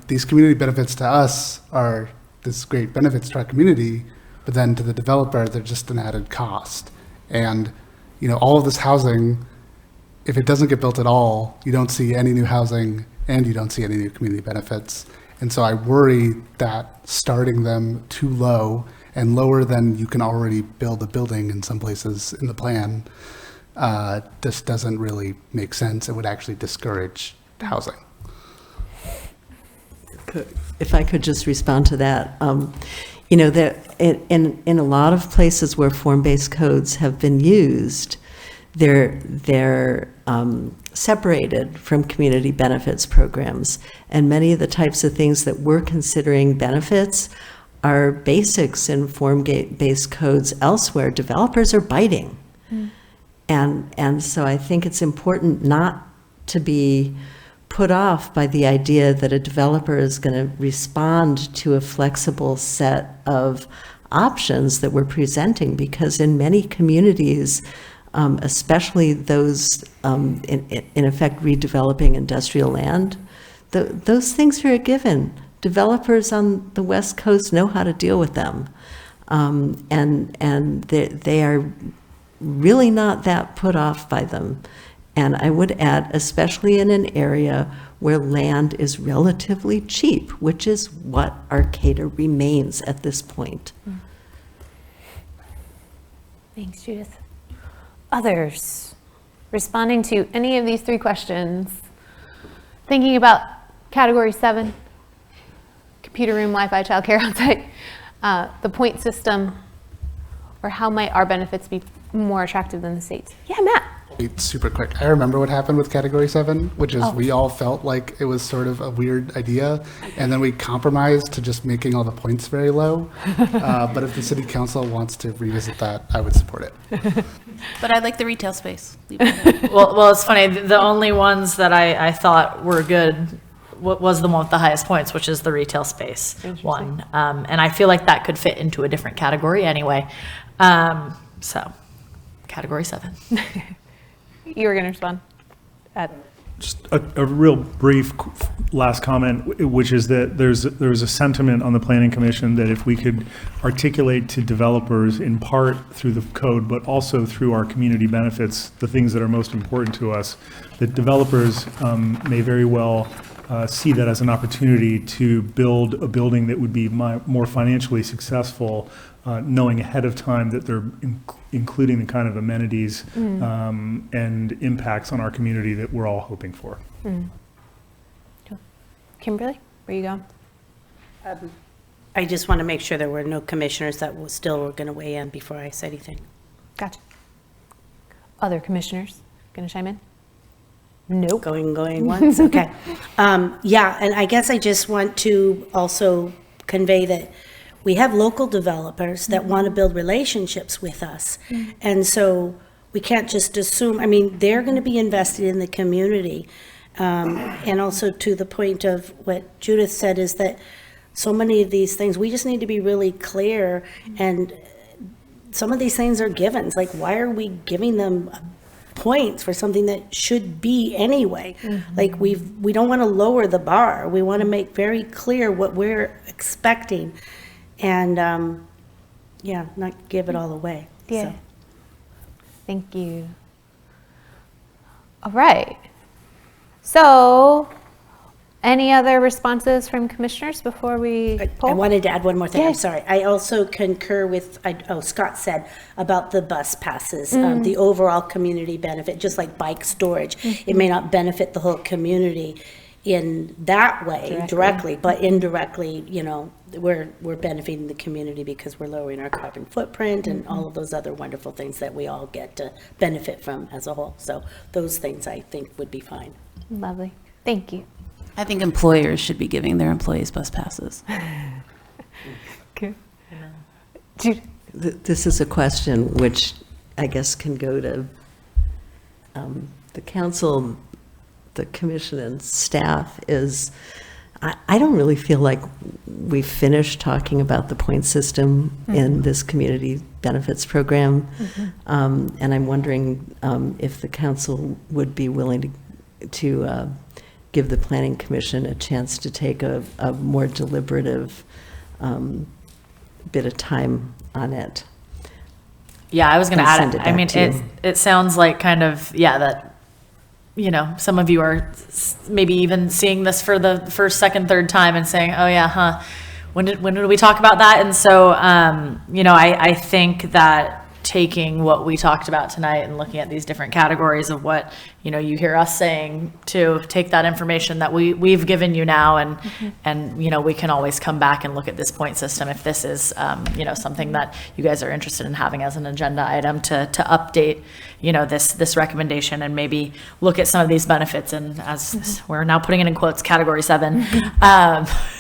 these community benefits to us are this great benefits to our community, but then to the developer, they're just an added cost. And, all of this housing, if it doesn't get built at all, you don't see any new housing and you don't see any new community benefits. And so I worry that starting them too low and lower than you can already build a building in some places in the plan, this doesn't really make sense. It would actually discourage housing. If I could just respond to that. That in a lot of places where form-based codes have been used, they're separated from community benefits programs. And many of the types of things that we're considering benefits are basics in form-based codes elsewhere. Developers are biting. And so I think it's important not to be put off by the idea that a developer is going to respond to a flexible set of options that we're presenting, because in many communities, especially those in effect redeveloping industrial land, those things are a given. Developers on the West Coast know how to deal with them, and they are really not that put off by them. And I would add, especially in an area where land is relatively cheap, which is what Arcata remains at this point. Thanks, Judith. Others responding to any of these 3 questions, thinking about category 7, computer room, Wi-Fi, childcare on site, the point system, or how might our benefits be more attractive than the state's? Yeah, Matt. Super quick. I remember what happened with category 7, which is we all felt like it was sort of a weird idea, and then we compromised to just making all the points very low. But if the city council wants to revisit that, I would support it. But I like the retail space. Well, it's funny. The only ones that I thought were good was the one with the highest points, which is the retail space one. And I feel like that could fit into a different category anyway. So, category 7. You were going to respond? Just a real brief last comment, which is that there's a sentiment on the Planning Commission that if we could articulate to developers in part through the code, but also through our community benefits, the things that are most important to us, that developers may very well see that as an opportunity to build a building that would be more financially successful, knowing ahead of time that they're including the kind of amenities and impacts on our community that we're all hoping for. Cool. Kimberly, where you going? I just want to make sure there were no commissioners that were still going to weigh in before I say anything. Gotcha. Other commissioners going to chime in? Nope. Going once? Okay. Yeah, and I guess I just want to also convey that we have local developers that want to build relationships with us. And so we can't just assume, I mean, they're going to be invested in the community. And also to the point of what Judith said is that so many of these things, we just need to be really clear. And some of these things are givens. Like, why are we giving them points for something that should be anyway? Like, we don't want to lower the bar. We want to make very clear what we're expecting. And, yeah, not give it all away. Yeah. So. Thank you. All right. So, any other responses from commissioners before we poll? I wanted to add one more thing. Yeah. I'm sorry. I also concur with, Scott said about the bus passes, the overall community benefit, just like bike storage. It may not benefit the whole community in that way directly, but indirectly, you know, we're benefiting the community because we're lowering our carbon footprint and all of those other wonderful things that we all get to benefit from as a whole. So those things I think would be fine. Lovely. Thank you. I think employers should be giving their employees bus passes. Okay. This is a question which I guess can go to the council, the commission and staff. Is I don't really feel like we've finished talking about the point system in this community benefits program. And I'm wondering if the council would be willing to give the Planning Commission a chance to take a more deliberative bit of time on it. Yeah, I was going to add send it. it I mean, back to you. it sounds like kind of, that, you know, some of you are maybe even seeing this for the first, second, third time and saying, oh yeah, huh, when did we talk about that? And so, you know, I think that taking what we talked about tonight and looking at these different categories of what, you know, you hear us saying, to take that information that we've given you now and, you know, we can always come back and look at this point system if this is, you know, something that you guys are interested in having as an agenda item to update, you know, this recommendation and maybe look at some of these benefits. And as we're now putting it in quotes, category 7,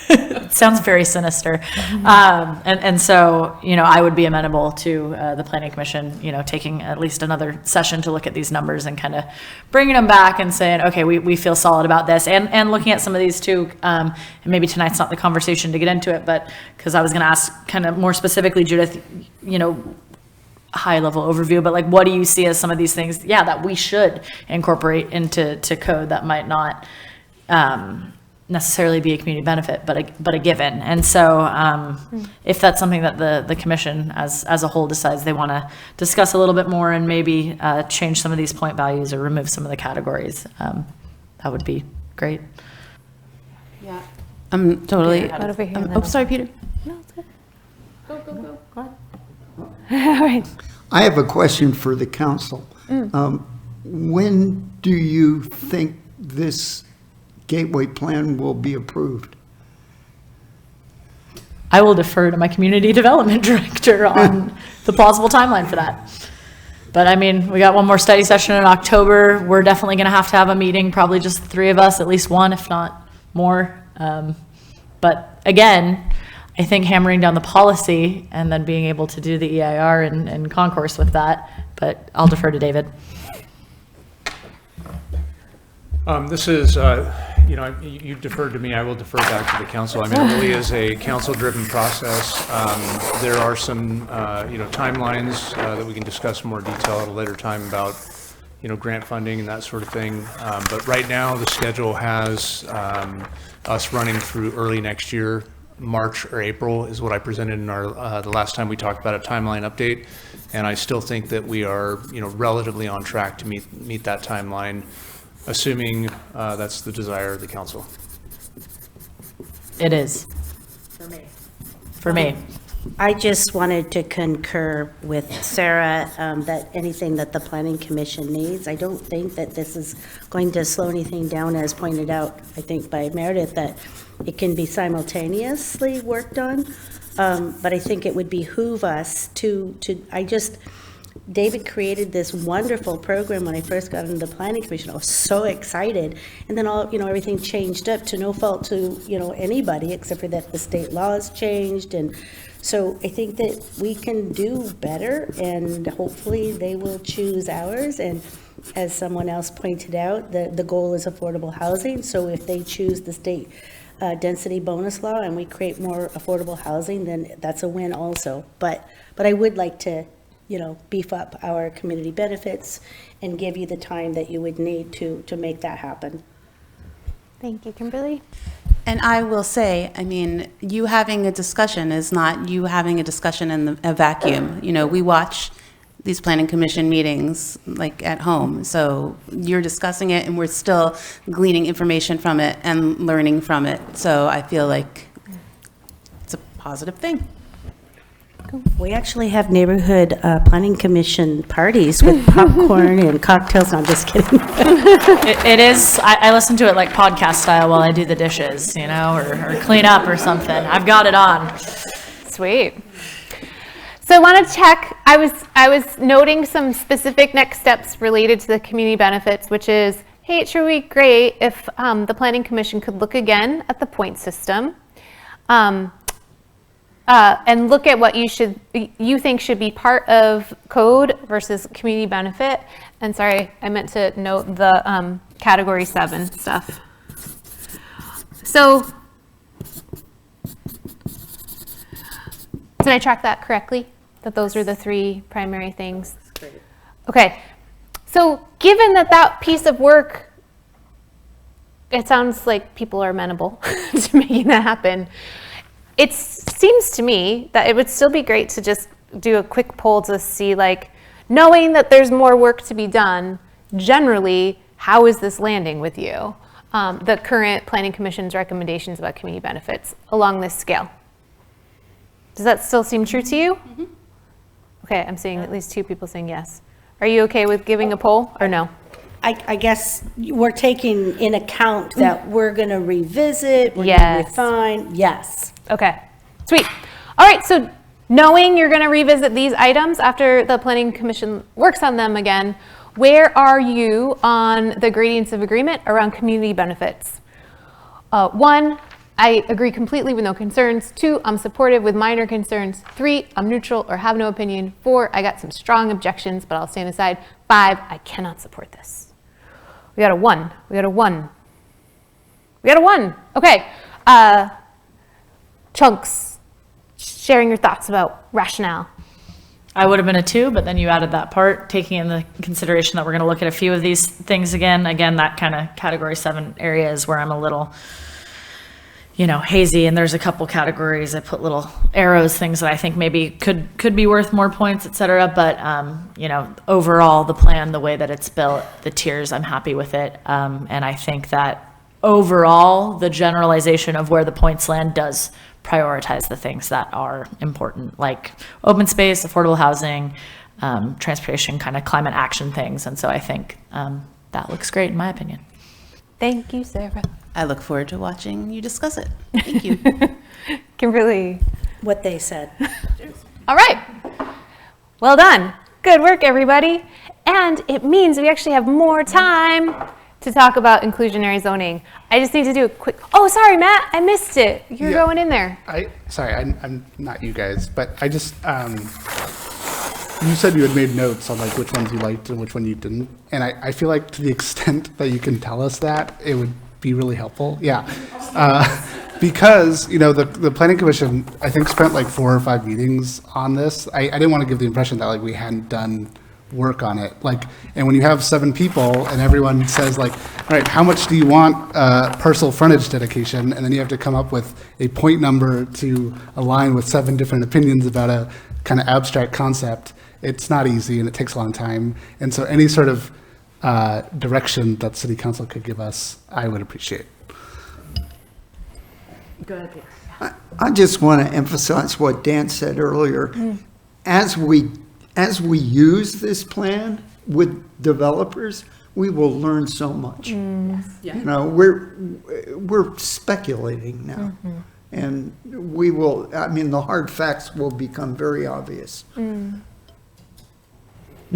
it sounds very sinister. And so, you know, I would be amenable to the Planning Commission, you know, taking at least another session to look at these numbers and kind of bringing them back and saying, okay, we feel solid about this, and looking at some of these too. And maybe tonight's not the conversation to get into it, but because I was going to ask kind of more specifically, Judith, you know, high level overview, but like, what do you see as some of these things, that we should incorporate into code that might not necessarily be a community benefit, but a given. And so if that's something that the commission as a whole decides they want to discuss a little bit more and maybe change some of these point values or remove some of the categories, that would be great. Yeah, I'm totally. Right over here. Oh, sorry, Peter. No, it's good. Go. All right. I have a question for the council. When do you think this gateway plan will be approved? I will defer to my community development director on the plausible timeline for that. But I mean, we got one more study session in October. We're definitely going to have a meeting, probably just the three of us, at least one, if not more. But again, I think hammering down the policy and then being able to do the EIR and concourse with that. But I'll defer to David. This is, you deferred to me, I will defer back to the council. I mean, it really is a council-driven process. There are some, timelines that we can discuss in more detail at a later time about, grant funding and that sort of thing. But right now, the schedule has us running through early next year. March or April is what I presented in our the last time we talked about a timeline update, and I still think that we are relatively on track to meet that timeline, assuming that's the desire of the council. It is. For me. I just wanted to concur with Sarah that anything that the Planning Commission needs, I don't think that this is going to slow anything down, as pointed out, I think by Meredith, that it can be simultaneously worked on. But I think it would behoove us David created this wonderful program when I first got into the Planning Commission. I was so excited. And then everything changed up, to no fault to, anybody, except for that the state laws changed. And so I think that we can do better, and hopefully they will choose ours. And as someone else pointed out, the goal is affordable housing. So if they choose the state density bonus law and we create more affordable housing, then that's a win also. But I would like to beef up our community benefits and give you the time that you would need to make that happen. Thank you, Kimberly. And I will say, I mean, you having a discussion is not you having a discussion in a vacuum. We watch these planning commission meetings like at home. So you're discussing it and we're still gleaning information from it and learning from it. So I feel like it's a positive thing. We actually have neighborhood planning commission parties with popcorn and cocktails. No, I'm just kidding. It is, I listen to it like podcast style while I do the dishes, or clean up or something. I've got it on. Sweet. So I want to check, I was noting some specific next steps related to the community benefits, which is, hey, it sure would be great if the Planning Commission could look again at the point system. And look at what you think should be part of code versus community benefit. And sorry, I meant to note the category 7 stuff. So, did I track that correctly? That those are the 3 primary things? Okay. So given that piece of work, it sounds like people are amenable to making that happen. It seems to me that it would still be great to just do a quick poll to see, knowing that there's more work to be done, generally, how is this landing with you? The current Planning Commission's recommendations about community benefits along this scale. Does that still seem true to you? Mm-hmm. Okay, I'm seeing at least 2 people saying yes. Are you okay with giving a poll or no? I guess we're taking in account that we're going to revisit, we're going to refine. Yes. Okay, sweet. All right, so knowing you're going to revisit these items after the Planning Commission works on them again, where are you on the gradients of agreement around community benefits? 1, I agree completely with no concerns. 2, I'm supportive with minor concerns. 3, I'm neutral or have no opinion. 4, I got some strong objections, but I'll stand aside. 5, I cannot support this. We got a 1. We got a 1. We got a 1. Okay. Chunks, sharing your thoughts about rationale. I would have been a 2, but then you added that part, taking in the consideration that we're going to look at a few of these things again. Again, that kind of category 7 area is where I'm a little, hazy. And there's a couple categories. I put little arrows, things that I think maybe could be worth more points, et cetera. But, overall, the plan, the way that it's built, the tiers, I'm happy with it. And I think that overall, the generalization of where the points land does prioritize the things that are important, like open space, affordable housing, transportation kind of climate action things. And so I think that looks great in my opinion. Thank you, Sarah. I look forward to watching you discuss it. Thank you. Kimberly. What they said. All right. Well done. Good work, everybody. And it means we actually have more time to talk about inclusionary zoning. I just need to do a quick, oh, sorry, Matt, I missed it. You're going in there. I'm not you guys, but I just, you said you had made notes on like which ones you liked and which one you didn't. And I feel like to the extent that you can tell us that, it would be really helpful. Yeah. Because, the Planning Commission, I think, spent like 4 or 5 meetings on this. I didn't want to give the impression that like we hadn't done work on it. And when you have 7 people and everyone says like, all right, how much do you want parcel frontage dedication? And then you have to come up with a point number to align with 7 different opinions about a kind of abstract concept. It's not easy and it takes a long time. And so any sort of direction that City Council could give us, I would appreciate. Go ahead. I just want to emphasize what Dan said earlier. As we use this plan with developers, we will learn so much. We're speculating now, and we will. The hard facts will become very obvious. No,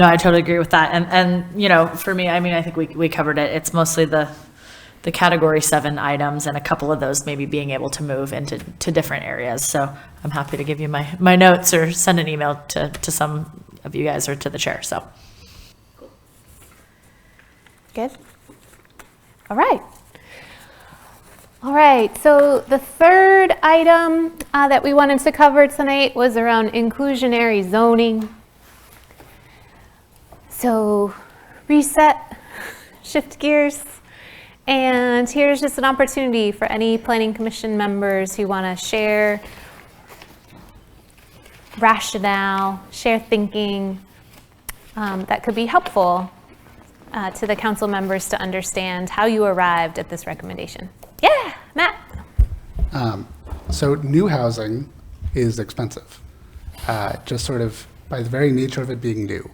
I totally agree with that. And for me, I think we covered it. It's mostly the category 7 items and a couple of those maybe being able to move into different areas. So I'm happy to give you my notes or send an email to some of you guys or to the chair. So good. All right. So the third item that we wanted to cover tonight was around inclusionary zoning. So reset, shift gears. And here's just an opportunity for any Planning Commission members who want to share rationale, share thinking that could be helpful to the council members to understand how you arrived at this recommendation. Yeah, Matt. So new housing is expensive, just sort of by the very nature of it being new.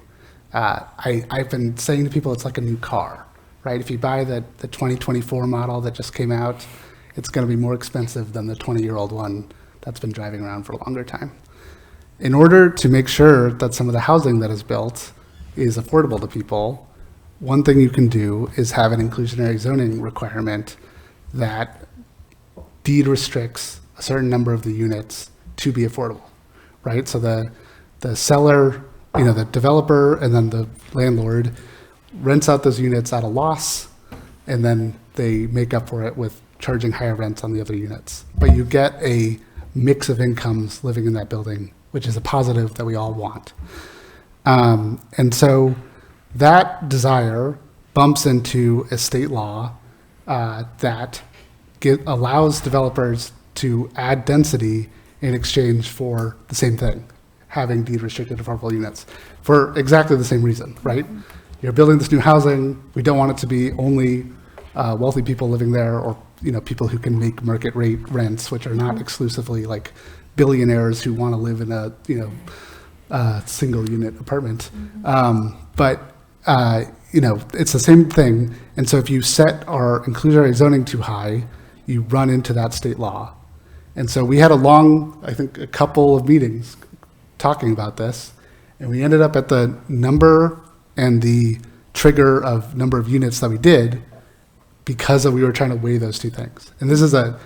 I've been saying to people it's like a new car. Right, if you buy the 2024 model that just came out, it's going to be more expensive than the 20-year-old one that's been driving around for a longer time. In order to make sure that some of the housing that is built is affordable to people, one thing you can do is have an inclusionary zoning requirement that deed restricts a certain number of the units to be affordable, right? So the seller, the developer, and then the landlord rents out those units at a loss, and then they make up for it with charging higher rents on the other units. But you get a mix of incomes living in that building, which is a positive that we all want. And so that desire bumps into a state law that allows developers to add density in exchange for the same thing, having deed restricted affordable units, for exactly the same reason, right? You're building this new housing. We don't want it to be only wealthy people living there, or people who can make market rate rents, which are not exclusively like billionaires who want to live in a single unit apartment. But it's the same thing. And so if you set our inclusionary zoning too high, you run into that state law. And so we had a couple of meetings talking about this, and we ended up at the number and the trigger of number of units that we did because we were trying to weigh those two things. And this is a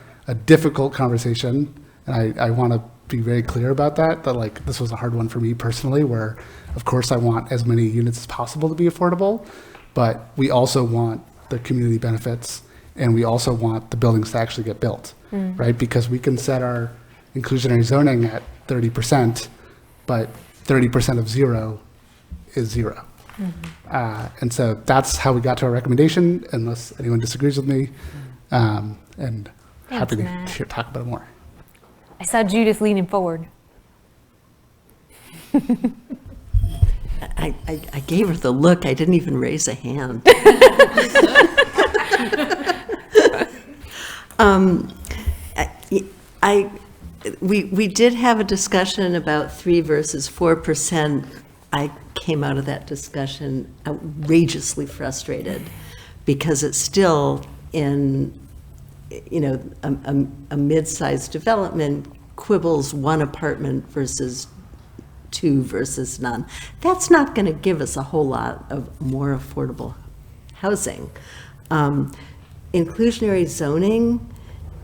difficult conversation, and I want to be very clear about that like this was a hard one for me personally, where of course I want as many units as possible to be affordable, but we also want the community benefits, and we also want the buildings to actually get built, right? Because we can set our inclusionary zoning at 30%, but 30% of 0 is 0. And so that's how we got to our recommendation, unless anyone disagrees with me. And happy to talk about it more. I saw Judith leaning forward. I gave her the look. I didn't even raise a hand. We did have a discussion about 3 versus 4%. I came out of that discussion outrageously frustrated because it's still in, you know, a mid-sized development quibbles one apartment versus two versus none. That's not going to give us a whole lot of more affordable housing. Inclusionary zoning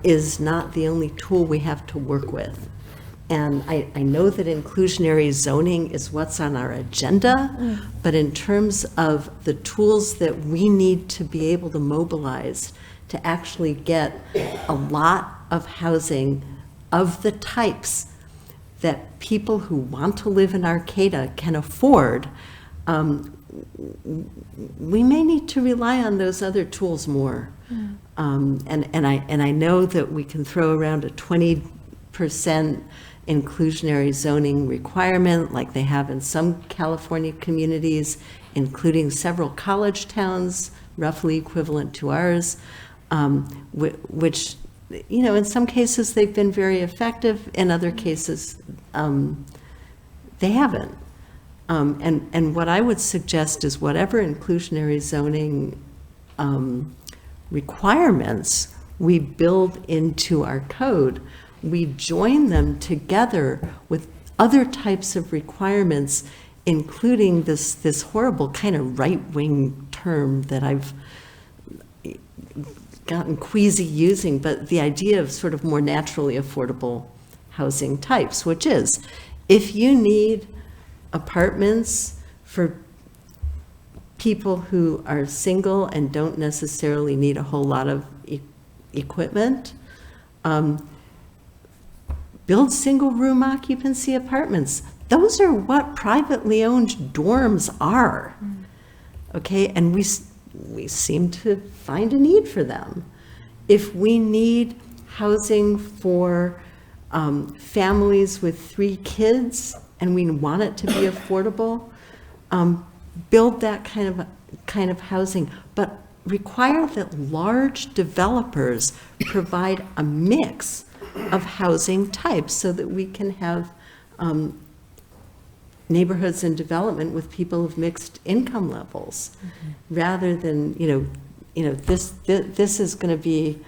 is not the only tool we have to work with. And I know that inclusionary zoning is what's on our agenda, but in terms of the tools that we need to be able to mobilize to actually get a lot of housing of the types that people who want to live in Arcata can afford, we may need to rely on those other tools more. And I know that we can throw around a 20% inclusionary zoning requirement like they have in some California communities, including several college towns, roughly equivalent to ours, which, you know, in some cases they've been very effective, in other cases they haven't. And what I would suggest is whatever inclusionary zoning requirements we build into our code, we join them together with other types of requirements, including this horrible kind of right-wing term that I've gotten queasy using, but the idea of sort of more naturally affordable housing types, which is if you need apartments for people who are single and don't necessarily need a whole lot of equipment, build single-room occupancy apartments. Those are what privately owned dorms are, okay? And we seem to find a need for them. If we need housing for families with 3 kids and we want it to be affordable, build that kind of housing, but require that large developers provide a mix of housing types so that we can have neighborhoods in development with people of mixed income levels, rather than, this is going to be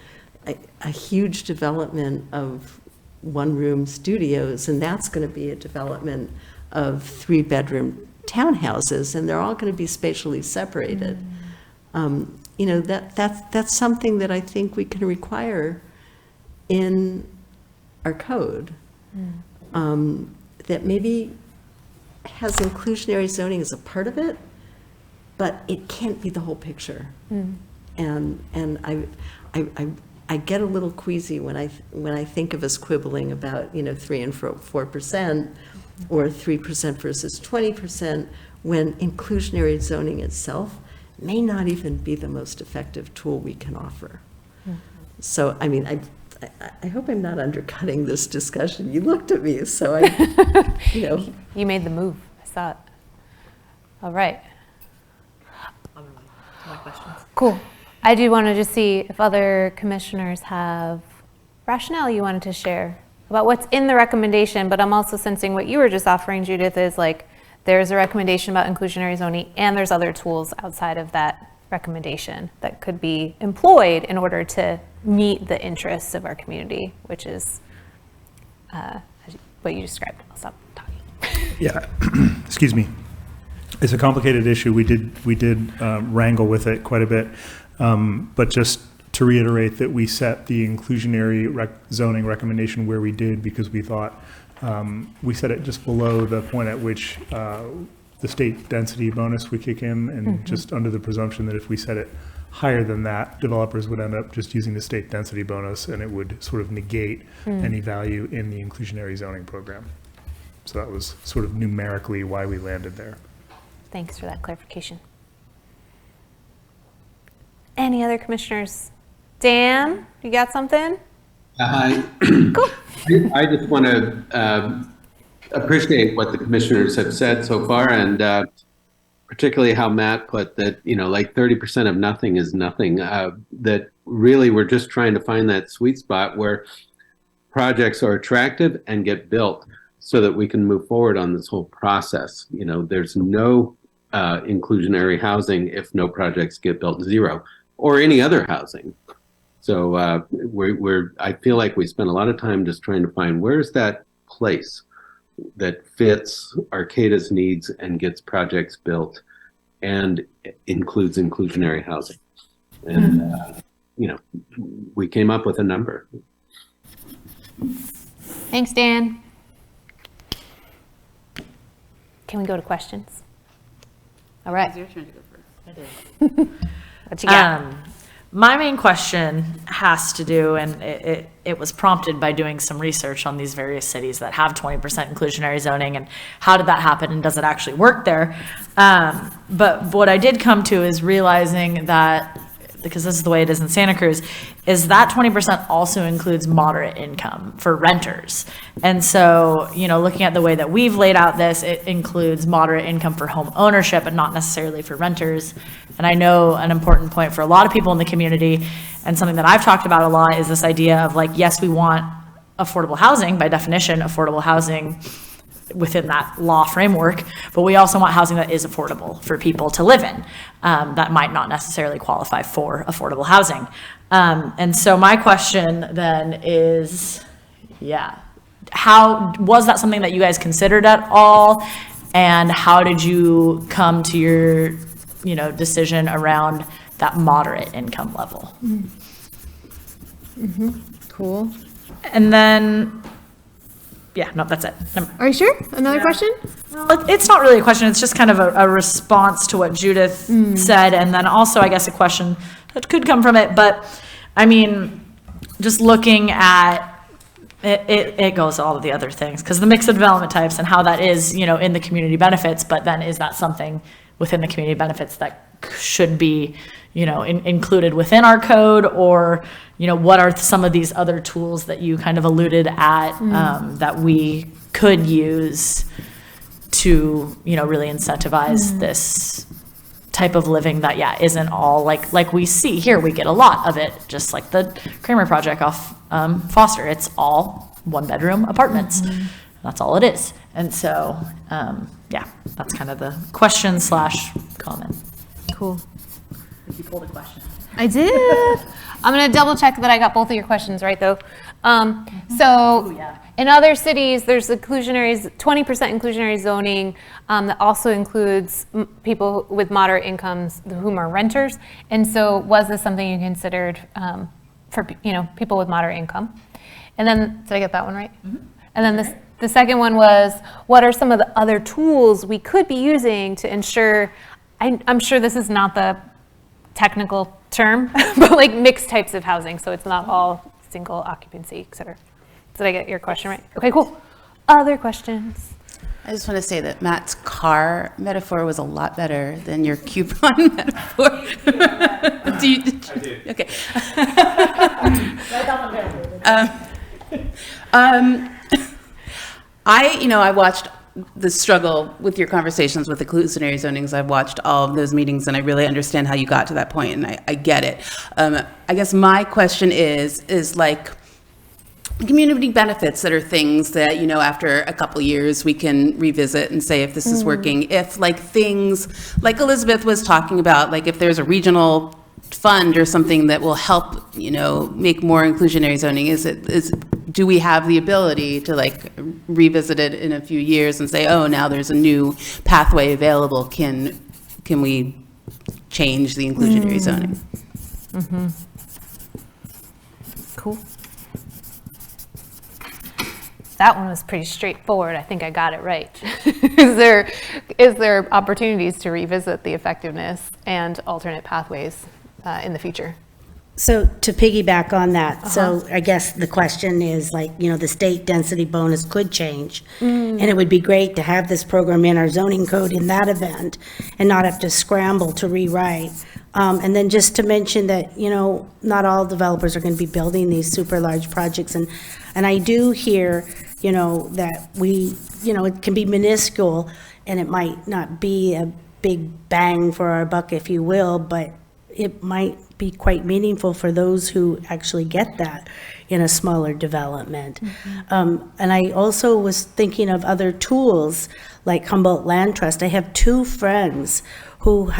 a huge development of one-room studios, and that's going to be a development of 3-bedroom townhouses, and they're all going to be spatially separated. That's something that I think we can require in our code, that maybe has inclusionary zoning as a part of it, but it can't be the whole picture. And I get a little queasy when I think of us quibbling about 3 and 4%, or 3% versus 20%, when inclusionary zoning itself may not even be the most effective tool we can offer. So, I mean, I hope I'm not undercutting this discussion. You looked at me, so You made the move, I saw it. All right. My questions. Cool. I do want to just see if other commissioners have rationale you wanted to share about what's in the recommendation, but I'm also sensing what you were just offering, Judith, is like there's a recommendation about inclusionary zoning and there's other tools outside of that recommendation that could be employed in order to meet the interests of our community, which is what you described. I'll stop talking. Yeah, excuse me. It's a complicated issue. We did wrangle with it quite a bit, but just to reiterate that we set the inclusionary zoning recommendation where we did because we thought we set it just below the point at which the state density bonus would kick in, and just under the presumption that if we set it higher than that, developers would end up just using the state density bonus and it would sort of negate any value in the inclusionary zoning program. So that was sort of numerically why we landed there. Thanks for that clarification. Any other commissioners? Dan, you got something? Hi. Cool. I just want to appreciate what the commissioners have said so far, and particularly how Matt put that, like 30% of nothing is nothing, that really we're just trying to find that sweet spot where projects are attractive and get built. so that we can move forward on this whole process. You know, there's no inclusionary housing if no projects get built, zero, or any other housing. So I feel like we spent a lot of time just trying to find where's that place that fits Arcata's needs and gets projects built and includes inclusionary housing. And, you know, we came up with a number. Thanks, Dan. Can we go to questions? All right. It's your turn to go first. What you got? My main question has to do, and it was prompted by doing some research on these various cities that have 20% inclusionary zoning, and how did that happen, and does it actually work there? But what I did come to is realizing that, because this is the way it is in Santa Cruz, is that 20% also includes moderate income for renters. And so, you know, looking at the way that we've laid out this, it includes moderate income for home ownership, but not necessarily for renters. And I know an important point for a lot of people in the community, and something that I've talked about a lot, is this idea of like, yes, we want affordable housing, by definition, affordable housing within that law framework, but we also want housing that is affordable for people to live in, that might not necessarily qualify for affordable housing. And so my question then is, how was that something that you guys considered at all? And how did you come to your, you know, decision around that moderate income level? Cool. And then, that's it. Are you sure? Another question? Well, it's not really a question. It's just kind of a response to what Judith said. And then also, I guess, a question that could come from it. But I mean, just looking at it goes to all of the other things, because the mix of development types and how that is, you know, in the community benefits, but then is that something within the community benefits that should be, you know, included within our code, or, you know, what are some of these other tools that you kind of alluded at that we could use to, you know, really incentivize this type of living that, isn't all like we see here. We get a lot of it, just like the Kramer project off Foster. It's all 1-bedroom apartments. That's all it is. And so, that's kind of the question / comment. Cool. You pulled a question. I did. I'm going to double check that I got both of your questions right, though. In other cities, there's 20% inclusionary zoning that also includes people with moderate incomes whom are renters. And so, was this something you considered for, you know, people with moderate income? And then, did I get that one right? And then the second one was, what are some of the other tools we could be using to ensure? I'm sure this is not the technical term, but like mixed types of housing, so it's not all single occupancy, et cetera. Did I get your question right? Okay, cool. Other questions? I just want to say that Matt's car metaphor was a lot better than your coupon metaphor. I did. Okay. I watched the struggle with your conversations with inclusionary zonings. I've watched all of those meetings, and I really understand how you got to that point, and I get it. I guess my question is like, community benefits that are things that, you know, after a couple years we can revisit and say if this is working. If like things like Elizabeth was talking about, like if there's a regional fund or something that will help, you know, make more inclusionary zoning, do we have the ability to like revisit it in a few years and say, oh, now there's a new pathway available, can we change the inclusionary zoning? Cool. That one was pretty straightforward. I think I got it right. Is there opportunities to revisit the effectiveness and alternate pathways in the future? So to piggyback on that, so I guess the question is like, you know, the state density bonus could change. And it would be great to have this program in our zoning code in that event and not have to scramble to rewrite. And then just to mention that, you know, not all developers are going to be building these super large projects. And I do hear, you know, that it can be minuscule and it might not be a big bang for our buck, if you will, but it might be quite meaningful for those who actually get that in a smaller development. And I also was thinking of other tools like Humboldt Land Trust. I have two friends who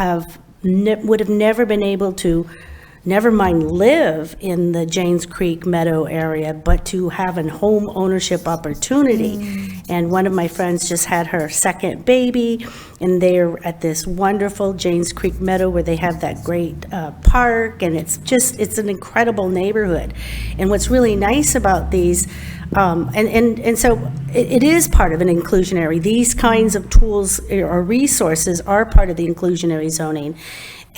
would have never been able to, never mind live in the Janes Creek Meadow area, but to have a home ownership opportunity. And one of my friends just had her second baby, and they're at this wonderful Janes Creek Meadow where they have that great park, and it's an incredible neighborhood. And what's really nice about these, and so it is part of an inclusionary. These kinds of tools or resources are part of the inclusionary zoning,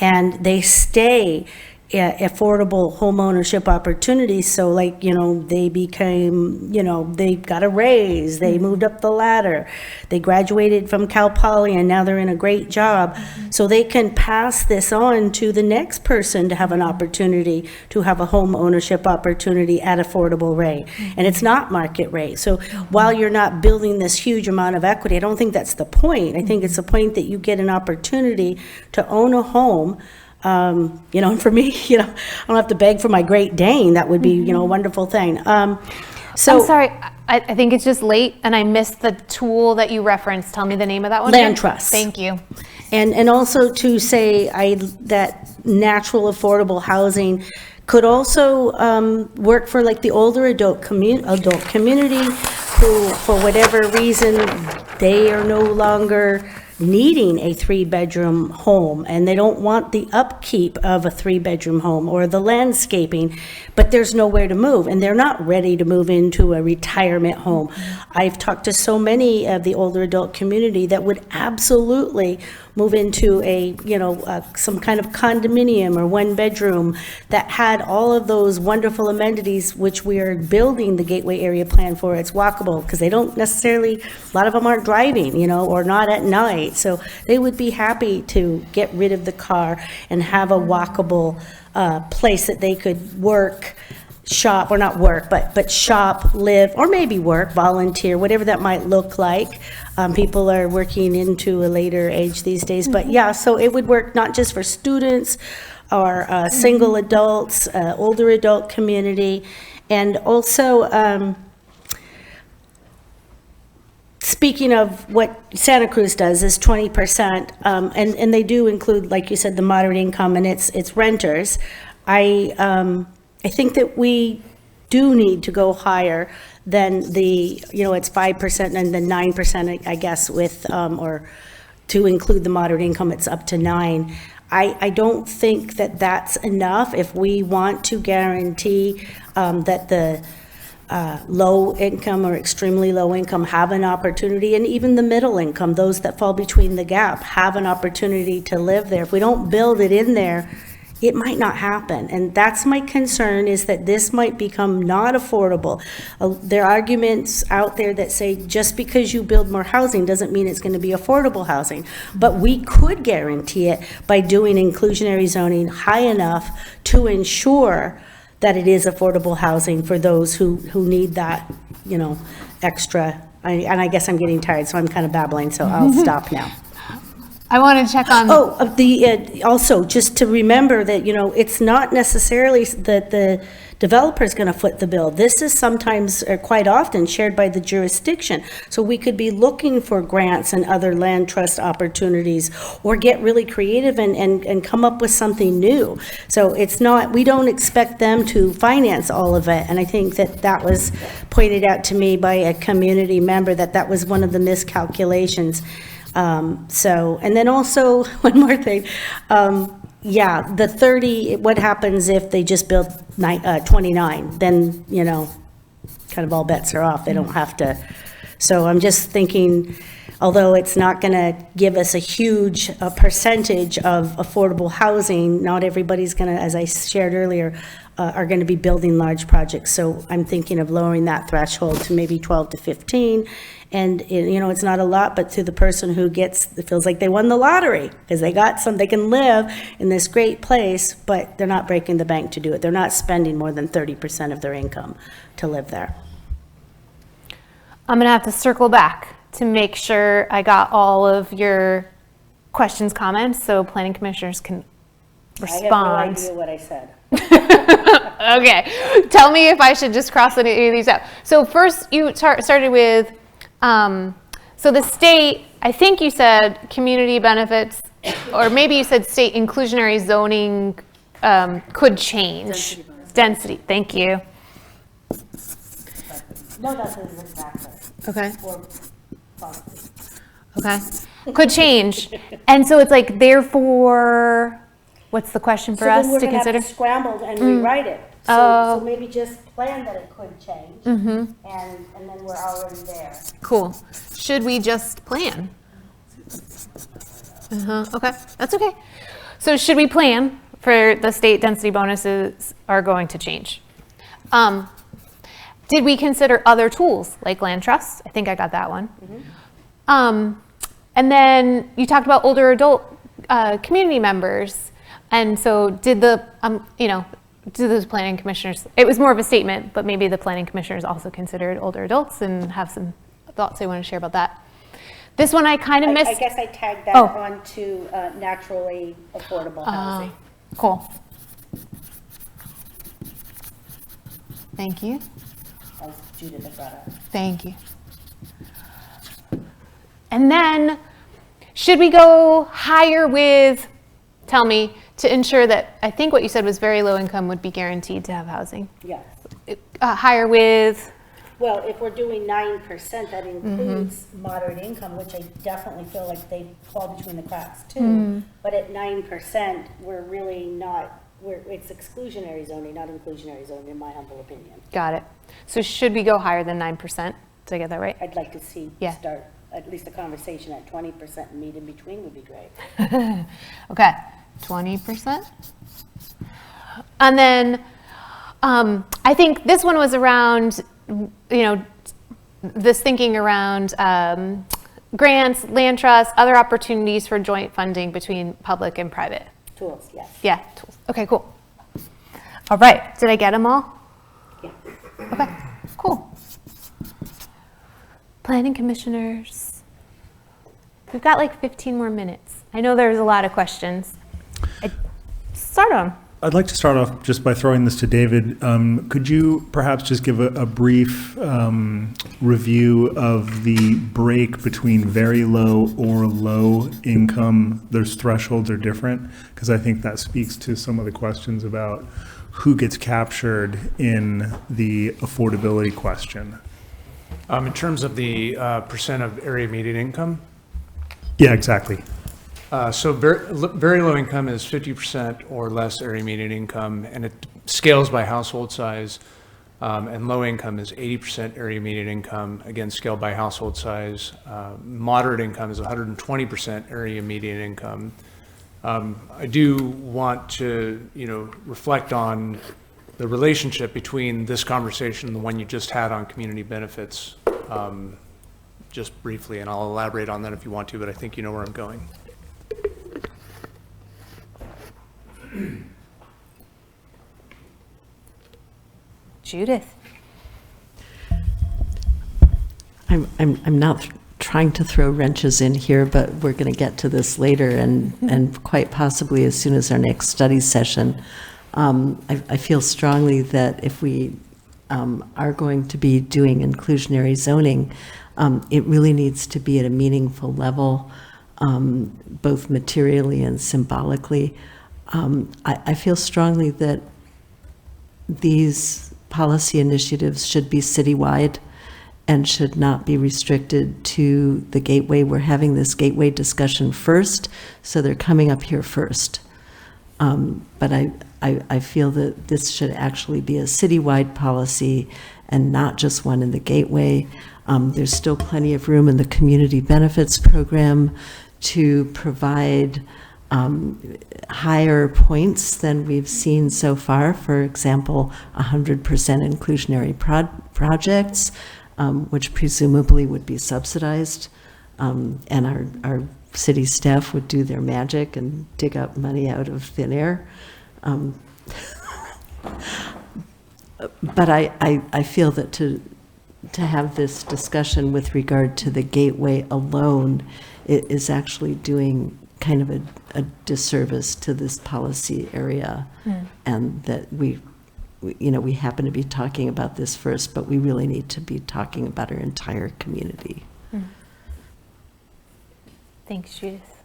and they stay affordable home ownership opportunities. So like, they became, they got a raise, they moved up the ladder, they graduated from Cal Poly, and now they're in a great job. So they can pass this on to the next person to have an opportunity to have a home ownership opportunity at affordable rate. And it's not market rate. So while you're not building this huge amount of equity, I don't think that's the point. I think it's the point that you get an opportunity to own a home. And for me, I don't have to beg for my Great Dane. That would be, a wonderful thing. So I'm sorry, I think it's just late and I missed the tool that you referenced. Tell me the name of that one. Land trust. Thank you. And also to say that natural affordable housing could also work for like the older adult community who, for whatever reason, they are no longer needing a 3-bedroom home, and they don't want the upkeep of a 3-bedroom home or the landscaping, but there's nowhere to move, and they're not ready to move into a retirement home. I've talked to so many of the older adult community that would absolutely move into some kind of condominium or 1-bedroom that had all of those wonderful amenities which we are building the Gateway Area Plan for. It's walkable, because they don't necessarily, a lot of them aren't driving, or not at night. So they would be happy to get rid of the car and have a walkable place that they could work, shop, or not work, but shop, live, or maybe work, volunteer, whatever that might look like. People are working into a later age these days, but yeah, so it would work not just for students or single adults, older adult community, and also speaking of what Santa Cruz does is 20%, and they do include, like you said, the moderate income, and it's renters. I think that we do need to go higher than it's 5% and then 9%, I guess, or to include the moderate income, it's up to 9%. I don't think that that's enough if we want to guarantee that the low income or extremely low income have an opportunity, and even the middle income, those that fall between the gap, have an opportunity to live there. If we don't build it in there, it might not happen. And that's my concern, is that this might become not affordable. There are arguments out there that say just because you build more housing doesn't mean it's going to be affordable housing. But we could guarantee it by doing inclusionary zoning high enough to ensure that it is affordable housing for those who need that, extra. And I guess I'm getting tired, so I'm kind of babbling, so I'll stop now. I want to check on. Also, just to remember that, it's not necessarily that the developer is going to foot the bill. This is sometimes, or quite often, shared by the jurisdiction. So we could be looking for grants and other land trust opportunities, or get really creative and come up with something new. So we don't expect them to finance all of it. And I think that was pointed out to me by a community member, that was one of the miscalculations. And then also, one more thing, the 30, what happens if they just build 29? Then, kind of all bets are off. They don't have to. So I'm just thinking, although it's not going to give us a huge percentage of affordable housing, not everybody's going to, as I shared earlier, are going to be building large projects. So I'm thinking of lowering that threshold to maybe 12 to 15. And, it's not a lot, but to the person who feels like they won the lottery, because they can live in this great place, but they're not breaking the bank to do it. They're not spending more than 30% of their income to live there. I'm going to have to circle back to make sure I got all of your questions, comments, so planning commissioners can respond. I have no idea what I said. Okay, tell me if I should just cross any of these out. So first you started with, so the state, I think you said community benefits, or maybe you said state inclusionary zoning could change. Density, thank you. No, that's exactly. Okay. Or Okay, could change. And so it's like, therefore, what's the question for us to consider? So then we're gonna have to scramble and rewrite it. So maybe just plan that it could change, and then we're already there. Cool. Should we just plan? Okay, that's okay. So should we plan for the state density bonuses are going to change? Did we consider other tools like land trusts? I think I got that one. And then you talked about older adult community members. And so did the, do those planning commissioners, it was more of a statement, but maybe the planning commissioners also considered older adults and have some thoughts they want to share about that. This one I kind of missed. I guess I tagged that on to naturally affordable housing. Cool. Thank you. As Judith had brought up. Thank you. And then, should we go higher with, tell me, to ensure that, I think what you said was very low income would be guaranteed to have housing. Yes. Higher with? Well, if we're doing 9%, that includes moderate income, which I definitely feel like they fall between the cracks too. But at 9%, we're really not, it's exclusionary zoning, not inclusionary zoning, in my humble opinion. Got it. So should we go higher than 9%? Did I get that right? I'd like to see start at least a conversation at 20% and meet in between would be great. Okay, 20%. And then I think this one was around, this thinking around grants, land trusts, other opportunities for joint funding between public and private. Tools, yes. Yeah, tools. Okay, cool. All right, did I get them all? Yeah. Okay, cool. Planning commissioners. We've got like 15 more minutes. I know there's a lot of questions. Start on. I'd like to start off just by throwing this to David. Could you perhaps just give a brief review of the break between very low or low income? Those thresholds are different, because I think that speaks to some of the questions about who gets captured in the affordability question. In terms of the percent of area median income? Yeah, exactly. So very low income is 50% or less area median income, and it scales by household size. And low income is 80% area median income, again, scaled by household size. Moderate income is 120% area median income. I do want to, reflect on the relationship between this conversation and the one you just had on community benefits, just briefly, and I'll elaborate on that if you want to, but I think you know where I'm going. Judith. I'm not trying to throw wrenches in here, but we're going to get to this later, and quite possibly as soon as our next study session. I feel strongly that if we are going to be doing inclusionary zoning, it really needs to be at a meaningful level, both materially and symbolically. I feel strongly that these policy initiatives should be citywide and should not be restricted to the gateway. We're having this gateway discussion first, so they're coming up here first. But I feel that this should actually be a citywide policy and not just one in the gateway. There's still plenty of room in the community benefits program to provide higher points than we've seen so far. For example, 100% inclusionary projects, which presumably would be subsidized, and our city staff would do their magic and dig up money out of thin air. But I feel that to have this discussion with regard to the gateway alone is actually doing kind of a disservice to this policy area, and that we happen to be talking about this first, but we really need to be talking about our entire community. Thanks, Judith.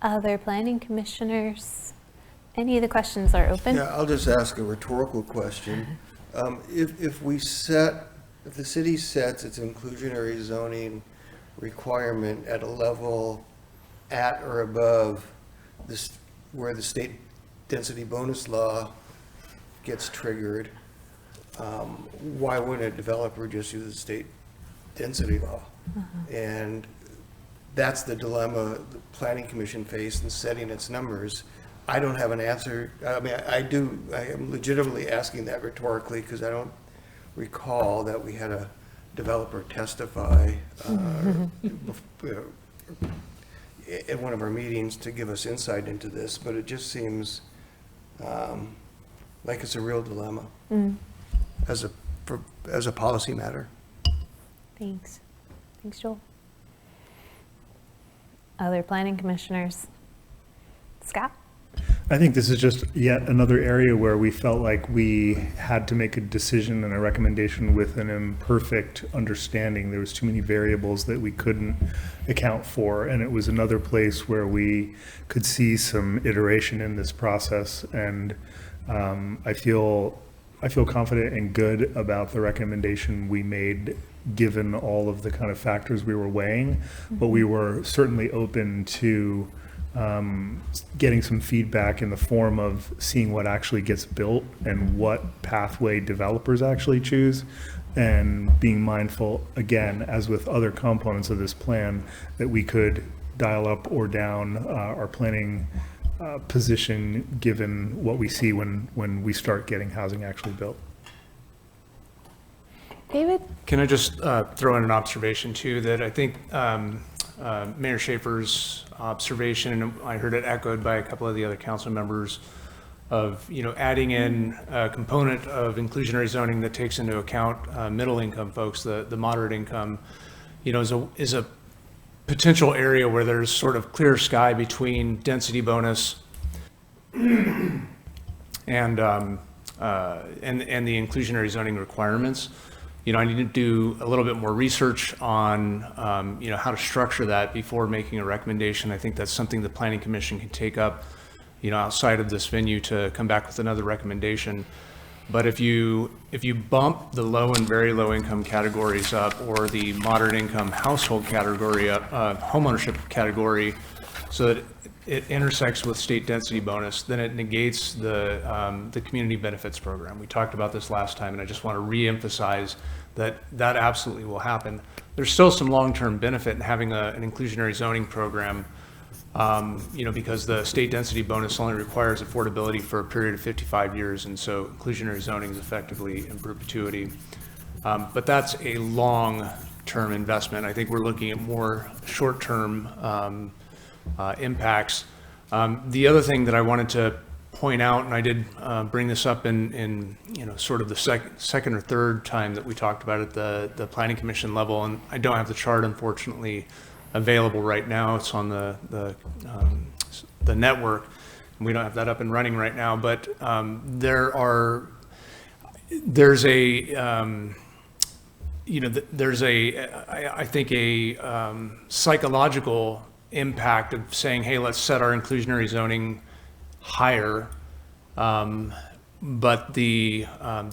Other planning commissioners? Any of the questions are open? Yeah, I'll just ask a rhetorical question. If the city sets its inclusionary zoning requirement at a level at or above this, where the state density bonus law gets triggered, why wouldn't a developer just use the state density law? And that's the dilemma the Planning Commission faced in setting its numbers. I don't have an answer. I mean, I am legitimately asking that rhetorically because I don't recall that we had a developer testify at one of our meetings to give us insight into this, but it just seems like it's a real dilemma as a policy matter. Thanks. Thanks, Joel. Other planning commissioners? Scott? I think this is just yet another area where we felt like we had to make a decision and a recommendation with an imperfect understanding. There was too many variables that we couldn't account for, and it was another place where we could see some iteration in this process. And I feel confident and good about the recommendation we made, given all of the kind of factors we were weighing, but we were certainly open to getting some feedback in the form of seeing what actually gets built and what pathway developers actually choose, and being mindful, again, as with other components of this plan, that we could dial up or down our planning position given what we see when we start getting housing actually built. David? Can I just throw in an observation too, that I think Mayor Schaefer's observation, and I heard it echoed by a couple of the other council members, of adding in a component of inclusionary zoning that takes into account middle income folks, the moderate income, is a potential area where there's sort of clear sky between density bonus and the inclusionary zoning requirements. I need to do a little bit more research on, how to structure that before making a recommendation. I think that's something the Planning Commission can take up, outside of this venue to come back with another recommendation. But if you bump the low and very low income categories up, or the moderate income household category up, homeownership category, so that it intersects with state density bonus, then it negates the community benefits program. We talked about this last time, and I just want to reemphasize that absolutely will happen. There's still some long-term benefit in having an inclusionary zoning program, because the state density bonus only requires affordability for a period of 55 years, and so inclusionary zoning is effectively in perpetuity. But that's a long-term investment. I think we're looking at more short-term impacts. The other thing that I wanted to point out, and I did bring this up in sort of the second or third time that we talked about it at the Planning Commission level, and I don't have the chart unfortunately available right now. It's on the network, and we don't have that up and running right now. But there's I think a psychological impact of saying, hey, let's set our inclusionary zoning higher, but the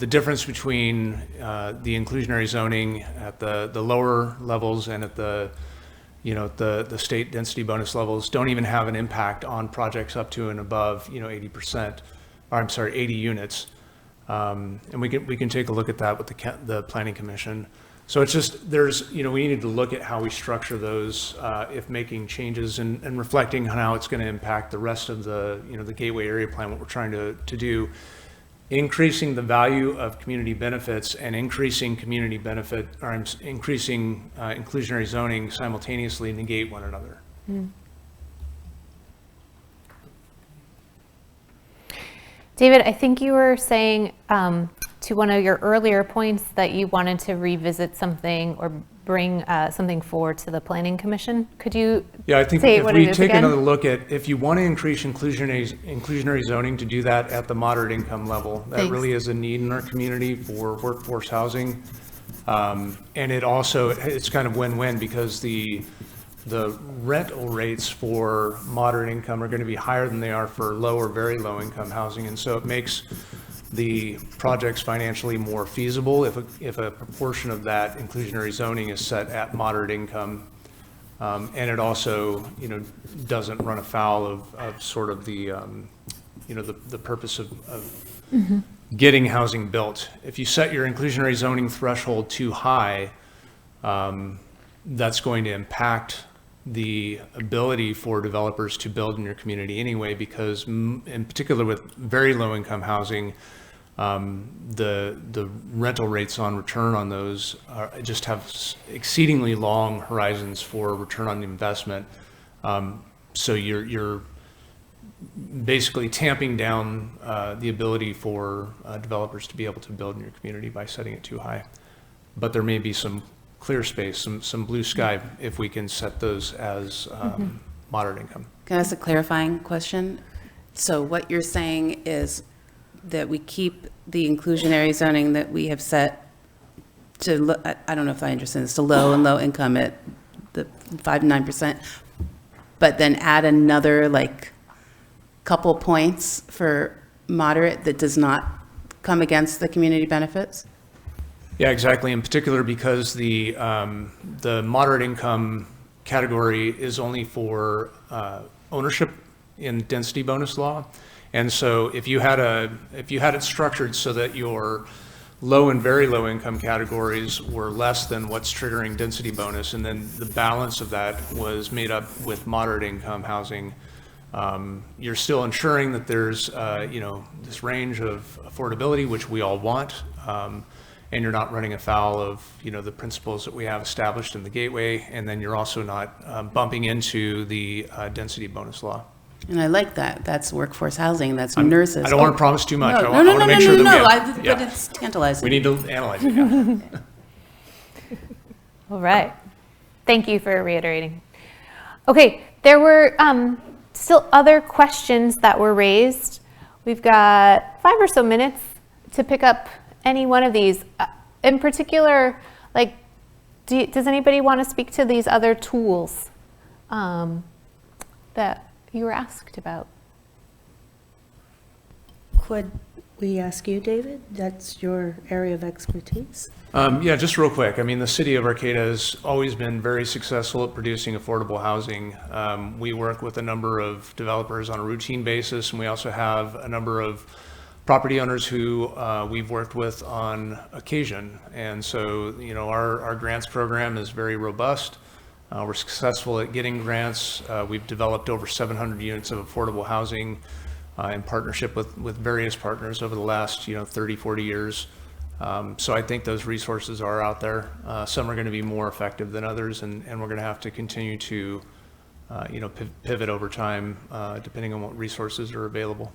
difference between the inclusionary zoning at the lower levels and at the state density bonus levels don't even have an impact on projects up to and above 80%, or I'm sorry, 80 units, and we can take a look at that with the Planning Commission. So it's just, we need to look at how we structure those if making changes, and reflecting on how it's going to impact the rest of the Gateway Area Plan, what we're trying to do. Increasing the value of community benefits and increasing community benefit, or increasing inclusionary zoning simultaneously negate one another. David, I think you were saying to one of your earlier points that you wanted to revisit something or bring something forward to the Planning Commission. Could you Yeah, I think say if what we it is take again? another look at, if you want to increase inclusionary zoning, to do that at the moderate income level, that Thanks. really is a need in our community for workforce housing. And it also, it's kind of win-win because the rental rates for moderate income are going to be higher than they are for low or very low income housing. And so it makes the projects financially more feasible if a proportion of that inclusionary zoning is set at moderate income. And it also, doesn't run afoul of sort of the, the purpose of getting housing built. If you set your inclusionary zoning threshold too high, that's going to impact the ability for developers to build in your community anyway, because in particular with very low income housing, the rental rates on return on those just have exceedingly long horizons for return on investment. So you're basically tamping down the ability for developers to be able to build in your community by setting it too high. But there may be some clear space, some blue sky if we can set those as moderate income. Can I ask a clarifying question? So what you're saying is that we keep the inclusionary zoning that we have set to, I don't know if I understand this, to low and low income at the 5 to 9%, but then add another couple points for moderate that does not come against the community benefits? Yeah, exactly. In particular, because the moderate income category is only for ownership in density bonus law, and so if you had it structured so that your low and very low income categories were less than what's triggering density bonus, and then the balance of that was made up with moderate income housing, you're still ensuring that there's this range of affordability, which we all want. And you're not running afoul of the principles that we have established in the Gateway, and then you're also not bumping into the density bonus law. And I like that. That's workforce housing. That's nurses. I don't want to promise too much. No, I want to make sure that we have, but it's tantalizing. We need to analyze it. Yeah. All right. Thank you for reiterating. Okay, there were still other questions that were raised. We've got 5 or so minutes to pick up any one of these. In particular, does anybody want to speak to these other tools that you were asked about? Could we ask you, David? That's your area of expertise. Yeah, just real quick. I mean, the city of Arcata has always been very successful at producing affordable housing. We work with a number of developers on a routine basis, and we also have a number of property owners who we've worked with on occasion. And so, our grants program is very robust. We're successful at getting grants. We've developed over 700 units of affordable housing in partnership with various partners over the last 30, 40 years. So I think those resources are out there. Some are going to be more effective than others, and we're going to have to continue to pivot over time depending on what resources are available.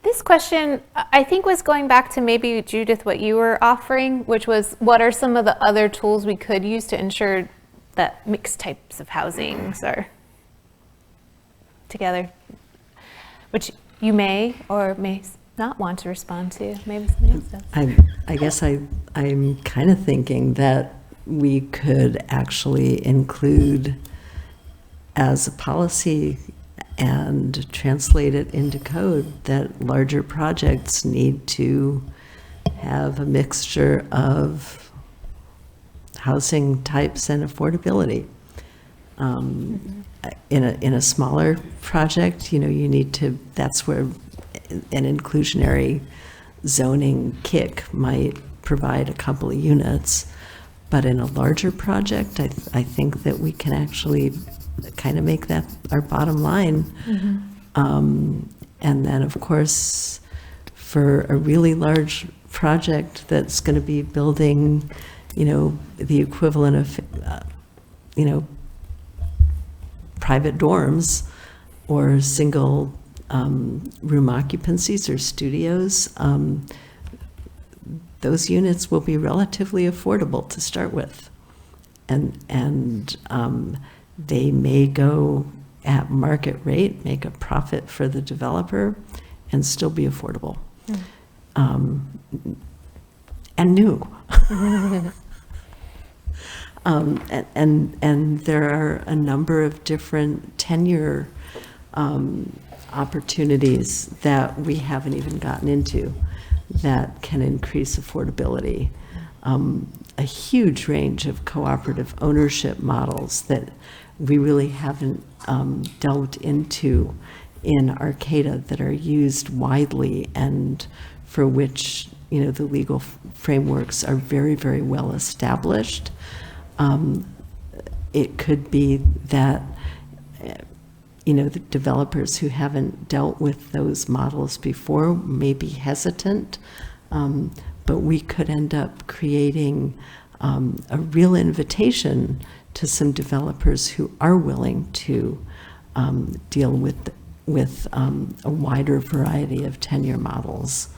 This question, I think, was going back to maybe, Judith, what you were offering, which was what are some of the other tools we could use to ensure that mixed types of housings are together, which you may or may not want to respond to. Maybe somebody else does. I guess I'm kind of thinking that we could actually include as a policy and translate it into code that larger projects need to have a mixture of housing types and affordability. In a smaller project, you need to, that's where an inclusionary zoning kick might provide a couple of units. But in a larger project, I think that we can actually kind of make that our bottom line. And then, of course, for a really large project that's going to be building, the equivalent of, private dorms or single room occupancies or studios, those units will be relatively affordable to start with. And they may go at market rate, make a profit for the developer, and still be affordable. And new. And there are a number of different tenure opportunities that we haven't even gotten into that can increase affordability. A huge range of cooperative ownership models that we really haven't delved into in Arcata that are used widely and for which, you know, the legal frameworks are very, very well established. It could be that, you know, the developers who haven't dealt with those models before may be hesitant, but we could end up creating a real invitation to some developers who are willing to deal with a wider variety of tenure models.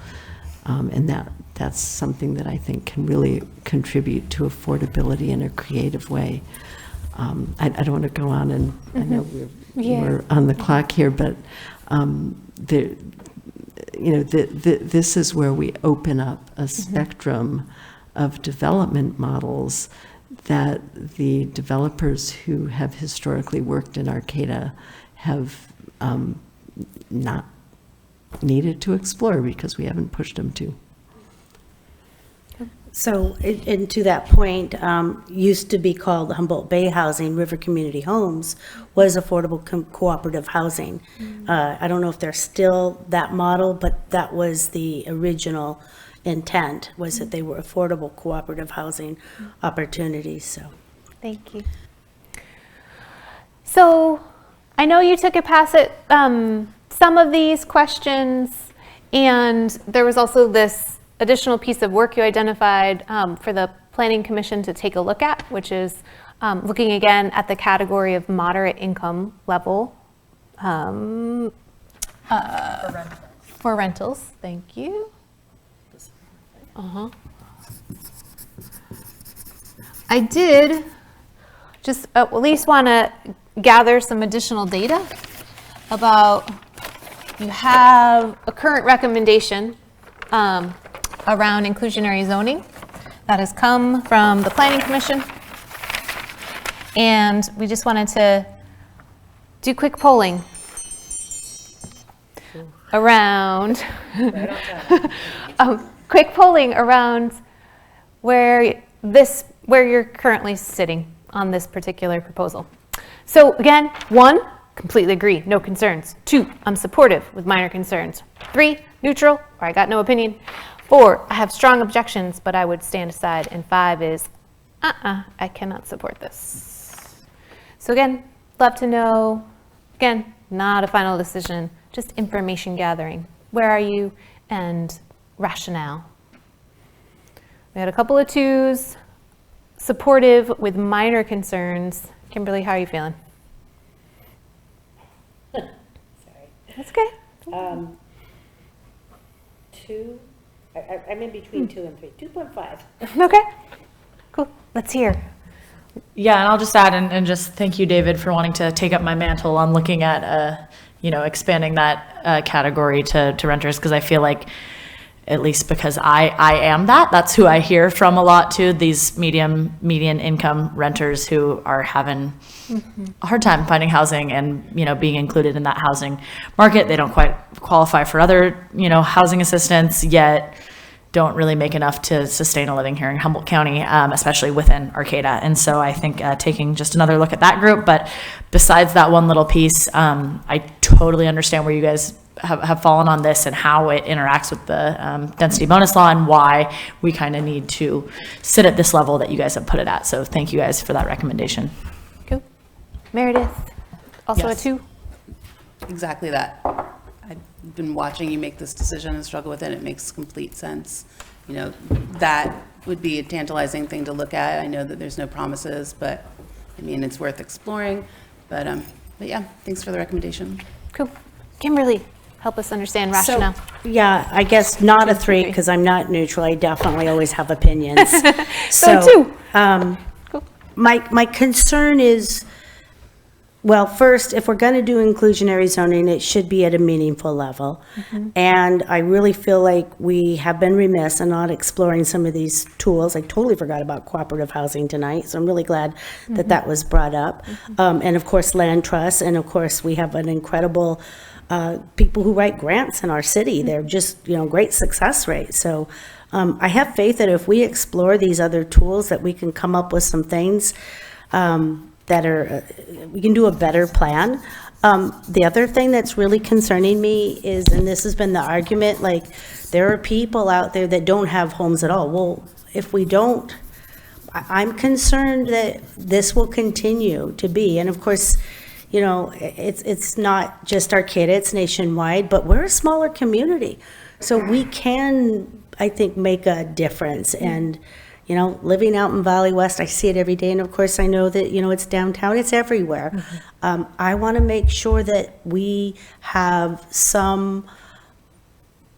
And that's something that I think can really contribute to affordability in a creative way. I don't want to go on, and I know we're on the clock here, but this is where we open up a spectrum of development models that the developers who have historically worked in Arcata have not needed to explore because we haven't pushed them to. So, and to that point, used to be called Humboldt Bay Housing, River Community Homes, was affordable cooperative housing. I don't know if they're still that model, but that was the original intent, was that they were affordable cooperative housing opportunities, so. Thank you. So I know you took a pass at some of these questions, and there was also this additional piece of work you identified for the Planning Commission to take a look at, which is looking again at the category of moderate income level for rentals. Thank you. I did just at least want to gather some additional data about, you have a current recommendation around inclusionary zoning that has come from the Planning Commission. And we just wanted to do quick polling around quick polling around where you're currently sitting on this particular proposal. So again, 1, completely agree, no concerns. 2, I'm supportive with minor concerns. 3, neutral, or I got no opinion. 4, I have strong objections, but I would stand aside. And 5 is, I cannot support this. So again, love to know, again, not a final decision, just information gathering. Where are you? And rationale. We had a couple of 2s, supportive with minor concerns. Kimberly, how are you feeling? Sorry. That's okay. 2, I'm in between 2 and 3, 2.5. Okay, cool, let's hear. Yeah, and I'll just add, and just thank you, David, for wanting to take up my mantle on looking at, expanding that category to renters, because I feel like, at least because I am that's who I hear from a lot too, these median income renters who are having a hard time finding housing and, being included in that housing market. They don't quite qualify for other, housing assistance, yet don't really make enough to sustain a living here in Humboldt County, especially within Arcata. And so I think taking just another look at that group, but besides that one little piece, I totally understand where you guys have fallen on this and how it interacts with the density bonus law and why we kind of need to sit at this level that you guys have put it at. So thank you guys for that recommendation. Cool. Meredith, also Yes. a 2? Exactly that. I've been watching you make this decision and struggle with it. It makes complete sense. That would be a tantalizing thing to look at. I know that there's no promises, but it's worth exploring. But yeah, thanks for the recommendation. Cool. Kimberly. help us understand rationale. Yeah, I guess not a 3 because I'm not neutral. I definitely always have opinions. So 2. My concern is, well, first, if we're going to do inclusionary zoning, it should be at a meaningful level. And I really feel like we have been remiss in not exploring some of these tools. I totally forgot about cooperative housing tonight, so I'm really glad that that was brought up. And of course, land trusts, and of course, we have an incredible people who write grants in our city. They're just, great success rate. So I have faith that if we explore these other tools, that we can come up with some things that are, we can do a better plan. The other thing that's really concerning me is, and this has been the argument, like, there are people out there that don't have homes at all. Well, if we don't, I'm concerned that this will continue to be, and of course, it's not just Arcata, it's nationwide, but we're a smaller community. So we can, I think, make a difference. And, living out in Valley West, I see it every day. And of course, I know that, it's downtown, it's everywhere. I want to make sure that we have some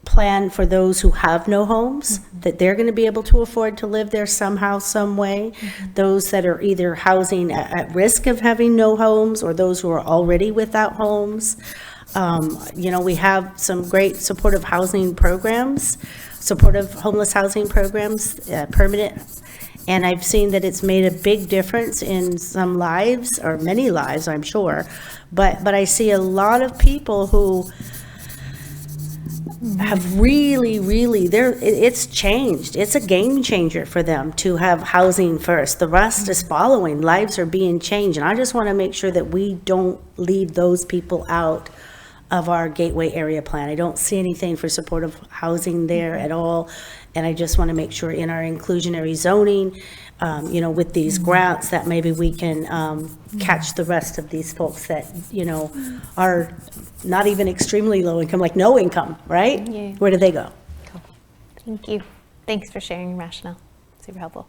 plan for those who have no homes, that they're going to be able to afford to live there somehow, some way. Those that are either housing at risk of having no homes, or those who are already without homes. We have some great supportive housing programs, supportive homeless housing programs, permanent. And I've seen that it's made a big difference in some lives, or many lives, I'm sure. But I see a lot of people who have really, it's changed. It's a game changer for them to have housing first. The rest is following. Lives are being changed. And I just want to make sure that we don't leave those people out of our gateway area plan. I don't see anything for supportive housing there at all. And I just want to make sure in our inclusionary zoning, with these grants, that maybe we can catch the rest of these folks that, are not even extremely low income, like no income, right? Yeah. Where do they go? Cool. Thank you. Thanks for sharing rationale. Super helpful.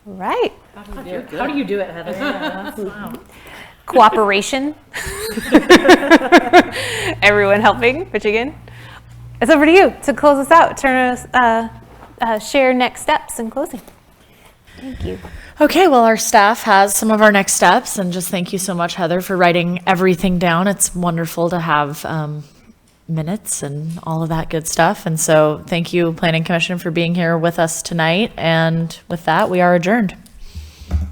All right. How do you do it, Heather? Wow. Cooperation. Everyone helping, pitching in. It's over to you to close us out. Share next steps in closing. Thank you. Okay, well, our staff has some of our next steps, and just thank you so much, Heather, for writing everything down. It's wonderful to have minutes and all of that good stuff. And so thank you, Planning Commission, for being here with us tonight. And with that, we are adjourned.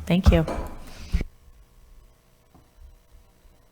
Thank you.